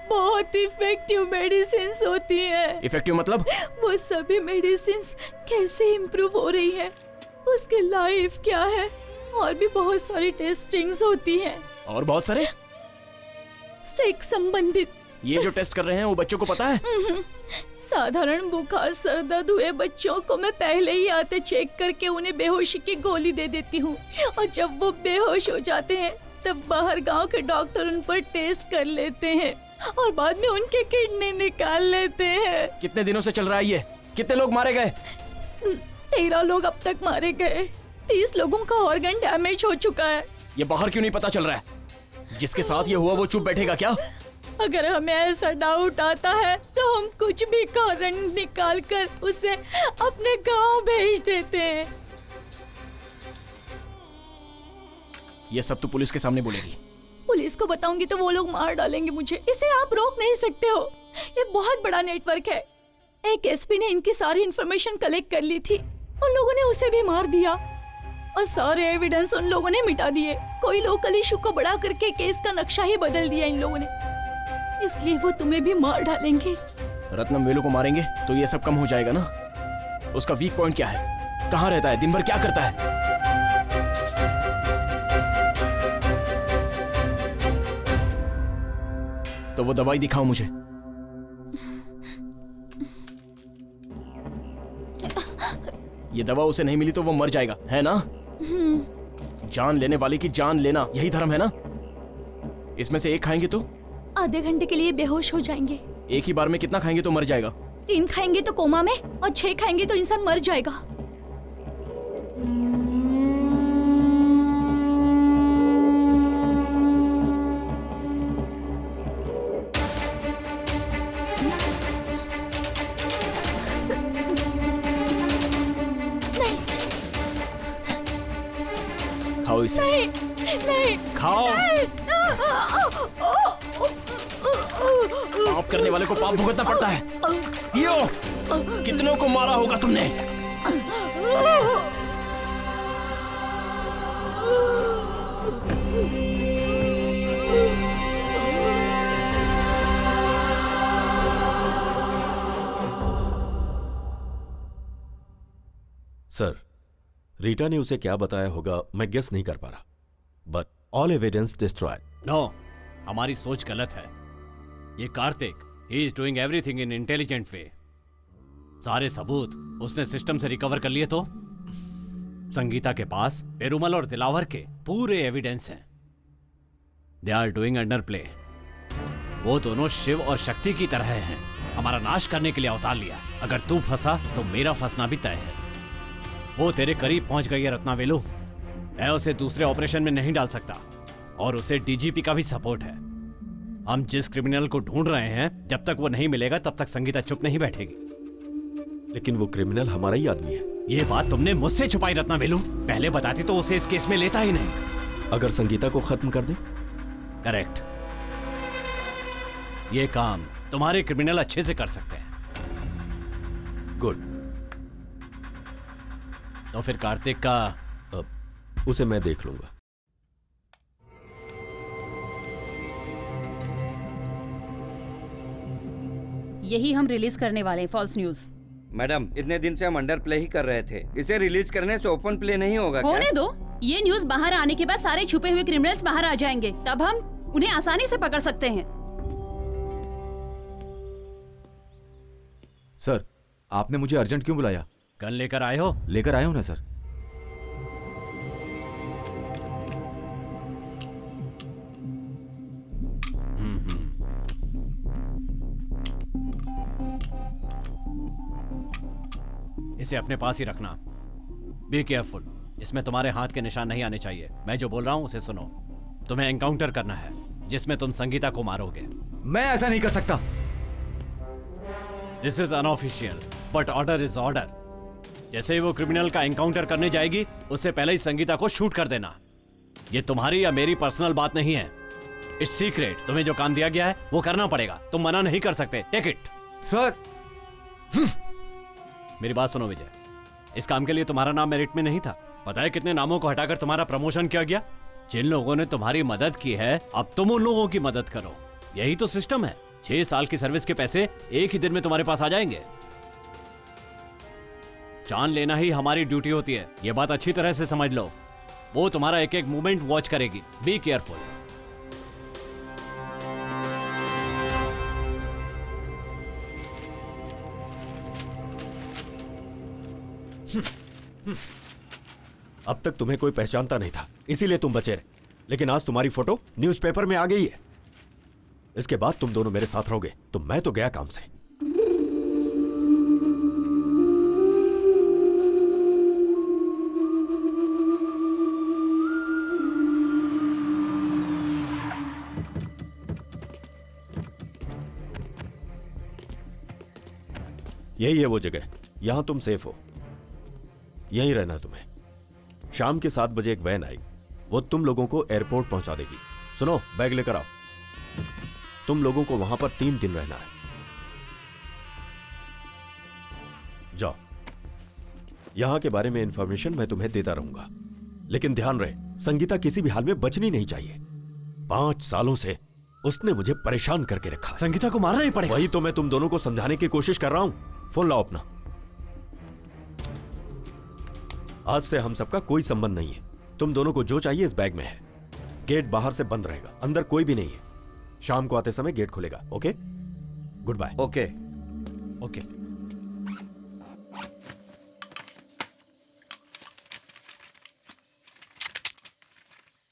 J: बहुत इफेक्टिव मेडिसिन्स होती हैं।
H: इफेक्टिव मतलब?
J: वो सभी मेडिसिन्स कैसे इम्प्रूव हो रही है, उसकी लाइफ क्या है, और भी बहुत सारी टेस्टिंग्स होती हैं।
H: और बहुत सारे
J: सेक्स संबंधित।
H: ये जो टेस्ट कर रहे हैं वो बच्चों को पता है?
J: साधारण बुखार, सर दर्द हुए बच्चों को मैं पहले ही आते चेक करके उन्हें बेहोशी की गोली दे देती हूँ और जब वो बेहोश हो जाते हैं तब बाहर गांव के डॉक्टर उन पर टेस्ट कर लेते हैं और बाद में उनके किडनी निकाल लेते हैं।
H: कितने दिनों से चल रहा है ये? कितने लोग मारे गए?
J: 13 लोग अब तक मारे गए। 30 लोगों का ऑर्गन डैमेज हो चुका है।
H: ये बाहर क्यों नहीं पता चल रहा है? जिसके साथ ये हुआ वो चुप बैठेगा क्या?
J: अगर हमें ऐसा डाउट आता है तो हम कुछ भी कारण निकाल कर उसे अपने गांव भेज देते हैं।
H: ये सब तो पुलिस के सामने बोलेगी।
J: पुलिस को बताऊंगी तो वो लोग मार डालेंगे मुझे। इसे आप रोक नहीं सकते हो। ये बहुत बड़ा नेटवर्क है। एक एसपी ने इनकी सारी इन्फॉर्मेशन कलेक्ट कर ली थी। उन लोगों ने उसे भी मार दिया।
L: और सारे एविडेंस उन लोगों ने मिटा दिए। कोई लोकल इशू को बड़ा करके केस का नक्शा ही बदल दिया इन लोगों ने, इसलिए वो तुम्हें भी मार डालेंगे।
H: रत्नम वेलू को मारेंगे तो ये सब कम हो जाएगा ना? उसका वीक पॉइंट क्या है? कहाँ रहता है? दिन भर क्या करता है? तो वो दवाई दिखाओ मुझे। ये दवा उसे नहीं मिली तो वो मर जाएगा, है ना? जान लेने वाले की जान लेना, यही धर्म है ना? इसमें से एक खाएंगे तो
J: आधे घंटे के लिए बेहोश हो जाएंगे।
H: एक ही बार में कितना खाएंगे तो मर जाएगा?
J: 3 खाएंगे तो कोमा में, और 6 खाएंगे तो इंसान मर जाएगा।
H: खाओ इसे।
J: नहीं,
H: खाओ। पाप करने वाले को पाप भुगतना पड़ता है। यो, कितनों को मारा होगा तुमने?
O: सर, रीटा ने उसे क्या बताया होगा मैं गेस नहीं कर पा रहा, but all evidence destroyed.
C: No, हमारी सोच गलत है। ये Kartik, he is doing everything in intelligent way. सारे सबूत उसने सिस्टम से रिकवर कर लिए। तो संगीता के पास पेरुमल और दिलावर के पूरे एविडेंस हैं। They are doing under play. वो दोनों शिव और शक्ति की तरह हैं, हमारा नाश करने के लिए अवतार लिया। अगर तू फंसा तो मेरा फंसना भी तय है। वो तेरे करीब पहुंच गई है रत्नावेलू। मैं उसे दूसरे ऑपरेशन में नहीं डाल सकता, और उसे डीजीपी का भी सपोर्ट है। हम जिस क्रिमिनल को ढूंढ रहे हैं, जब तक वो नहीं मिलेगा तब तक संगीता चुप नहीं बैठेगी।
O: लेकिन वो क्रिमिनल हमारा ही आदमी है।
C: ये बात तुमने मुझसे छुपाई रत्नावेलू। पहले बताती तो उसे इस केस में लेता ही नहीं।
O: अगर संगीता को खत्म कर दे?
C: करेक्ट। ये काम तुम्हारे क्रिमिनल अच्छे से कर सकते हैं।
O: गुड।
C: तो फिर कार्तिक का
O: उसे मैं देख लूंगा।
A: यही हम रिलीज करने वाले हैं, फॉल्स न्यूज।
E: मैडम, इतने दिन से हम अंडर प्ले ही कर रहे थे। इसे रिलीज करने से ओपन प्ले नहीं होगा क्या?
A: होने दो। ये न्यूज बाहर आने के बाद सारे छुपे हुए क्रिमिनल्स बाहर आ जाएंगे, तब हम उन्हें आसानी से पकड़ सकते हैं।
K: सर, आपने मुझे अर्जेंट क्यों बुलाया?
C: गन लेकर आए हो?
K: लेकर आया हूं ना सर।
C: इसे अपने पास ही रखना। Be careful. इसमें तुम्हारे हाथ के निशान नहीं आने चाहिए। मैं जो बोल रहा हूं उसे सुनो। तुम्हें एनकाउंटर करना है जिसमें तुम संगीता को मारोगे।
K: मैं ऐसा नहीं कर सकता।
C: This is unofficial, but order is order. जैसे ही वो क्रिमिनल का एनकाउंटर करने जाएगी, उससे पहले ही संगीता को शूट कर देना। ये तुम्हारी या मेरी पर्सनल बात नहीं है। It's secret. तुम्हें जो काम दिया गया है वो करना पड़ेगा। तुम मना नहीं कर सकते। Take it.
K: सर,
C: मेरी बात सुनो विजय, इस काम के लिए तुम्हारा नाम मेरिट में नहीं था। पता है कितने नामों को हटाकर तुम्हारा प्रमोशन किया गया? जिन लोगों ने तुम्हारी मदद की है, अब तुम उन लोगों की मदद करो। यही तो सिस्टम है। 6 साल की सर्विस के पैसे एक ही दिन में तुम्हारे पास आ जाएंगे। जान लेना ही हमारी ड्यूटी होती है। यह बात अच्छी तरह से समझ लो। वो तुम्हारा एक एक मूवमेंट वॉच करेगी। Be careful.
O: अब तक तुम्हें कोई पहचानता नहीं था, इसीलिए तुम बचे रहे। लेकिन आज तुम्हारी फोटो न्यूज़पेपर में आ गई है। इसके बाद तुम दोनों मेरे साथ रहोगे, तो मैं तो गया काम से। यही है वो जगह, यहां तुम सेफ हो। यहीं रहना तुम्हें। शाम के 7 बजे एक वैन आई, वो तुम लोगों को एयरपोर्ट पहुंचा देगी। सुनो, बैग लेकर आओ। तुम लोगों को वहां पर 3 दिन रहना है। जाओ। यहां के बारे में इंफॉर्मेशन मैं तुम्हें देता रहूंगा। लेकिन ध्यान रहे, संगीता किसी भी हाल में बचनी नहीं चाहिए। 5 सालों से उसने मुझे परेशान करके रखा है।
C: संगीता को मारना ही पड़ेगा।
O: वही तो मैं तुम दोनों को समझाने की कोशिश कर रहा हूं। फोन लाओ अपना। आज से हम सबका कोई संबंध नहीं है। तुम दोनों को जो चाहिए इस बैग में है। गेट बाहर से बंद रहेगा, अंदर कोई भी नहीं है। शाम को आते समय गेट खुलेगा। Okay, good bye.
E: Okay
C: okay.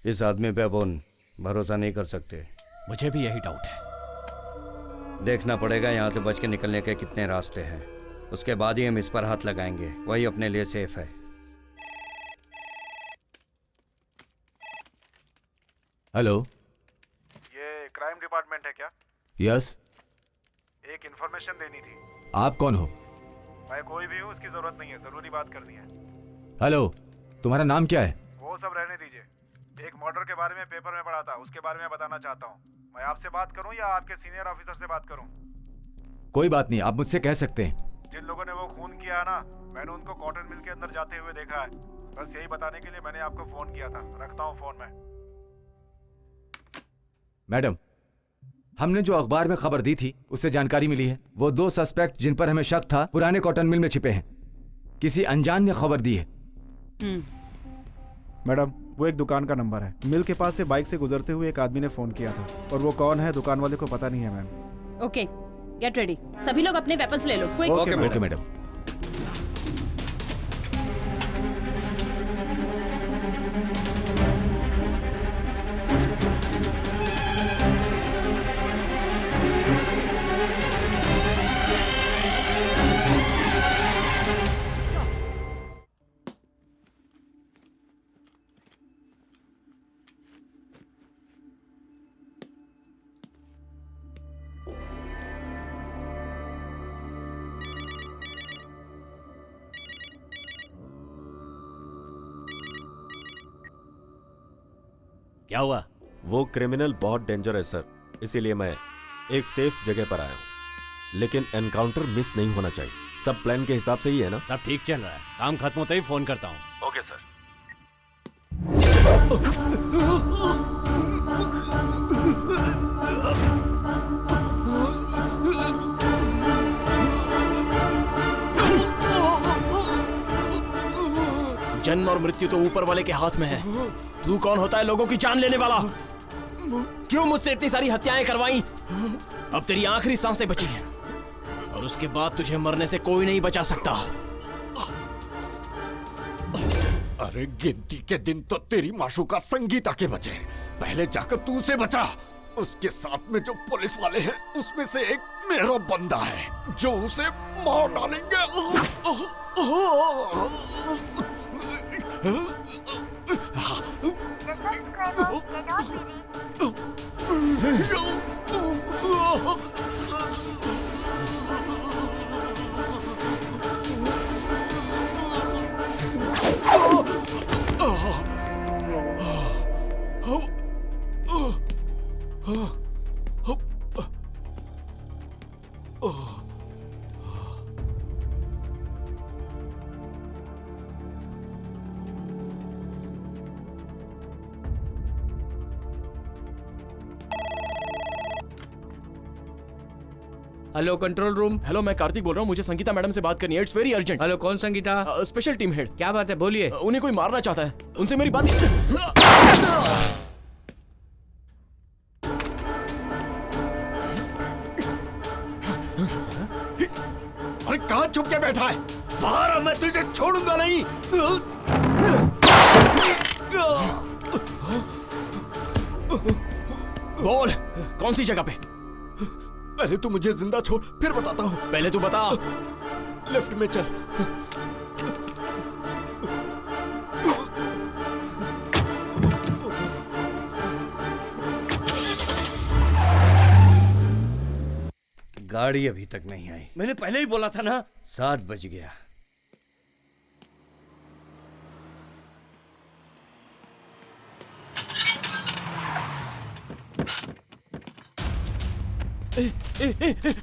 E: इस आदमी पे अपन भरोसा नहीं कर सकते।
C: मुझे भी यही डाउट है।
E: देखना पड़ेगा यहाँ से बच के निकलने के कितने रास्ते हैं, उसके बाद ही हम इस पर हाथ लगाएंगे। वही अपने लिए सेफ है।
K: हेलो,
D: ये क्राइम डिपार्टमेंट है क्या?
K: यस।
D: एक इन्फॉर्मेशन देनी थी।
K: आप कौन हो?
D: मैं कोई भी हूँ, उसकी जरूरत नहीं है, जरूरी बात करनी है।
K: हेलो, तुम्हारा नाम क्या है?
D: वो सब रहने दीजिए। एक मर्डर के बारे में पेपर में पढ़ा था, उसके बारे में बताना चाहता हूँ। मैं आपसे बात करूँ या आपके सीनियर ऑफिसर से बात करूँ?
K: कोई बात नहीं, आप मुझसे कह सकते हैं।
D: जिन लोगों ने वो खून किया है ना, मैंने उनको कॉटन मिल के अंदर जाते हुए देखा है। बस यही बताने के लिए मैंने आपको फोन किया था। रखता हूँ फोन में।
K: मैडम, हमने जो अखबार में खबर दी थी उससे जानकारी मिली है। वो 2 सस्पेक्ट जिन पर हमें शक था पुराने कॉटन मिल में छिपे हैं। किसी अनजान ने खबर दी है।
D: मैडम, वो एक दुकान का नंबर है। मिल के पास से बाइक से गुजरते हुए एक आदमी ने फोन किया था, और वो कौन है दुकान वाले को पता नहीं है मैम।
A: Okay, get ready. सभी लोग अपने वेपन्स ले लो। क्विक।
K: Okay madam.
O: क्या हुआ? वो क्रिमिनल बहुत डेंजर है सर, इसीलिए मैं एक सेफ जगह पर आया हूँ। लेकिन एनकाउंटर मिस नहीं होना चाहिए। सब प्लान के हिसाब से ही है ना?
C: सब ठीक चल रहा है। काम खत्म होते ही फोन करता हूँ।
O: Okay sir.
H: जन्म और मृत्यु तो ऊपर वाले के हाथ में है। तू कौन होता है लोगों की जान लेने वाला? क्यों मुझसे इतनी सारी हत्याएं करवाई? अब तेरी आखिरी सांसें बची हैं और उसके बाद तुझे मरने से कोई नहीं बचा सकता।
O: अरे गिनती के दिन तो तेरी माशूका संगीता के बचे, पहले जाकर तू उसे बचा। उसके साथ में जो पुलिस वाले हैं उसमें से एक मेरा बंदा है जो उसे मार डालेंगे।
B: Hello control room.
H: हेलो, मैं कार्तिक बोल रहा हूँ। मुझे संगीता मैडम से बात करनी है। It's very urgent.
B: हेलो, कौन संगीता?
H: Special team head.
B: क्या बात है, बोलिए।
H: उन्हें कोई मारना चाहता है, उनसे मेरी बात।
O: अरे कहाँ छुप के बैठा है? बाहर आ, मैं तुझे छोड़ूंगा नहीं।
H: बोल, कौन सी जगह पे?
O: पहले तू मुझे जिंदा छोड़, फिर बताता हूँ।
H: पहले तू बता।
O: लेफ्ट में चल।
E: गाड़ी अभी तक नहीं आई। मैंने पहले ही बोला था ना, 7 बज गया।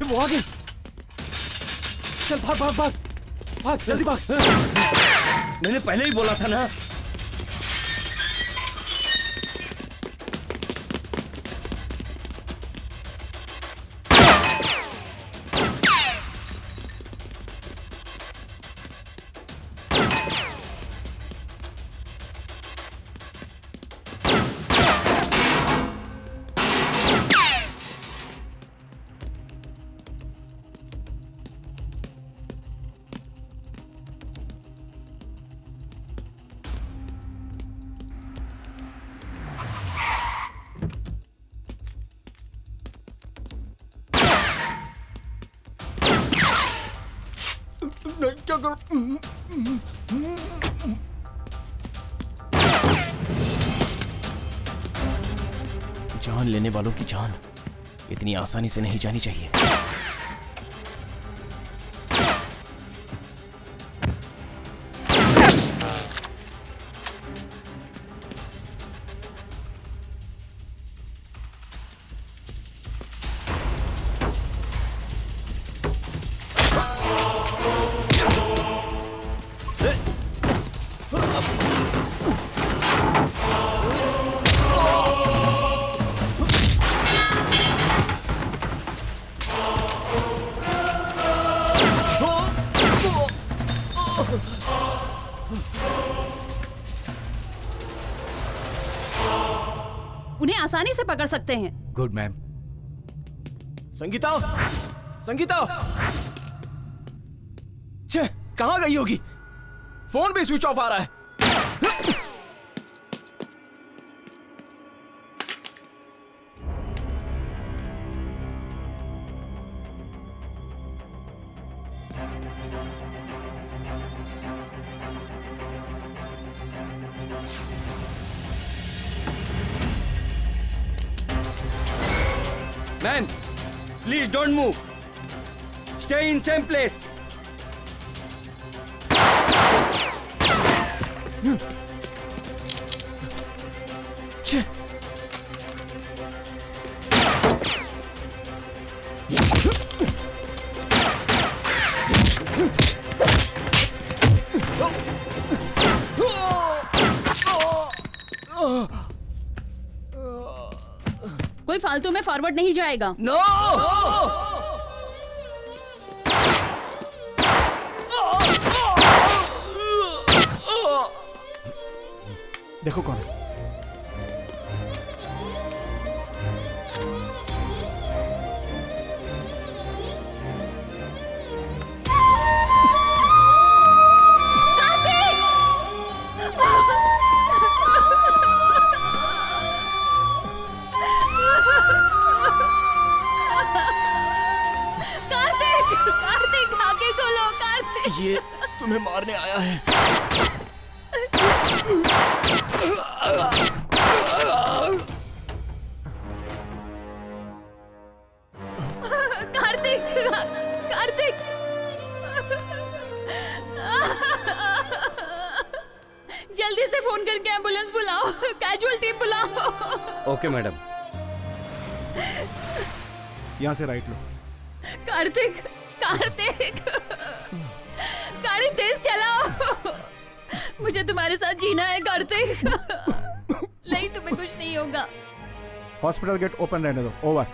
C: वो आ गई। चल भाग भाग भाग भाग, जल्दी भाग।
E: मैंने पहले ही बोला था ना।
O: क्या करूं?
H: जान लेने वालों की जान इतनी आसानी से नहीं जानी चाहिए।
A: उन्हें आसानी से पकड़ सकते हैं।
K: Good ma'am.
H: संगीता, संगीता, छे, कहाँ गई होगी? फोन भी स्विच ऑफ आ रहा है।
E: Man, please don't move, stay in same place.
A: कोई फालतू में फॉरवर्ड नहीं जाएगा।
E: नो!
D: देखो कौन है।
H: ये तुम्हें मारने आया है।
A: कार्तिक, कार्तिक, जल्दी से फोन करके एम्बुलेंस बुलाओ, कैजुअल्टी बुलाओ।
E: Okay madam.
D: यहाँ से राइट लो।
A: कार्तिक, कार्तिक, गाड़ी तेज चलाओ। मुझे तुम्हारे साथ जीना है कार्तिक। नहीं, तुम्हें कुछ नहीं होगा।
D: हॉस्पिटल गेट ओपन रहने दो। ओवर।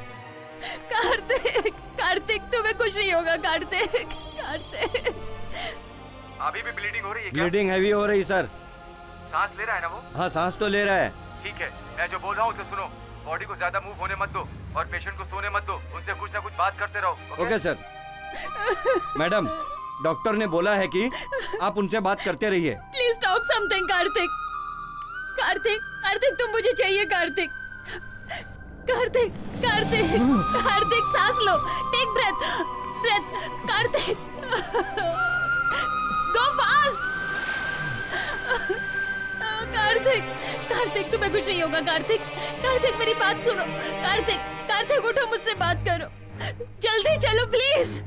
A: कार्तिक, कार्तिक, तुम्हें कुछ नहीं होगा कार्तिक, कार्तिक।
K: अभी भी ब्लीडिंग हो रही है क्या?
E: ब्लीडिंग हैवी हो रही सर।
K: सांस ले रहा है ना वो?
E: हाँ, सांस तो ले रहा है।
K: ठीक है, मैं जो बोल रहा हूँ उसे सुनो। बॉडी को ज्यादा मूव होने मत दो और पेशेंट को सोने मत दो। उनसे कुछ ना कुछ बात करते रहो।
E: Okay sir. मैडम, डॉक्टर ने बोला है कि आप उनसे बात करते रहिए।
A: Please talk something Kartik. Kartik, Kartik, तुम मुझे चाहिए कार्तिक। कार्तिक, कार्तिक, कार्तिक, सांस लो, take breath, breath. Kartik, go fast. Kartik, Kartik, तुम्हें कुछ नहीं होगा कार्तिक। कार्तिक, मेरी बात सुनो। कार्तिक, कार्तिक, उठो, मुझसे बात करो। जल्दी चलो please.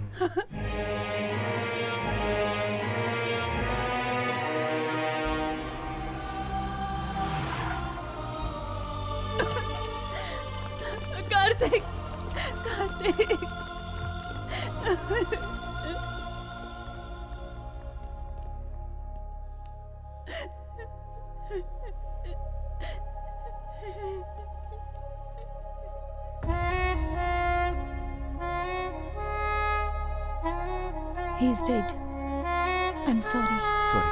A: Kartik, Kartik.
J: He's dead. I'm sorry.
C: Sorry.